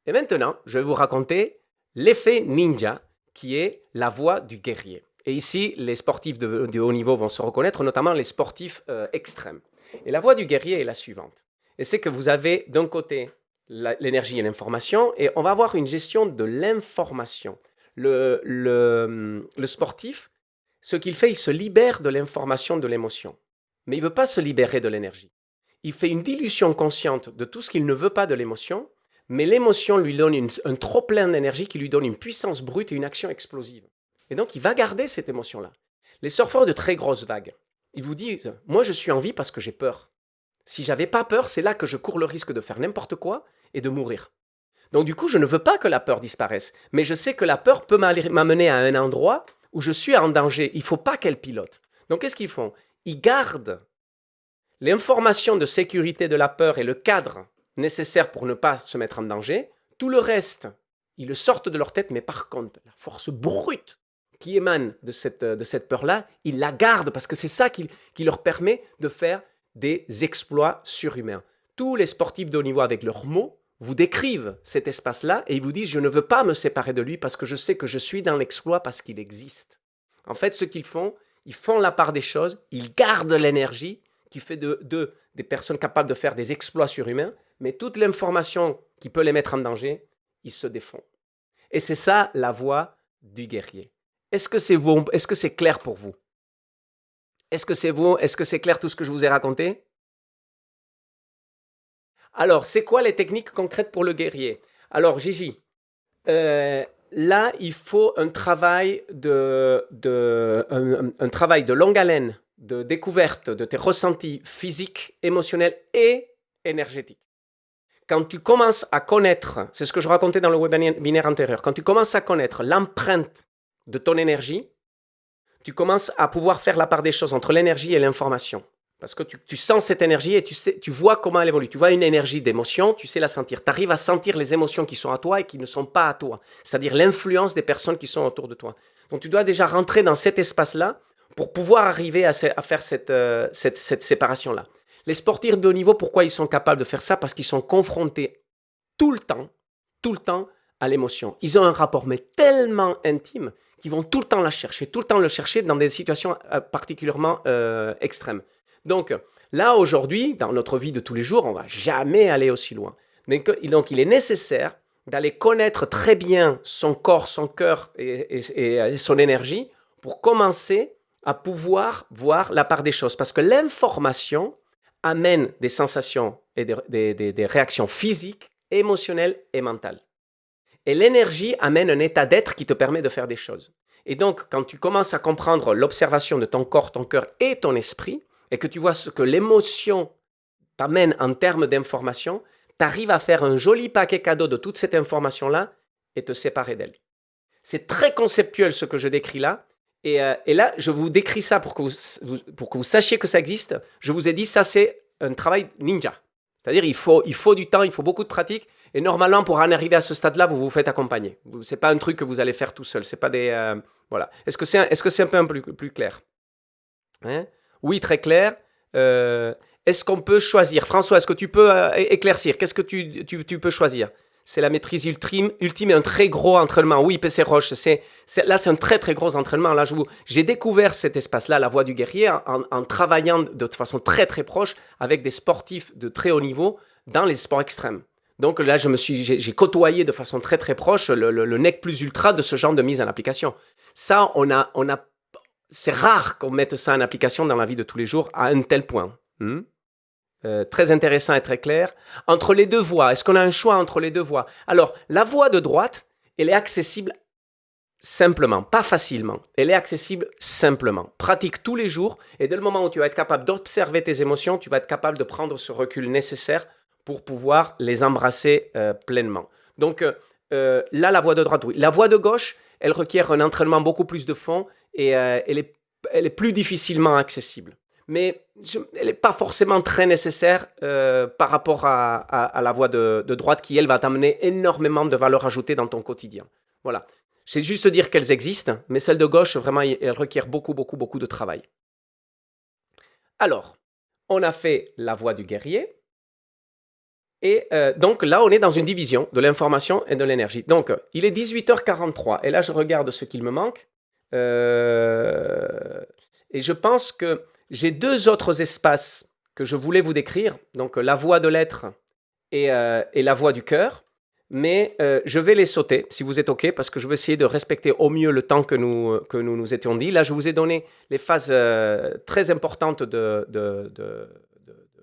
Et maintenant, je vais vous raconter l'effet ninja, qui est la voie du guerrier. Et ici, les sportifs de haut niveau vont se reconnaître, notamment les sportifs extrêmes. Et la voie du guerrier est la suivante. Et c'est que vous avez d'un côté l'énergie et l'information, et on va avoir une gestion de l'information. Le sportif, ce qu'il fait, il se libère de l'information, de l'émotion. Mais il ne veut pas se libérer de l'énergie. Il fait une dilution consciente de tout ce qu'il ne veut pas de l'émotion, mais l'émotion lui donne un trop-plein d'énergie qui lui donne une puissance brute et une action explosive. Et donc, il va garder cette émotion-là. Les surfeurs de très grosses vagues, ils vous disent « Moi, je suis en vie parce que j'ai peur. Si j'avais pas peur, c'est là que je cours le risque de faire n'importe quoi et de mourir. Donc, du coup, je ne veux pas que la peur disparaisse, mais je sais que la peur peut m'amener à un endroit où je suis en danger. Il ne faut pas qu'elle pilote. Donc, qu'est-ce qu'ils font? Ils gardent l'information de sécurité de la peur et le cadre nécessaire pour ne pas se mettre en danger. Tout le reste, ils le sortent de leur tête, mais par contre, la force brute qui émane de cette peur-là, ils la gardent parce que c'est ça qui leur permet de faire des exploits surhumains. Tous les sportifs de haut niveau avec leurs mots vous décrivent cet espace-là et ils vous disent « je ne veux pas me séparer de lui parce que je sais que je suis dans l'exploit parce qu'il existe ». En fait, ce qu'ils font, ils font la part des choses, ils gardent l'énergie qui fait d'eux des personnes capables de faire des exploits surhumains, mais toute l'information qui peut les mettre en danger, ils se défont. Et c'est ça la voie du guerrier. Est-ce que c'est bon? Est-ce que c'est clair pour vous? Est-ce que c'est bon? Est-ce que c'est clair tout ce que je vous ai raconté? Alors, c'est quoi les techniques concrètes pour le guerrier? Alors, Gigi, là, il faut un travail un travail de longue haleine, de découverte de tes ressentis physiques, émotionnels et énergétiques. Quand tu commences à connaître, c'est ce que je racontais dans le webinaire antérieur, quand tu commences à connaître l'empreinte de ton énergie, tu commences à pouvoir faire la part des choses entre l'énergie et l'information. Parce que tu sens cette énergie et tu vois comment elle évolue. Tu vois une énergie d'émotion, tu sais la sentir. Tu arrives à sentir les émotions qui sont à toi et qui ne sont pas à toi. C'est-à-dire l'influence des personnes qui sont autour de toi. Donc tu dois déjà rentrer dans cet espace-là pour pouvoir arriver à faire cette séparation-là. Les sportifs de haut niveau, pourquoi ils sont capables de faire ça? Parce qu'ils sont confrontés tout le temps à l'émotion. Ils ont un rapport mais tellement intime qu'ils vont tout le temps le chercher dans des situations particulièrement extrêmes. Donc là, aujourd'hui, dans notre vie de tous les jours, on ne va jamais aller aussi loin. Donc il est nécessaire d'aller connaître très bien son corps, son cœur et son énergie pour commencer à pouvoir voir la part des choses. Parce que l'information amène des sensations et des réactions physiques, émotionnelles et mentales. Et l'énergie amène un état d'être qui te permet de faire des choses. Et donc, quand tu commences à comprendre l'observation de ton corps, ton cœur et ton esprit, et que tu vois ce que l'émotion t'amène en termes d'information, tu arrives à faire un joli paquet cadeau de toute cette information-là et te séparer d'elle. C'est très conceptuel ce que je décris là. Et là, je vous décris ça pour que vous sachiez que ça existe. Je vous ai dit, ça c'est un travail ninja. C'est-à-dire il faut du temps, il faut beaucoup de pratique. Et normalement, pour en arriver à ce stade-là, vous vous faites accompagner. Ce n'est pas un truc que vous allez faire tout seul. C'est pas des voilà. Est-ce que c'est un peu plus clair? Hein? Oui, très clair. Est-ce qu'on peut choisir? François, est-ce que tu peux éclaircir? Qu'est-ce que tu peux choisir? c'est la maîtrise ultime et un très gros entraînement. Oui, PC Roche, là, c'est un très, très gros entraînement. Là, j'ai découvert cet espace-là, la voie du guerrier, en travaillant de façon très, très proche avec des sportifs de très haut niveau dans les sports extrêmes. Donc là, j'ai côtoyé de façon très, très proche le nec plus ultra de ce genre de mise en application. Ça, c'est rare qu'on mette ça en application dans la vie de tous les jours à un tel point. Très intéressant et très clair. Entre les deux voies, est-ce qu'on a un choix entre les deux voies? Alors, la voie de droite, elle est accessible simplement, pas facilement. Elle est accessible simplement. Pratique tous les jours et dès le moment où tu vas être capable d'observer tes émotions, tu vas être capable de prendre ce recul nécessaire pour pouvoir les embrasser pleinement. Donc, là, la voie de droite, oui. La voie de gauche, elle requiert un entraînement beaucoup plus de fond et elle est plus difficilement accessible. Mais elle n'est pas forcément très nécessaire par rapport à la voie de droite qui, elle, va t'amener énormément de valeur ajoutée dans ton quotidien. Voilà. C'est juste dire qu'elles existent, mais celle de gauche, vraiment, elle requiert beaucoup, beaucoup, beaucoup de travail. Alors, on a fait la voie du guerrier. Et donc là, on est dans une division de l'information et de l'énergie. Donc, il est 18h43. Et là, je regarde ce qu'il me manque. Et je pense que j'ai deux autres espaces que je voulais vous décrire. Donc, la voie de l'être et la voie du cœur. Mais je vais les sauter, si vous êtes OK, parce que je vais essayer de respecter au mieux le temps que nous étions dit. Là, je vous ai donné les phases très importantes de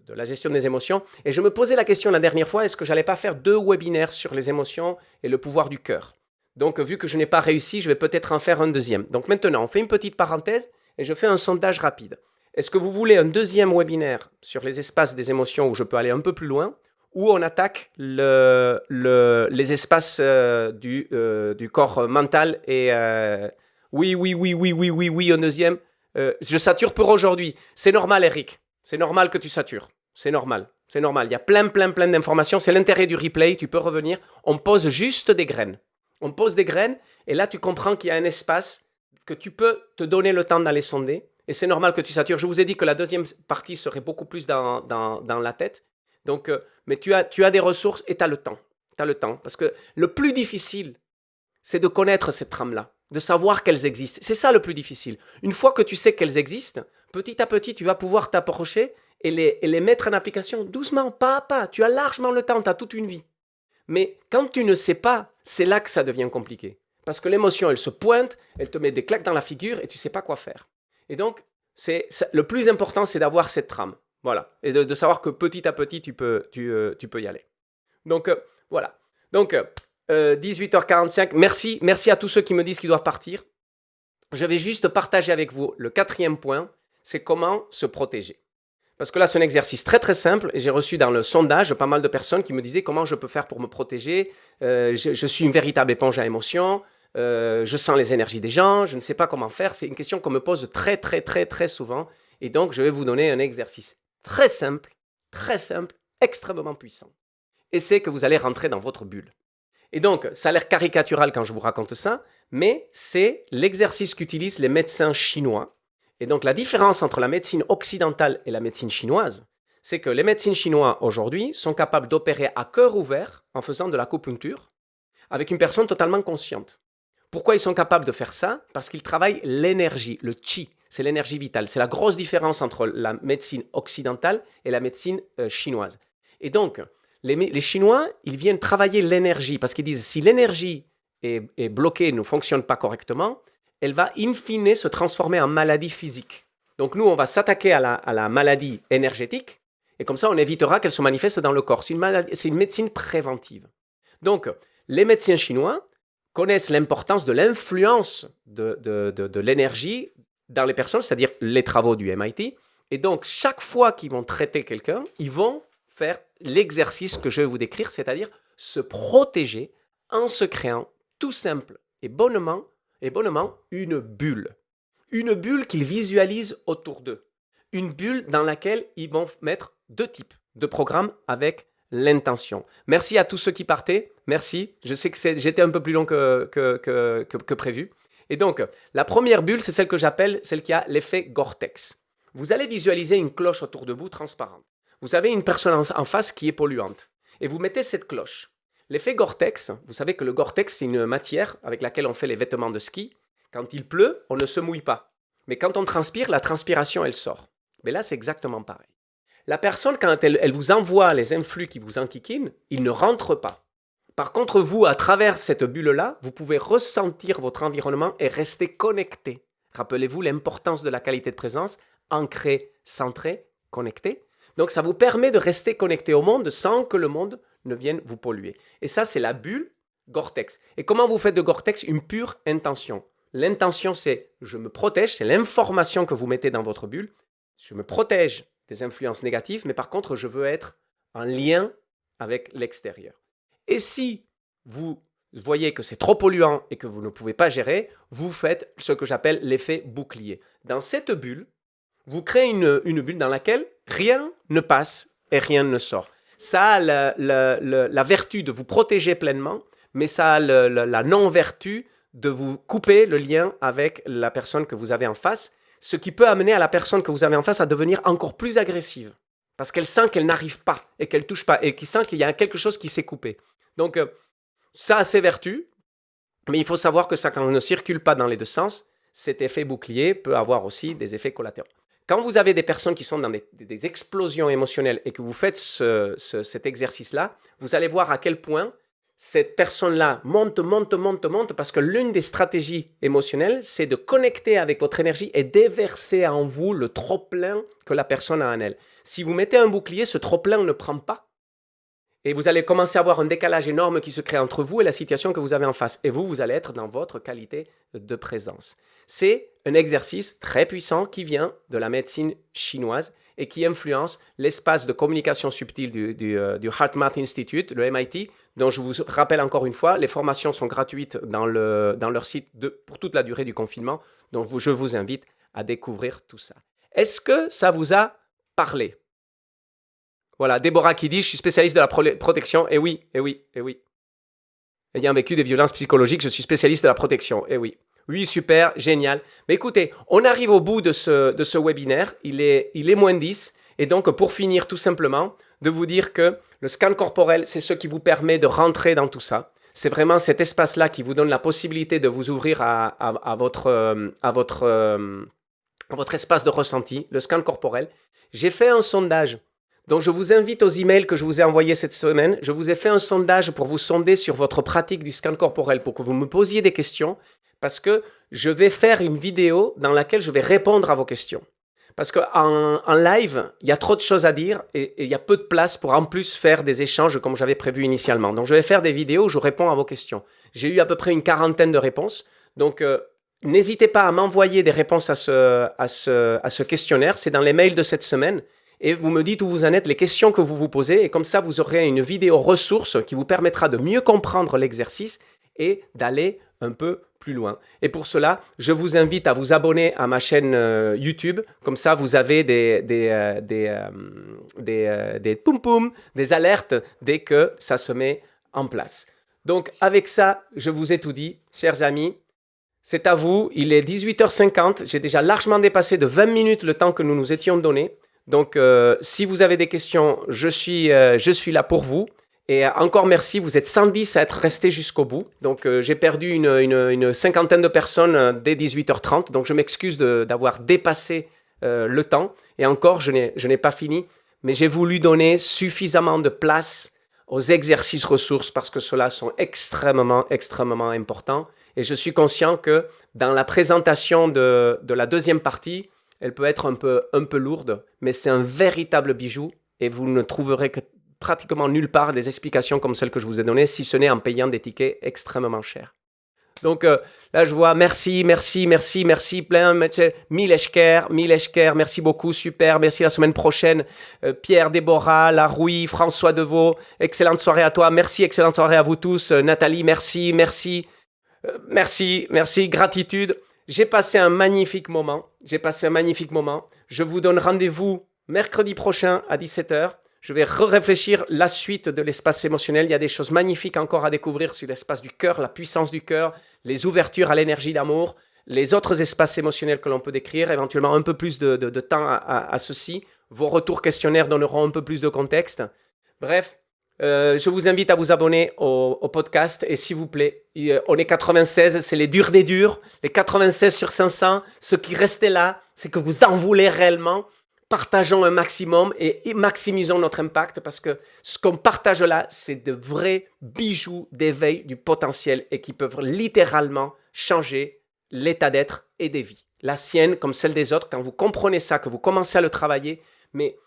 la gestion des émotions. Et je me posais la question la dernière fois, est-ce que je n'allais pas faire 2 webinaires sur les émotions et le pouvoir du cœur? Donc, vu que je n'ai pas réussi, je vais peut-être en faire un deuxième. Donc maintenant, on fait une petite parenthèse et je fais un sondage rapide. Est-ce que vous voulez un deuxième webinaire sur les espaces des émotions où je peux aller un peu plus loin, ou on attaque les espaces du corps mental et oui, un deuxième. Je sature pour aujourd'hui. C'est normal, Eric. C'est normal que tu satures. C'est normal. C'est normal. Il y a plein d'informations. C'est l'intérêt du replay. Tu peux revenir. On pose juste des graines. On pose des graines et là, tu comprends qu'il y a un espace que tu peux te donner le temps d'aller sonder. Et c'est normal que tu satures. Je vous ai dit que la deuxième partie serait beaucoup plus dans la tête. Donc, mais tu as des ressources et tu as le temps. Tu as le temps. Parce que le plus difficile, c'est de connaître ces trames-là, de savoir qu'elles existent. C'est ça le plus difficile. Une fois que tu sais qu'elles existent, petit à petit, tu vas pouvoir t'approcher et les mettre en application doucement, pas à pas. Tu as largement le temps, tu as toute une vie. Mais quand tu ne sais pas, c'est là que ça devient compliqué. Parce que l'émotion, elle se pointe, elle te met des claques dans la figure et tu ne sais pas quoi faire. Et donc, le plus important, c'est d'avoir cette trame. Voilà. Et de savoir que petit à petit, tu peux y aller. Donc, voilà. Donc, 18h45. Merci à tous ceux qui me disent qu'ils doivent partir. Je vais juste partager avec vous le 4e point, c'est comment se protéger. Parce que là, c'est un exercice très très simple et j'ai reçu dans le sondage pas mal de personnes qui me disaient comment je peux faire pour me protéger. Je suis une véritable éponge à émotions. Je sens les énergies des gens. Je ne sais pas comment faire. C'est une question qu'on me pose très très très très souvent. Et donc, je vais vous donner un exercice très simple, extrêmement puissant. Et c'est que vous allez rentrer dans votre bulle. Et donc, ça a l'air caricatural quand je vous raconte ça, mais c'est l'exercice qu'utilisent les médecins chinois. Et donc, la différence entre la médecine occidentale et la médecine chinoise, c'est que les médecins chinois aujourd'hui sont capables d'opérer à cœur ouvert en faisant de l'acupuncture avec une personne totalement consciente. Pourquoi ils sont capables de faire ça? Parce qu'ils travaillent l'énergie, le qi, c'est l'énergie vitale. C'est la grosse différence entre la médecine occidentale et la médecine chinoise. Et donc, les Chinois, ils viennent travailler l'énergie parce qu'ils disent si l'énergie est bloquée, ne fonctionne pas correctement, elle va in fine se transformer en maladie physique. Donc nous, on va s'attaquer à la maladie énergétique et comme ça, on évitera qu'elle se manifeste dans le corps. C'est une médecine préventive. Donc, les médecins chinois connaissent l'importance de l'influence de l'énergie dans les personnes, c'est-à-dire les travaux du MIT. Et donc, chaque fois qu'ils vont traiter quelqu'un, ils vont faire l'exercice que je vais vous décrire, c'est-à-dire se protéger en se créant tout simple et bonnement une bulle. Une bulle qu'ils visualisent autour d'eux. Une bulle dans laquelle ils vont mettre 2 types de programmes avec l'intention. Merci à tous ceux qui partaient. Merci. Je sais que j'étais un peu plus long que prévu. Et donc, la première bulle, c'est celle que j'appelle, celle qui a l'effet Gore-Tex. Vous allez visualiser une cloche autour de vous transparente. Vous avez une personne en face qui est polluante. Et vous mettez cette cloche. L'effet Gore-Tex, vous savez que le Gore-Tex, c'est une matière avec laquelle on fait les vêtements de ski. Quand il pleut, on ne se mouille pas. Mais quand on transpire, la transpiration, elle sort. Mais là, c'est exactement pareil. La personne, quand elle vous envoie les influx qui vous enquiquinent, ils ne rentrent pas. Par contre, vous, à travers cette bulle-là, vous pouvez ressentir votre environnement et rester connecté. Rappelez-vous l'importance de la qualité de présence, ancré, centré, connecté. Donc, ça vous permet de rester connecté au monde sans que le monde ne vienne vous polluer. Et ça, c'est la bulle Gore-Tex. Et comment vous faites de Gore-Tex une pure intention? L'intention, c'est je me protège, c'est l'information que vous mettez dans votre bulle. Je me protège des influences négatives, mais par contre, je veux être en lien avec l'extérieur. Et si vous voyez que c'est trop polluant et que vous ne pouvez pas gérer, vous faites ce que j'appelle l'effet bouclier. Dans cette bulle, vous créez une bulle dans laquelle rien ne passe et rien ne sort. Ça a la vertu de vous protéger pleinement, mais ça a la non-vertu de vous couper le lien avec la personne que vous avez en face, ce qui peut amener à la personne que vous avez en face à devenir encore plus agressive. Parce qu'elle sent qu'elle n'arrive pas et qu'elle ne touche pas et qu'elle sent qu'il y a quelque chose qui s'est coupé. Donc, ça a ses vertus, mais il faut savoir que ça, quand on ne circule pas dans les deux sens, cet effet bouclier peut avoir aussi des effets collatéraux. Quand vous avez des personnes qui sont dans des explosions émotionnelles et que vous faites cet exercice-là, vous allez voir à quel point cette personne-là monte parce que l'une des stratégies émotionnelles, c'est de connecter avec votre énergie et déverser en vous le trop-plein que la personne a en elle. Si vous mettez un bouclier, ce trop-plein ne prend pas. Et vous allez commencer à avoir un décalage énorme qui se crée entre vous et la situation que vous avez en face. Et vous allez être dans votre qualité de présence. C'est un exercice très puissant qui vient de la médecine chinoise et qui influence l'espace de communication subtile du HeartMath Institute, le MIT, dont je vous rappelle encore une fois, les formations sont gratuites dans leur site pour toute la durée du confinement. Donc, je vous invite à découvrir tout ça. Est-ce que ça vous a parlé? Voilà, Déborah qui dit « Je suis spécialiste de la protection. » Eh oui. Ayant vécu des violences psychologiques, je suis spécialiste de la protection. Eh oui. Oui, super, génial. Mais écoutez, on arrive au bout de ce webinaire. Il est moins 10. Et donc, pour finir tout simplement, de vous dire que le scan corporel, c'est ce qui vous permet de rentrer dans tout ça. C'est vraiment cet espace-là qui vous donne la possibilité de vous ouvrir à votre espace de ressenti, le scan corporel. J'ai fait un sondage. Donc, je vous invite aux emails que je vous ai envoyés cette semaine. Je vous ai fait un sondage pour vous sonder sur votre pratique du scan corporel, pour que vous me posiez des questions, parce que je vais faire une vidéo dans laquelle je vais répondre à vos questions. Parce qu'en live, il y a trop de choses à dire et il y a peu de place pour en plus faire des échanges comme j'avais prévu initialement. Donc, je vais faire des vidéos où je réponds à vos questions. J'ai eu à peu près une 40aine de réponses. Donc, n'hésitez pas à m'envoyer des réponses à ce questionnaire. C'est dans les mails de cette semaine. Et vous me dites où vous en êtes, les questions que vous vous posez. Et comme ça, vous aurez une vidéo ressource qui vous permettra de mieux comprendre l'exercice et d'aller un peu plus loin. Et pour cela, je vous invite à vous abonner à ma chaîne YouTube. Comme ça, vous avez des poum-poum, des alertes dès que ça se met en place. Donc, avec ça, je vous ai tout dit, chers amis. C'est à vous. Il est 18h50. J'ai déjà largement dépassé de 20 minutes le temps que nous nous étions donné. Donc, si vous avez des questions, je suis là pour vous. Et encore merci, vous êtes 110 à être restés jusqu'au bout. Donc, j'ai perdu une cinquantaine de personnes dès 18h30. Donc, je m'excuse d'avoir dépassé le temps. Et encore, je n'ai pas fini. Mais j'ai voulu donner suffisamment de place aux exercices ressources parce que ceux-là sont extrêmement importants. Et je suis conscient que dans la présentation de la deuxième partie, elle peut être un peu lourde, mais c'est un véritable bijou et vous ne trouverez que pratiquement nulle part des explications comme celles que je vous ai données, si ce n'est en payant des tickets extrêmement chers. Donc là, je vois merci, plein, mille esker, merci beaucoup, super, merci la semaine prochaine. Pierre, Déborah, Larouille, François Deveau, excellente soirée à toi, merci, excellente soirée à vous tous. Nathalie, merci, gratitude. J'ai passé un magnifique moment. Je vous donne rendez-vous mercredi prochain à 17h. Je vais réfléchir la suite de l'espace émotionnel. Il y a des choses magnifiques encore à découvrir sur l'espace du cœur, la puissance du cœur, les ouvertures à l'énergie d'amour, les autres espaces émotionnels que l'on peut décrire, éventuellement un peu plus de temps à ceci. Vos retours questionnaires donneront un peu plus de contexte. Bref, Je vous invite à vous abonner au podcast et s'il vous plaît, on est 96, c'est les durs des durs, les 96 sur 500. Ce qui restait là, c'est que vous en voulez réellement. Partageons un maximum et maximisons notre impact parce que ce qu'on partage là, c'est de vrais bijoux d'éveil du potentiel et qui peuvent littéralement changer l'état d'être et des vies. La sienne comme celle des autres, quand vous comprenez ça, que vous commencez à le travailler, mais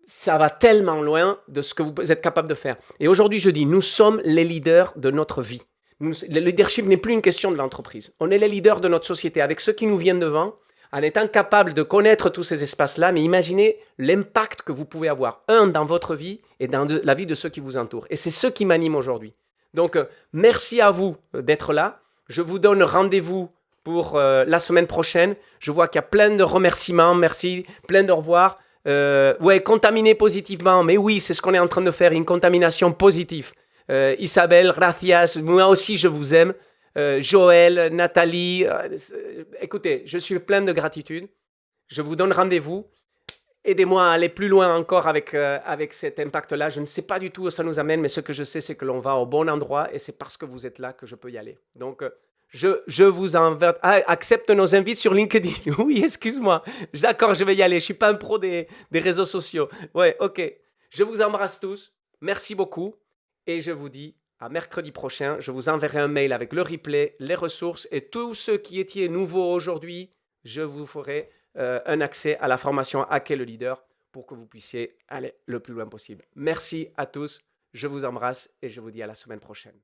ça va tellement loin de ce que vous êtes capable de faire. Et aujourd'hui, je dis, nous sommes les leaders de notre vie. Le leadership n'est plus une question de l'entreprise. On est les leaders de notre société avec ceux qui nous viennent devant, en étant capable de connaître tous ces espaces-là, mais imaginez l'impact que vous pouvez avoir, dans votre vie et dans la vie de ceux qui vous entourent. Et c'est ce qui m'anime aujourd'hui. Donc, merci à vous d'être là. Je vous donne rendez-vous pour la semaine prochaine. Je vois qu'il y a plein de remerciements. Merci, plein de au revoir. Ouais, contaminer positivement. Mais oui, c'est ce qu'on est en train de faire, une contamination positive. Isabelle, gracias. Moi aussi, je vous aime. Joël, Nathalie. Écoutez, je suis plein de gratitude. Je vous donne rendez-vous. Aidez-moi à aller plus loin encore avec cet impact-là. Je ne sais pas du tout où ça nous amène, mais ce que je sais, c'est que l'on va au bon endroit et c'est parce que vous êtes là que je peux y aller. Donc, je vous invite. Ah, accepte nos invites sur LinkedIn. Oui, excuse-moi. D'accord, je vais y aller. Je ne suis pas un pro des réseaux sociaux. Ouais, ok. Je vous embrasse tous. Merci beaucoup. Et je vous dis à mercredi prochain. Je vous enverrai un mail avec le replay, les ressources et tous ceux qui étiez nouveaux aujourd'hui. Je vous ferai un accès à la formation Hacker le leader pour que vous puissiez aller le plus loin possible. Merci à tous. Je vous embrasse et je vous dis à la semaine prochaine.